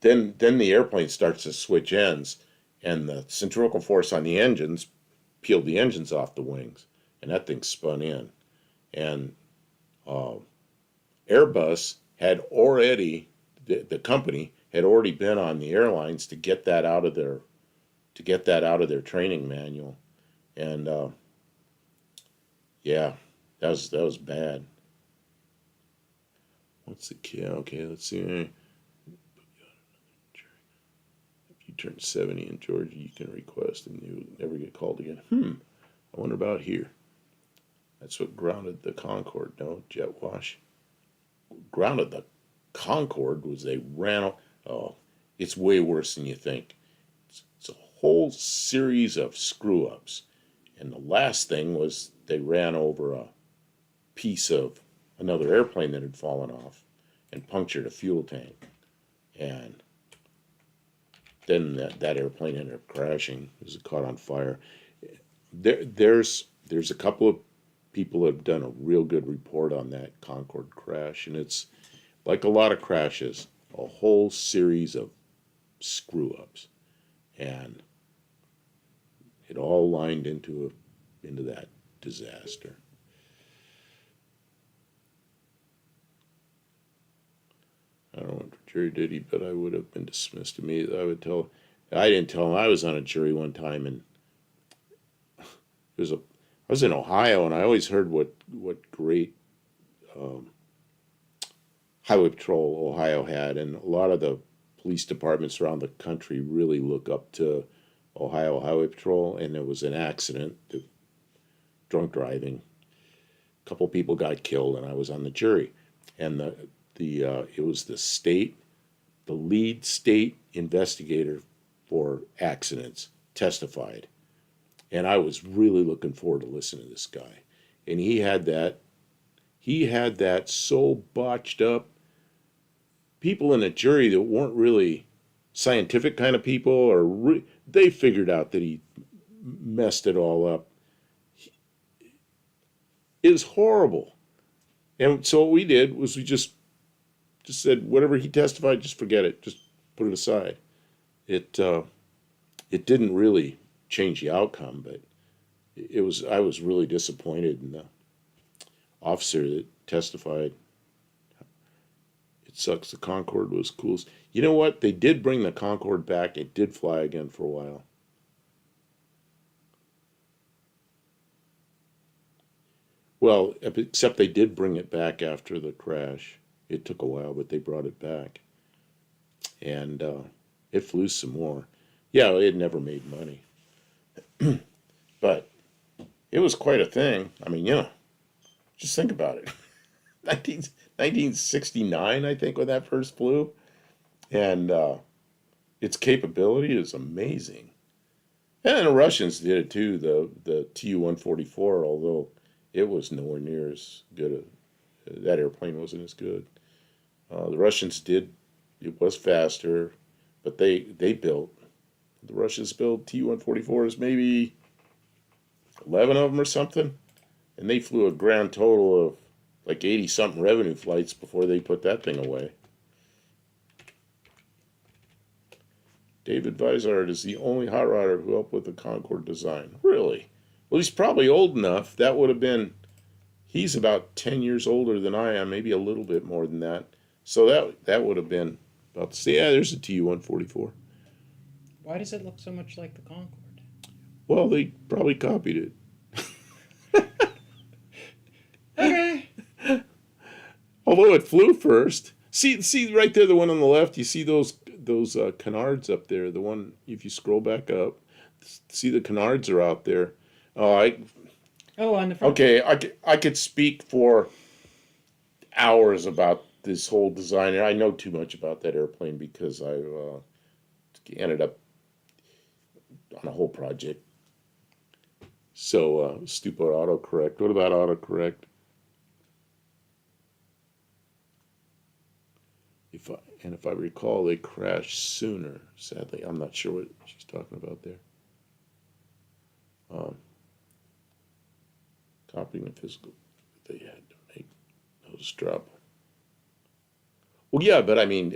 Speaker 2: then the airplane starts to switch ends, and the centrifugal force on the engines peeled the engines off the wings, and that thing spun in. And Airbus had already, the company had already been on the airlines to get that out of their training manual. And yeah, that was bad. What's the key? Okay, let's see. If you turn 70 in Georgia, you can request and you never get called again. I wonder about here. That's what grounded the Concorde. No, jet wash. Grounded the Concorde was they ran. Oh, it's way worse than you think. It's a whole series of screw ups. And the last thing was they ran over a piece of another airplane that had fallen off and punctured a fuel tank. And then that airplane ended up crashing. It was caught on fire. There's a couple of people have done a real good report on that Concorde crash, and it's like a lot of crashes, a whole series of screw ups, and it all lined into that disaster. I don't know what jury did he, but I would have been dismissed immediately. I didn't tell him I was on a jury one time, and I was in Ohio, and I always heard what great highway patrol Ohio had, and a lot of the police departments around the country really look up to Ohio Highway Patrol. And there was an accident, drunk driving. A couple people got killed, and I was on the jury, and it was the lead state investigator for accidents testified. And I was really looking forward to listening to this guy. And he had that so botched up. People in the jury that weren't really scientific kind of people, they figured out that he messed it all up. It was horrible. And so what we did was we just said, whatever he testified, just forget it. Just put it aside. It didn't really change the outcome, but I was really disappointed in the officer that testified. It sucks. The Concorde was cool. You know what? They did bring the Concorde back. It did fly again for a while. Well, except they did bring it back after the crash. It took a while, but they brought it back. And it flew some more. Yeah, it never made money. But it was quite a thing. I mean, just think about it. 1969, I think, when that first flew. And its capability is amazing. And the Russians did it too, the Tu-144, although it was nowhere near as good. That airplane wasn't as good. The Russians did, it was faster, but the Russians built Tu-144s, maybe 11 of them or something. And they flew a grand total of like 80-something revenue flights before they put that thing away. David Vizard is the only hot rodder who helped with the Concorde design. Really? Well, he's probably old enough. That would have been, he's about 10 years older than I am, maybe a little bit more than that. So that would have been about the same. Yeah, there's a Tu-144.
Speaker 1: Why does it look so much like the Concorde?
Speaker 2: Well, they probably copied it.
Speaker 1: Okay.
Speaker 2: Although it flew first. See right there, the one on the left. You see those canards up there. The one, if you scroll back up, See, the canards are out there. Oh,
Speaker 1: Oh, on the front.
Speaker 2: okay. I could speak for hours about this whole design. I know too much about that airplane because I ended up on a whole project. So stupid autocorrect. What about autocorrect? If I recall, they crashed sooner. Sadly, I'm not sure what she's talking about there. Um, Copying the physical, they had to make those drop. Well, yeah, but I mean,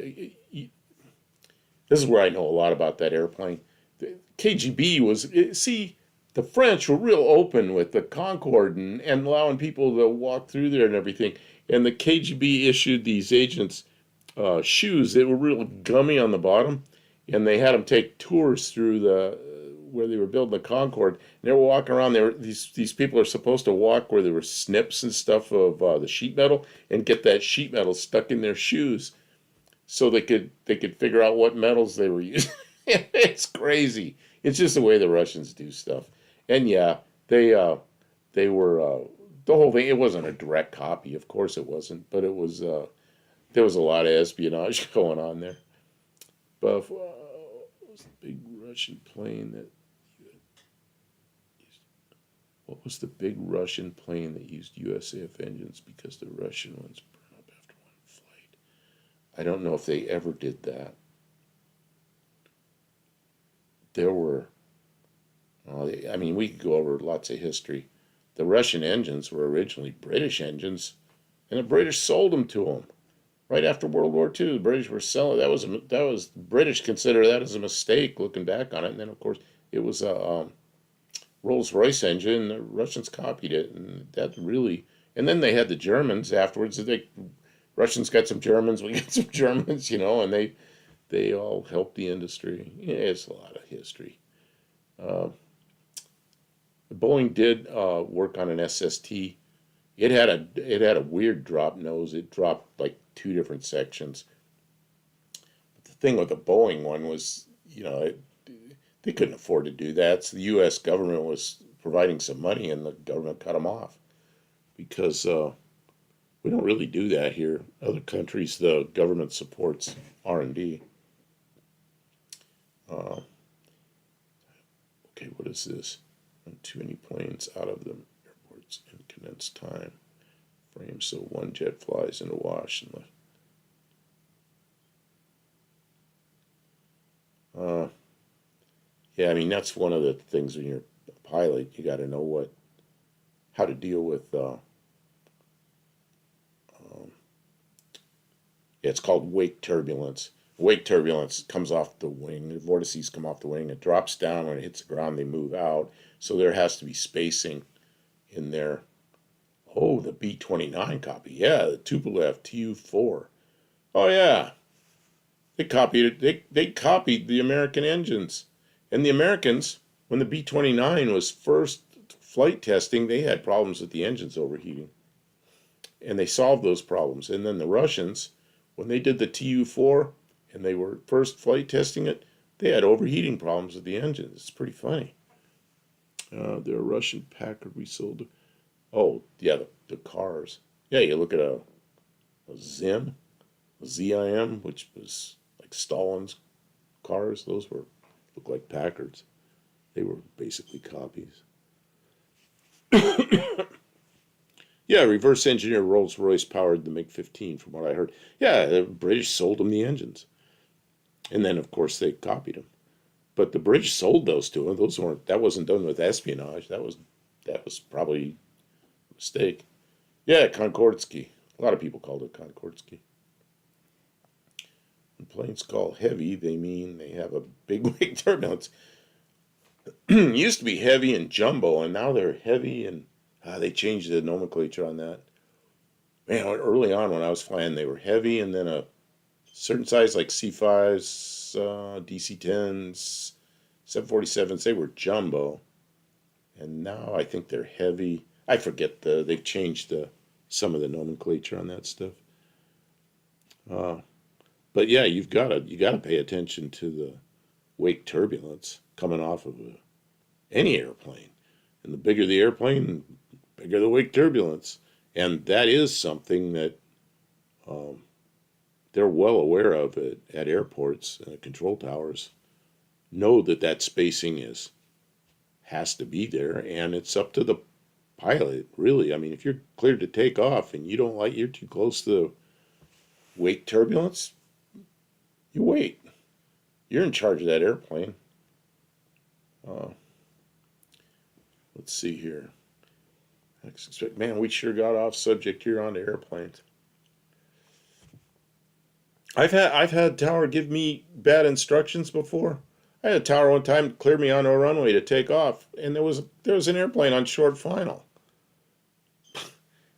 Speaker 2: this is where I know a lot about that airplane. The KGB was, see, the French were real open with the Concorde and allowing people to walk through there and everything. And the KGB issued these agents shoes that were real gummy on the bottom, and they had them take tours through the where they were building the Concorde. And they were walking around. These people are supposed to walk where there were snips and stuff of the sheet metal and get that sheet metal stuck in their shoes, so they could figure out what metals they were using. It's crazy. It's just the way the Russians do stuff. And yeah, they were the whole thing. It wasn't a direct copy, of course it wasn't, but it was. There was a lot of espionage going on there. But what was the big Russian plane that? What was the big Russian plane that used USAF engines because the Russian ones burned up after one flight? I don't know if they ever did that. There were. I mean, we could go over lots of history. The Russian engines were originally British engines, and the British sold them to them. Right after World War II, the British were selling. That was British consider that as a mistake looking back on it. And then of course it was a Rolls-Royce engine. The Russians copied it, and that really. And then they had the Germans afterwards. Russians got some Germans, we got some Germans, and they all helped the industry. Yeah, it's a lot of history. Uh, Boeing did work on an SST. It had a weird drop nose. It dropped like two different sections. But the thing with the Boeing one was, they couldn't afford to do that. So the U.S. government was providing some money, and the government cut them off because we don't really do that here. Other countries, the government supports R&D. Okay, what is this? Too many planes out of the airports in condensed time frame, so one jet flies in a wash and yeah, I mean that's one of the things when you're a pilot, you got to know how to deal with. It's called wake turbulence. Wake turbulence comes off the wing. The vortices come off the wing. It drops down. When it hits the ground, they move out. So there has to be spacing in there. Oh, the B-29 copy. Yeah, the Tupolev Tu-4. Oh, yeah. They copied it. They copied the American engines. And the Americans, when the B-29 was first flight testing, they had problems with the engines overheating. And they solved those problems. And then the Russians, when they did the Tu-4 and they were first flight testing it, they had overheating problems with the engines. It's pretty funny. They're a Russian Packard we sold. Oh, yeah, the cars. Yeah, you look at a ZIM, a ZIM, which was like Stalin's cars. Those look like Packards. They were basically copies. Yeah, reverse engineer Rolls-Royce powered the MiG-15, from what I heard. Yeah, the British sold them the engines. And then, of course, they copied them. But the British sold those to them. That wasn't done with espionage. That was probably a mistake. Yeah, Konkordsky. A lot of people called it Konkordsky. When planes call heavy, they mean they have a big wake turbulence. Used to be heavy and jumbo, and now they're heavy and they changed the nomenclature on that. Man, early on when I was flying, they were heavy, and then a certain size like C5s, DC-10s, 747s, they were jumbo. And now I think they're heavy. I forget they've changed some of the nomenclature on that stuff. But yeah, you gotta pay attention to the wake turbulence coming off of any airplane. And the bigger the airplane, the bigger the wake turbulence. And that is something that they're well aware of at airports and control towers. Know that spacing has to be there, and it's up to the pilot, really. I mean, if you're cleared to take off and you're too close to the wake turbulence, you wait. You're in charge of that airplane. Let's see here. Man, we sure got off subject here onto airplanes. I've had tower give me bad instructions before. I had a tower one time clear me on a runway to take off, and there was an airplane on short final.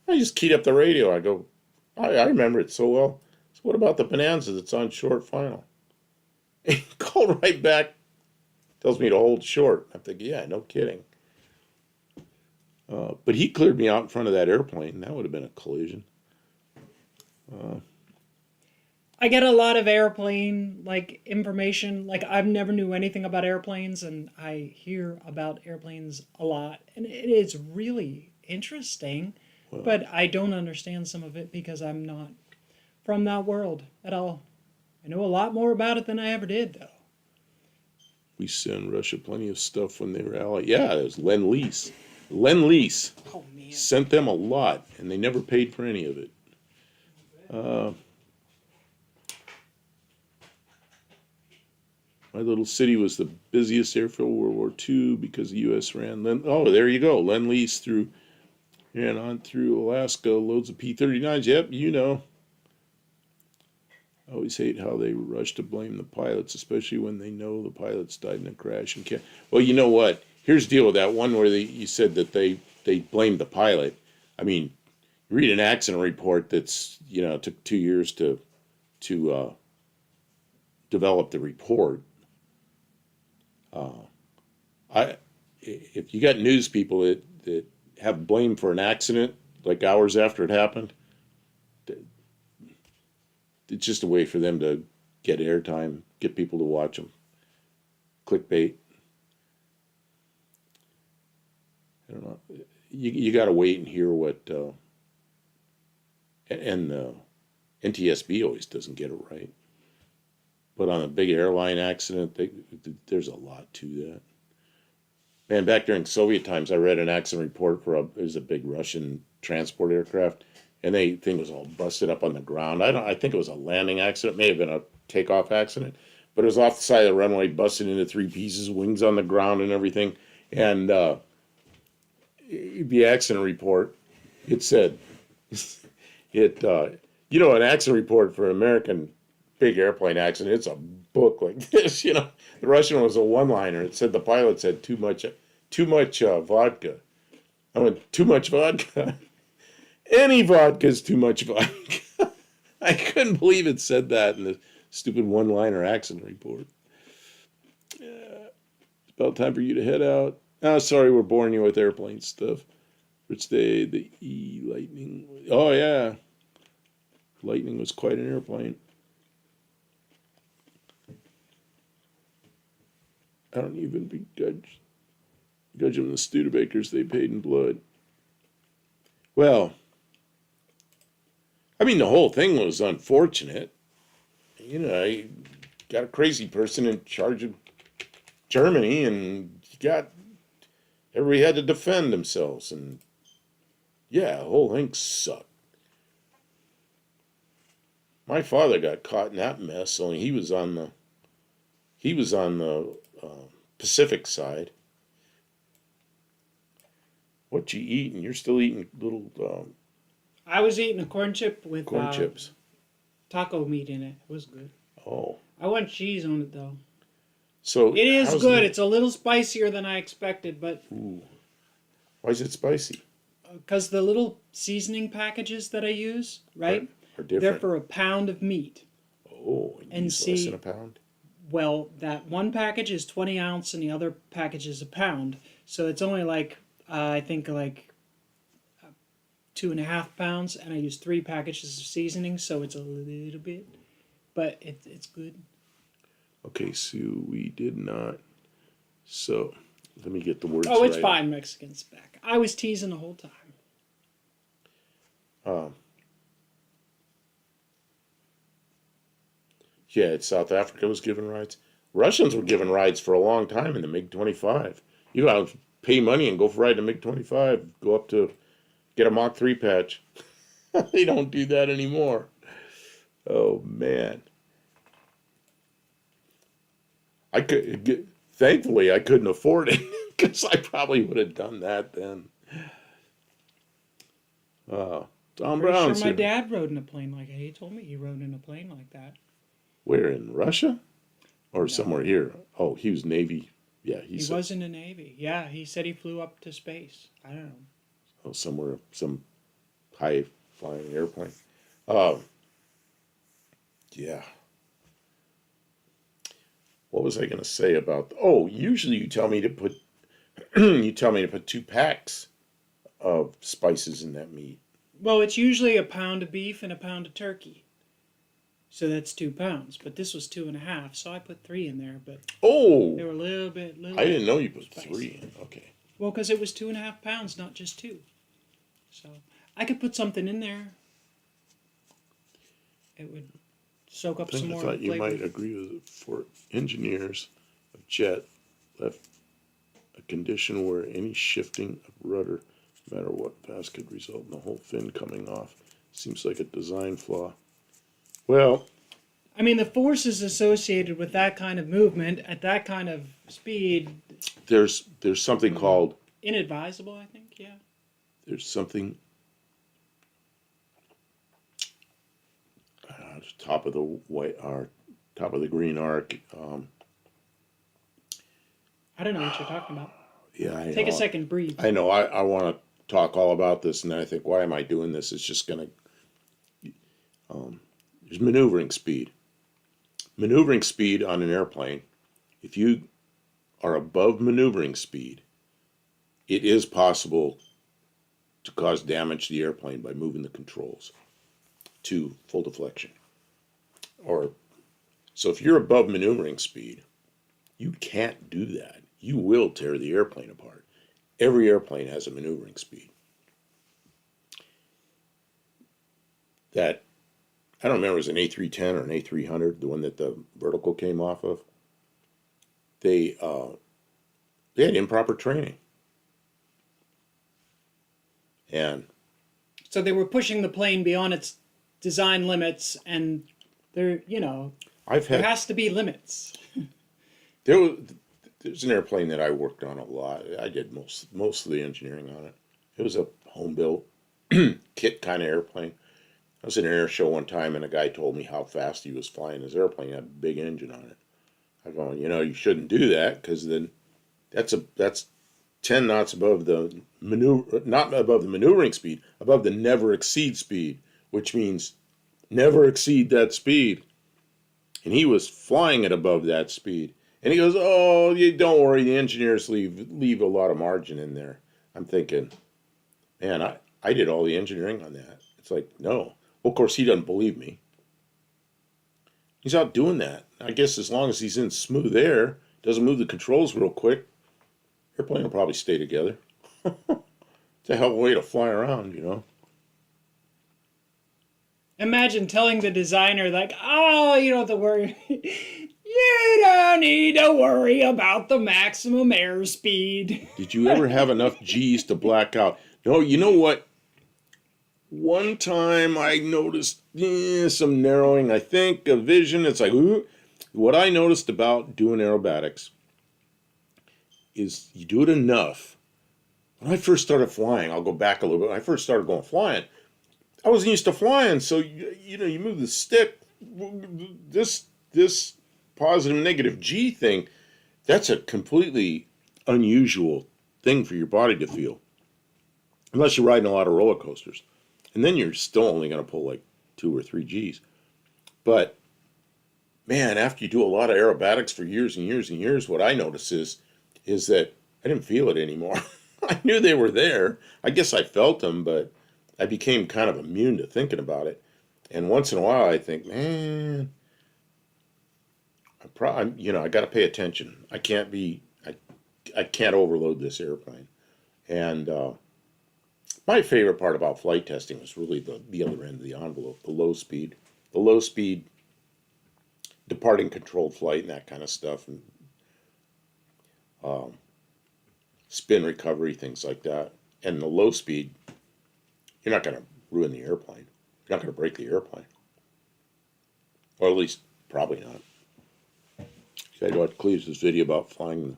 Speaker 2: I just keyed up the radio. I go, I remember it so well. So what about the Bonanza that's on short final? And he called right back, tells me to hold short. I'm thinking, yeah, no kidding. But he cleared me out in front of that airplane. That would have been a collision.
Speaker 1: I get a lot of airplane information. Like I've never knew anything about airplanes, and I hear about airplanes a lot, and it is really interesting.
Speaker 2: Well,
Speaker 1: But I don't understand some of it because I'm not from that world at all. I know a lot more about it than I ever did, though.
Speaker 2: we send Russia plenty of stuff when they rally. Yeah, it was Lend-Lease. Lend-Lease
Speaker 1: Oh man.
Speaker 2: sent them a lot, and they never paid for any of it. My little city was the busiest airfield in World War II because the U.S. ran there you go. Lend-Lease ran on through Alaska, loads of P-39s. Yep, you know. I always hate how they rush to blame the pilots, especially when they know the pilots died in a crash. Well, you know what? Here's the deal with that one where you said that they blamed the pilot. I mean, you read an accident report that's, took 2 years to develop the report. If you got news people that have blame for an accident, like hours after it happened, it's just a way for them to get airtime, get people to watch them. Clickbait. I don't know. You got to wait and hear what. And NTSB always doesn't get it right. But on a big airline accident, there's a lot to that. Man, back during Soviet times, I read an accident report it was a big Russian transport aircraft, and thing was all busted up on the ground. I think it was a landing accident, may have been a takeoff accident, but it was off the side of the runway, busted into 3 pieces, wings on the ground and everything. And the accident report, it said, an accident report for an American big airplane accident, it's a book like this, The Russian was a one-liner. It said the pilots had too much vodka. I went, too much vodka? Any vodka's too much vodka. I couldn't believe it said that in the stupid one-liner accident report. It's about time for you to head out. Oh, sorry, we're boring you with airplane stuff. Which the E-Lightning. Oh, yeah. Lightning was quite an airplane. I don't even begrudge them the Studebakers they paid in blood. Well, I mean, the whole thing was unfortunate. You got a crazy person in charge of Germany, and everybody had to defend themselves, and yeah, the whole thing sucked. My father got caught in that mess, only he was on the Pacific side. What you eating? You're still eating little
Speaker 1: I was eating a corn chip with
Speaker 2: corn chips.
Speaker 1: taco meat in it. It was good.
Speaker 2: Oh,
Speaker 1: I want cheese on it though.
Speaker 2: so
Speaker 1: It is
Speaker 2: how's
Speaker 1: good.
Speaker 2: the-
Speaker 1: It's a little spicier than I expected, but
Speaker 2: Ooh, why is it spicy?
Speaker 1: because the little seasoning packages that I use, right?
Speaker 2: Are
Speaker 1: They're
Speaker 2: different.
Speaker 1: for a pound of meat.
Speaker 2: Oh,
Speaker 1: And
Speaker 2: use less
Speaker 1: see-
Speaker 2: than a pound.
Speaker 1: Well, that one package is 20 ounce and the other package is a pound. So it's only I think 2.5 pounds, and I use 3 packages of seasoning, so it's a little bit, but it's good.
Speaker 2: Okay, so we did not. So Let me get the words
Speaker 1: Oh, it's
Speaker 2: right.
Speaker 1: fine, Mexican spec. I was teasing the whole time.
Speaker 2: Um, yeah, it's South Africa was giving rides. Russians were giving rides for a long time in the MiG-25. You got to pay money and go for a ride in the MiG-25. Go up to get a Mach 3 patch. They don't do that anymore. Oh man, thankfully I couldn't afford it because I probably would have done that then. Tom
Speaker 1: Pretty
Speaker 2: Brown's
Speaker 1: sure my
Speaker 2: here.
Speaker 1: dad rode in a plane like that. He told me he rode in a plane like that.
Speaker 2: Where, in Russia or
Speaker 1: No.
Speaker 2: somewhere here? Oh, he was Navy. Yeah,
Speaker 1: He was in the Navy. Yeah, he said he flew up to space. I don't know.
Speaker 2: oh, somewhere, some high flying airplane. Uh, yeah. What was I going to say about? Oh, usually you tell me to put you tell me to put 2 packs of spices in that meat.
Speaker 1: Well, it's usually a pound of beef and a pound of turkey. So that's 2 pounds. But this was 2.5, so I put 3 in there. But
Speaker 2: Oh,
Speaker 1: they were a little bit.
Speaker 2: I didn't know you put
Speaker 1: spicy.
Speaker 2: 3 in. Okay.
Speaker 1: Well, because it was 2.5 pounds, not just 2. So I could put something in there. It would soak up some
Speaker 2: I
Speaker 1: more
Speaker 2: thought you
Speaker 1: flavor.
Speaker 2: might agree with it. For engineers of jet left a condition where any shifting of rudder, no matter what path, could result in the whole fin coming off. Seems like a design flaw. Well,
Speaker 1: I mean, the forces associated with that kind of movement at that kind of speed,
Speaker 2: there's something called
Speaker 1: inadvisable, I think, yeah.
Speaker 2: there's something top of the white or top of the green arc.
Speaker 1: I don't know what you're talking about.
Speaker 2: Yeah, I
Speaker 1: Take
Speaker 2: know.
Speaker 1: a second, breathe.
Speaker 2: I know. I want to talk all about this, and then I think, why am I doing this? It's just gonna. There's maneuvering speed. Maneuvering speed on an airplane. If you are above maneuvering speed, it is possible to cause damage to the airplane by moving the controls to full deflection. Or so if you're above maneuvering speed, you can't do that. You will tear the airplane apart. Every airplane has a maneuvering speed. That I don't remember if it was an A310 or an A300, the one that the vertical came off of. They had improper training. And
Speaker 1: So they were pushing the plane beyond its design limits, and there,
Speaker 2: I've
Speaker 1: there
Speaker 2: had
Speaker 1: has to be limits.
Speaker 2: there's an airplane that I worked on a lot. I did most of the engineering on it. It was a home built kit kind of airplane. I was at an air show one time, and a guy told me how fast he was flying his airplane. It had a big engine on it. I go, you shouldn't do that, because then that's 10 knots above the not above the maneuvering speed, above the never exceed speed, which means never exceed that speed. And he was flying it above that speed. And he goes, "Oh, don't worry, the engineers leave a lot of margin in there." I'm thinking, man, I did all the engineering on that. It's like, no. Well, of course, he doesn't believe me. He's out doing that. I guess as long as he's in smooth air, doesn't move the controls real quick, airplane will probably stay together. It's a hell of a way to fly around.
Speaker 1: Imagine telling the designer, like, oh, you don't have to worry. You don't need to worry about the maximum airspeed.
Speaker 2: Did you ever have enough G's to black out? No, you know what? One time I noticed some narrowing, I think, of vision. It's like, ooh. What I noticed about doing aerobatics is you do it enough. When I first started flying, I'll go back a little bit. When I first started going flying, I wasn't used to flying. So, you move the stick, this positive, negative G thing, that's a completely unusual thing for your body to feel. Unless you're riding a lot of roller coasters. And then you're still only going to pull like 2 or 3 Gs. But, man, after you do a lot of aerobatics for years and years and years, what I notice is that I didn't feel it anymore. I knew they were there. I guess I felt them, but I became kind of immune to thinking about it. And once in a while, I think, man, I got to pay attention. I can't be. I can't overload this airplane. And my favorite part about flight testing was really the other end of the envelope, the low speed departing controlled flight and that kind of stuff, and spin recovery, things like that. And the low speed, you're not going to ruin the airplane. You're not going to break the airplane. Or at least, probably not. I watched Cleves' video about flying the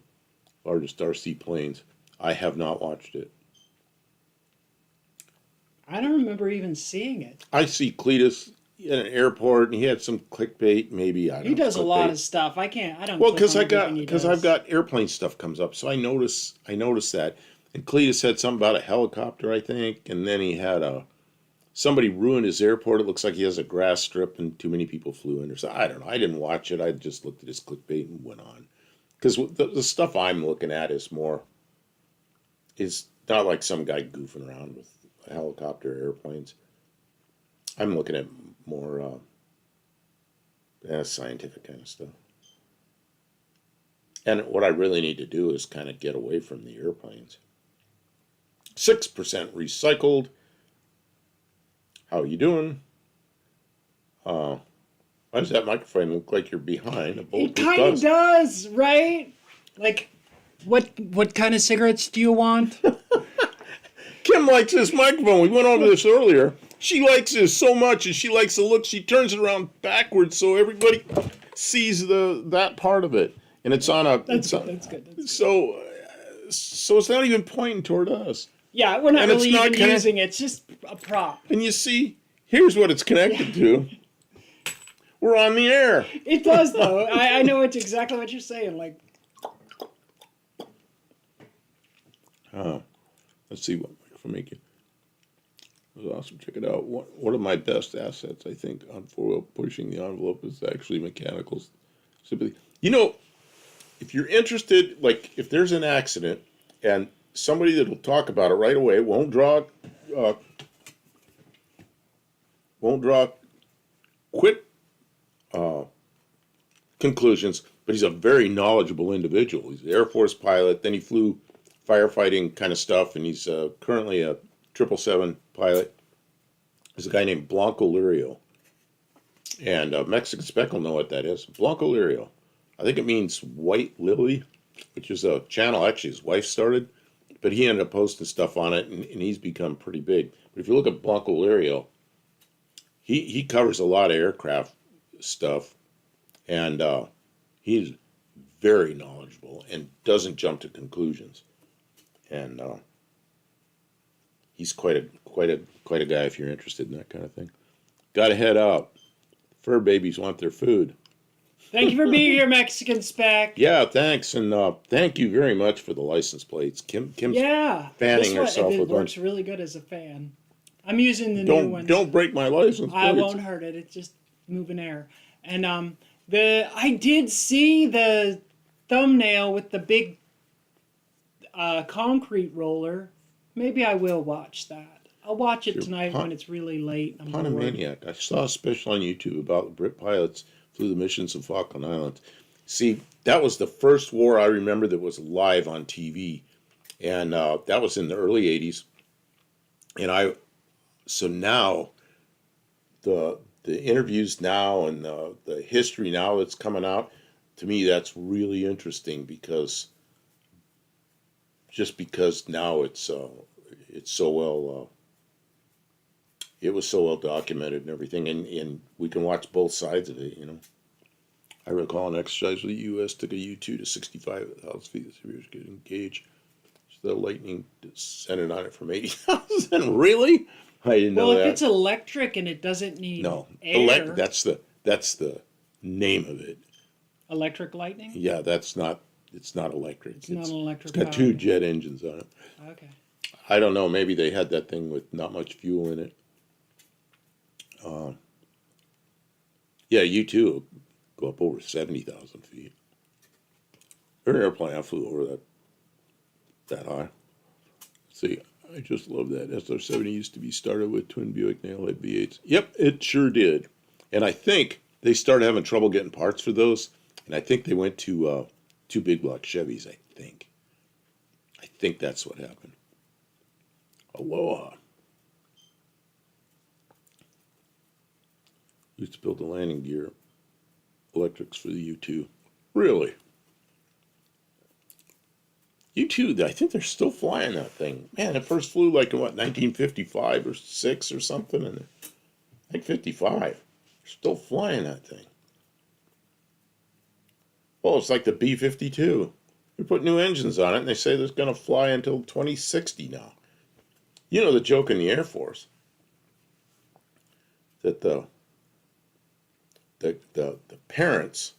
Speaker 2: largest RC planes. I have not watched it.
Speaker 1: I don't remember even seeing it.
Speaker 2: I see Cletus in an airport, and he had some clickbait. Maybe I don't know.
Speaker 1: He does a lot
Speaker 2: clickbait.
Speaker 1: of stuff. I don't.
Speaker 2: Well,
Speaker 1: click
Speaker 2: because
Speaker 1: on everything he does.
Speaker 2: I've got airplane stuff comes up, so I notice that. And Cletus said something about a helicopter, I think, and then he had somebody ruined his airport. It looks like he has a grass strip, and too many people flew in, or so. I don't know. I didn't watch it. I just looked at his clickbait and went on. Because the stuff I'm looking at is not like some guy goofing around with helicopter airplanes. I'm looking at more scientific kind of stuff. And what I really need to do is kind of get away from the airplanes. 6% recycled. How you doing? Why does that microphone look like you're behind?
Speaker 1: It kind of does, right? Like, what kind of cigarettes do you want?
Speaker 2: Kim likes this microphone. We went over this earlier. She likes this so much, and she likes the look. She turns it around backwards so everybody sees that part of it, and it's on a.
Speaker 1: That's good.
Speaker 2: So it's not even pointing toward us.
Speaker 1: Yeah, we're not
Speaker 2: And it's
Speaker 1: really
Speaker 2: not
Speaker 1: even using it. It's just a prop.
Speaker 2: And you see, here's what it's connected to. We're on the air.
Speaker 1: It does, though. I know it's exactly what you're saying. Like,
Speaker 2: let's see what microphone make you. It was awesome. Check it out. One of my best assets, I think, on four-wheel pushing the envelope is actually mechanical sympathy. You know, if you're interested, like if there's an accident and somebody that'll talk about it right away, won't draw quick conclusions, but he's a very knowledgeable individual. He's an Air Force pilot. Then he flew firefighting kind of stuff, and he's currently a 777 pilot. There's a guy named Blanco Lirio, and Mexican Spec will know what that is. Blanco Lirio. I think it means white lily, which is a channel actually his wife started, but he ended up posting stuff on it, and he's become pretty big. But if you look at Blanco Lirio, he covers a lot of aircraft stuff, and he's very knowledgeable and doesn't jump to conclusions. And he's quite a guy if you're interested in that kind of thing. Got to head out. Fur babies want their food.
Speaker 1: thank you for being here, Mexican Spec.
Speaker 2: Yeah, thanks, and thank you very much for the license plates. Kim's fanning herself
Speaker 1: It
Speaker 2: with
Speaker 1: works
Speaker 2: one.
Speaker 1: really good as a fan. I'm using the new ones.
Speaker 2: Don't break my license plates.
Speaker 1: I won't hurt it. It's just moving air. And I did see the thumbnail with the big concrete roller. Maybe I will watch that. I'll watch it tonight when it's really late. I'm bored.
Speaker 2: Panamaniac. I saw a special on YouTube about Brit pilots flew the missions of Falkland Islands. See, that was the first war I remember that was live on TV, and that was in the early '80s. And so now, the interviews now and the history now that's coming out, to me that's really interesting because now it's so well. It was so well documented and everything, and we can watch both sides of it, you know. I recall an exercise where the U.S. took a U-2 to 65,000 feet. The Seabirds could engage. So the Lightning descended on it from 80,000. Really? I didn't know that.
Speaker 1: Well, if it's electric and it doesn't need air.
Speaker 2: That's the name of it.
Speaker 1: Electric Lightning?
Speaker 2: Yeah, it's not electric.
Speaker 1: It's not an electric
Speaker 2: It's got two jet engines on it.
Speaker 1: Okay.
Speaker 2: I don't know. Maybe they had that thing with not much fuel in it. Yeah, U-2 go up over 70,000 feet. There's an airplane I flew over that high. See, I just love that. SR-70 used to be started with twin Buick Nailhead V8s. Yep, it sure did. And I think they started having trouble getting parts for those, and I think they went to two big block Chevys, I think. I think that's what happened. Aloha. Used to build the landing gear, electrics for the U-2. Really? U-2, I think they're still flying that thing. Man, it first flew like in what, 1955 or 6 or something, and I think 55. They're still flying that thing. Well, it's like the B-52. They put new engines on it, and they say it's going to fly until 2060 now. You know the joke in the Air Force that the parents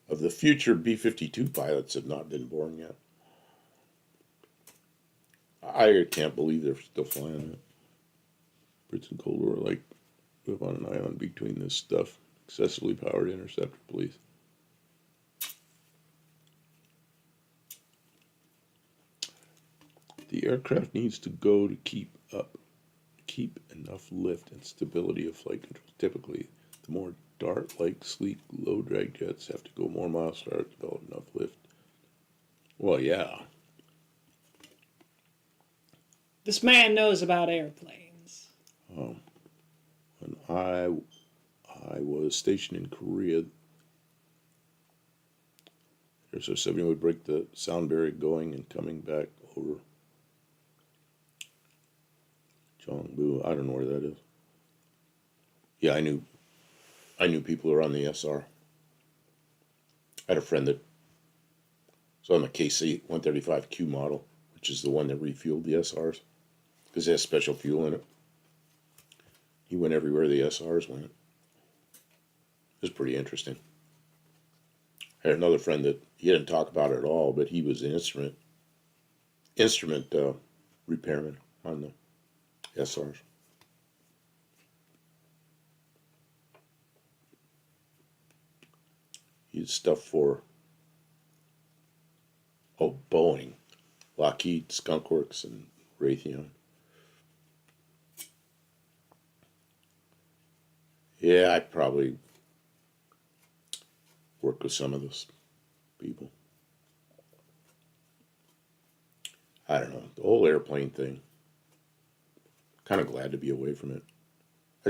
Speaker 2: of the future B-52 pilots have not been born yet. I can't believe they're still flying it. Brits and Cold War like live on an island between this stuff. Excessively powered interceptor police. The aircraft needs to go to keep enough lift and stability of flight control. Typically, the more dart-like, sleek, low-drag jets have to go more miles to develop enough lift. Well, yeah.
Speaker 1: This man knows about airplanes.
Speaker 2: When I was stationed in Korea, there's a 70 would break the sound barrier going and coming back over Jongbu. I don't know where that is. Yeah, I knew people who were on the SR. I had a friend that was on the KC 135Q model, which is the one that refueled the SRs, because it has special fuel in it. He went everywhere the SRs went. It was pretty interesting. I had another friend that he didn't talk about it at all, but he was an instrument repairman on the SRs. He did stuff for Boeing, Lockheed, Skunk Works, and Raytheon. Yeah, I probably work with some of those people. I don't know, the whole airplane thing. Kind of glad to be away from it. I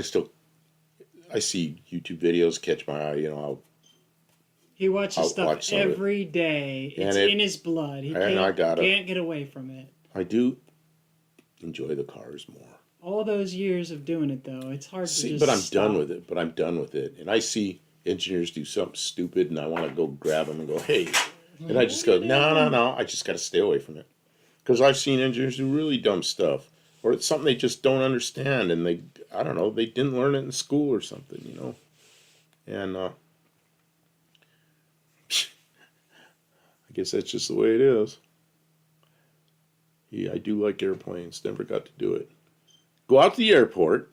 Speaker 2: see YouTube videos catch my eye.
Speaker 1: He watches
Speaker 2: I'll
Speaker 1: stuff
Speaker 2: watch some of it.
Speaker 1: every day. It's
Speaker 2: And
Speaker 1: in his blood. He
Speaker 2: and I
Speaker 1: can't get away from it.
Speaker 2: I do enjoy the cars more.
Speaker 1: All those years of doing it, though, it's hard to just
Speaker 2: But I'm
Speaker 1: stop.
Speaker 2: done with it. But I'm done with it. And I see engineers do something stupid, and I want to go grab them and go, hey. And I just go, no. I just got to stay away from it. Because I've seen engineers do really dumb stuff. Or it's something they just don't understand, and they didn't learn it in school or something, And I guess that's just the way it is. Yeah, I do like airplanes. Never got to do it. Go out to the airport,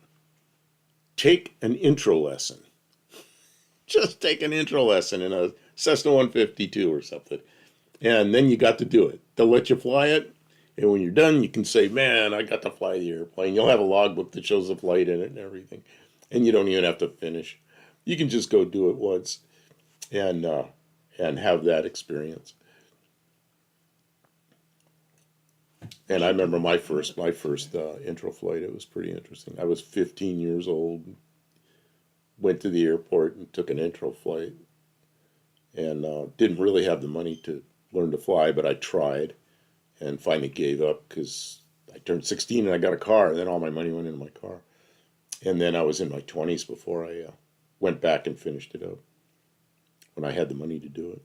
Speaker 2: take an intro lesson. Just take an intro lesson in a Cessna 152 or something. And then you got to do it. They'll let you fly it. And when you're done, you can say, man, I got to fly the airplane. You'll have a logbook that shows the flight in it and everything. And you don't even have to finish. You can just go do it once and have that experience. And I remember my first intro flight. It was pretty interesting. I was 15 years old, went to the airport and took an intro flight, and didn't really have the money to learn to fly, but I tried, and finally gave up because I turned 16 and I got a car, and then all my money went into my car. And then I was in my 20s before I went back and finished it up, when I had the money to do it.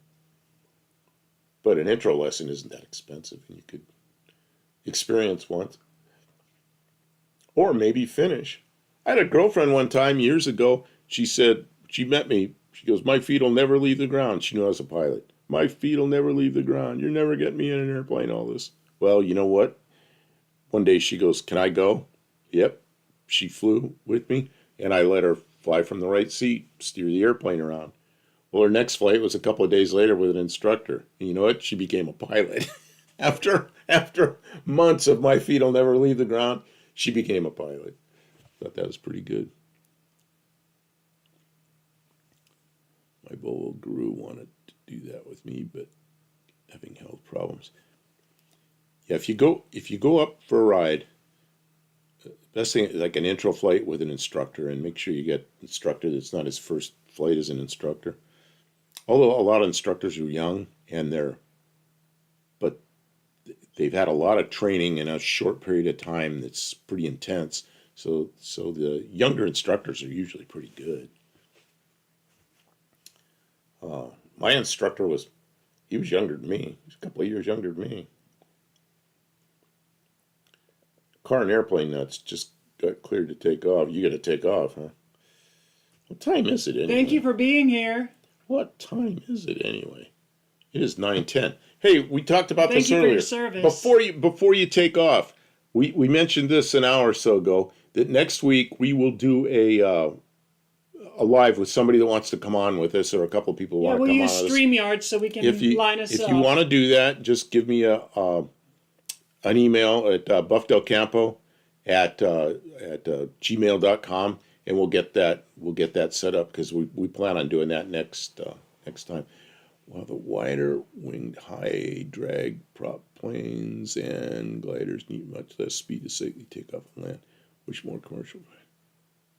Speaker 2: But an intro lesson isn't that expensive, and you could experience once. Or maybe finish. I had a girlfriend one time years ago. She said, she met me. She goes, my feet will never leave the ground. She knew I was a pilot. My feet will never leave the ground. You're never getting me in an airplane, all this. Well, you know what? One day she goes, can I go? Yep. She flew with me, and I let her fly from the right seat, steer the airplane around. Well, her next flight was a couple of days later with an instructor. And you know what? She became a pilot. After months of my feet will never leave the ground, she became a pilot. Thought that was pretty good. My Volvo guru wanted to do that with me, but having health problems. Yeah, if you go up for a ride, best thing like an intro flight with an instructor, and make sure you get an instructor that's not his first flight as an instructor. Although a lot of instructors are young and but they've had a lot of training in a short period of time that's pretty intense. So the younger instructors are usually pretty good. My instructor he was younger than me. He was a couple of years younger than me. Car and airplane nuts just got cleared to take off. You got to take off, huh? What time is it anyway?
Speaker 1: Thank you for being here.
Speaker 2: What time is it anyway? It is 9:10. Hey, we talked about
Speaker 1: Thank
Speaker 2: this
Speaker 1: you for
Speaker 2: earlier.
Speaker 1: your service.
Speaker 2: Before you take off, we mentioned this an hour or so ago that next week we will do a live with somebody that wants to come on with us, or a couple of people who
Speaker 1: Yeah,
Speaker 2: want to
Speaker 1: we'll
Speaker 2: come
Speaker 1: use
Speaker 2: on with us.
Speaker 1: StreamYard so we can line us
Speaker 2: If
Speaker 1: up.
Speaker 2: you want to do that, just give me an email at buffdelcampo at gmail.com, and we'll get that set up, because we plan on doing that next time. While the wider winged high drag prop planes and gliders need much less speed to safely take off on land, which more commercial?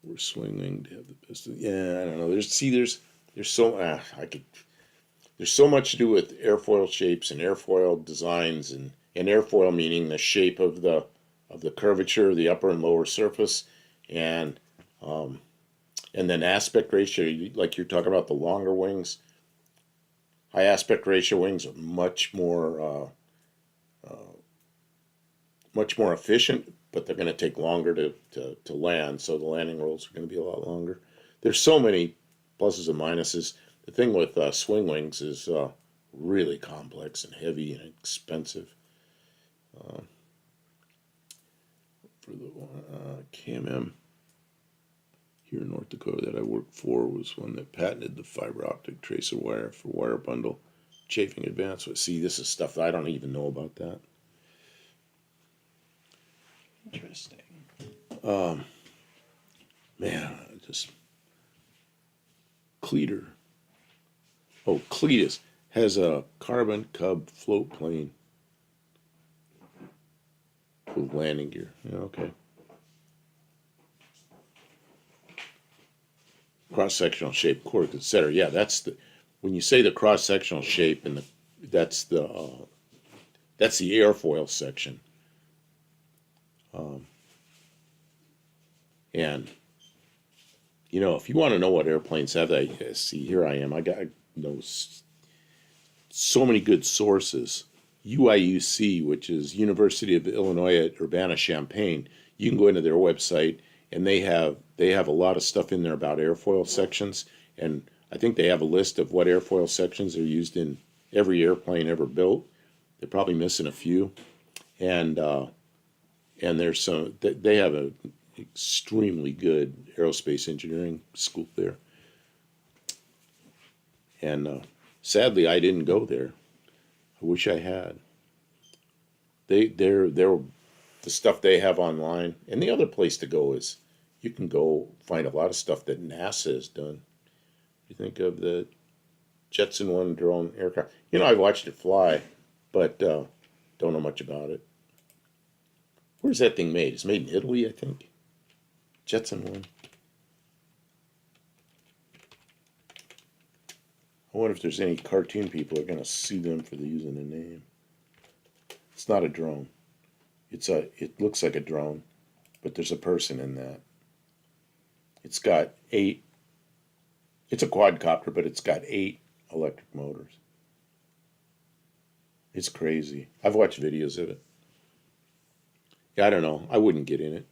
Speaker 2: We're swinging to have the best. Yeah, I don't know. There's so much to do with airfoil shapes and airfoil designs, and airfoil meaning the shape of the curvature of the upper and lower surface, and then aspect ratio, like you're talking about the longer wings. High aspect ratio wings are much more efficient, but they're going to take longer to land, so the landing rolls are going to be a lot longer. There's so many pluses and minuses. The thing with swing wings is really complex and heavy and expensive. For the KMM here in North Dakota that I worked for was one that patented the fiber optic tracer wire for wire bundle chafing advance. See, this is stuff that I don't even know about that.
Speaker 1: Interesting.
Speaker 2: Man, just Cleater. Oh, Cletus has a carbon cub float plane with landing gear. Yeah, okay. Cross-sectional shape, cork, etc. Yeah, when you say the cross-sectional shape, and that's the airfoil section. And if you want to know what airplanes have, see, here I am. I got so many good sources. UIUC, which is University of Illinois at Urbana-Champaign. You can go into their website, and they have a lot of stuff in there about airfoil sections, and I think they have a list of what airfoil sections are used in every airplane ever built. They're probably missing a few, and there's some. They have a extremely good aerospace engineering school there, and sadly I didn't go there. I wish I had. They're the stuff they have online, and the other place to go is you can go find a lot of stuff that NASA has done. You think of the Jetson 1 drone aircraft. I watched it fly, but don't know much about it. Where's that thing made? It's made in Italy, I think. Jetson 1. I wonder if there's any cartoon people who are going to sue them for using the name. It's not a drone. It looks like a drone, but there's a person in that. It's got 8. It's a quadcopter, but it's got 8 electric motors. It's crazy. I've watched videos of it. Yeah, I don't know. I wouldn't get in it.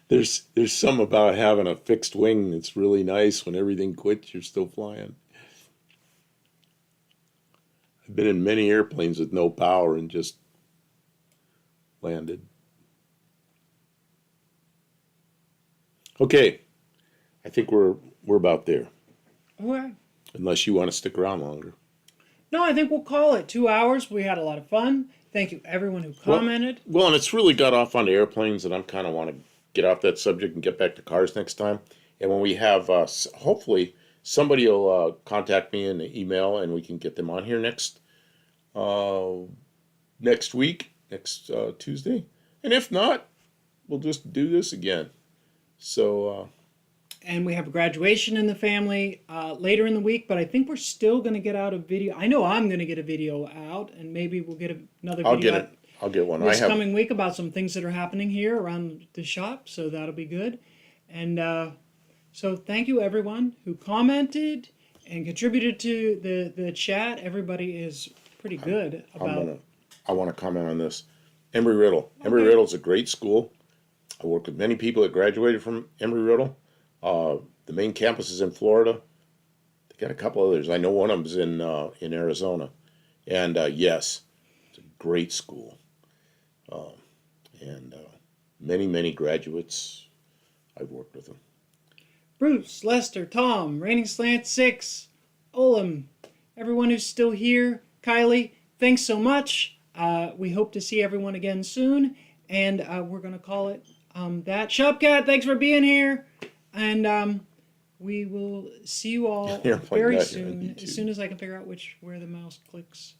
Speaker 2: There's some about having a fixed wing that's really nice. When everything quits, you're still flying. I've been in many airplanes with no power and just landed. Okay, I think we're about there.
Speaker 1: Okay.
Speaker 2: Unless you want to stick around longer.
Speaker 1: No, I think we'll call it 2 hours. We had a lot of fun. Thank you, everyone who commented.
Speaker 2: Well, and it's really got off onto airplanes, and I kind of want to get off that subject and get back to cars next time. And when we have, hopefully, somebody will contact me in the email, and we can get them on here next next week, next Tuesday. And if not, we'll just do this again. So,
Speaker 1: And we have a graduation in the family later in the week, but I think we're still going to get out a video. I know I'm going to get a video out, and maybe we'll get another
Speaker 2: I'll
Speaker 1: video
Speaker 2: get
Speaker 1: out
Speaker 2: it. I'll get one.
Speaker 1: this coming week about some things that are happening here around the shop, so that'll be good. And so thank you everyone who commented and contributed to the chat. Everybody is pretty good about.
Speaker 2: I want to comment on this. Embry-Riddle. Embry-Riddle is a great school. I work with many people that graduated from Embry-Riddle. The main campus is in Florida. They got a couple others. I know one of them's in Arizona. And yes, it's a great school. And many graduates. I've worked with them.
Speaker 1: Bruce, Lester, Tom, Raining Slant 6, Olam, everyone who's still here, Kylie, thanks so much. We hope to see everyone again soon, and we're going to call it that. Shopcat, thanks for being here, and we will see you all
Speaker 2: You're playing
Speaker 1: very
Speaker 2: that here on
Speaker 1: soon,
Speaker 2: YouTube.
Speaker 1: as soon as I can figure out where the mouse clicks.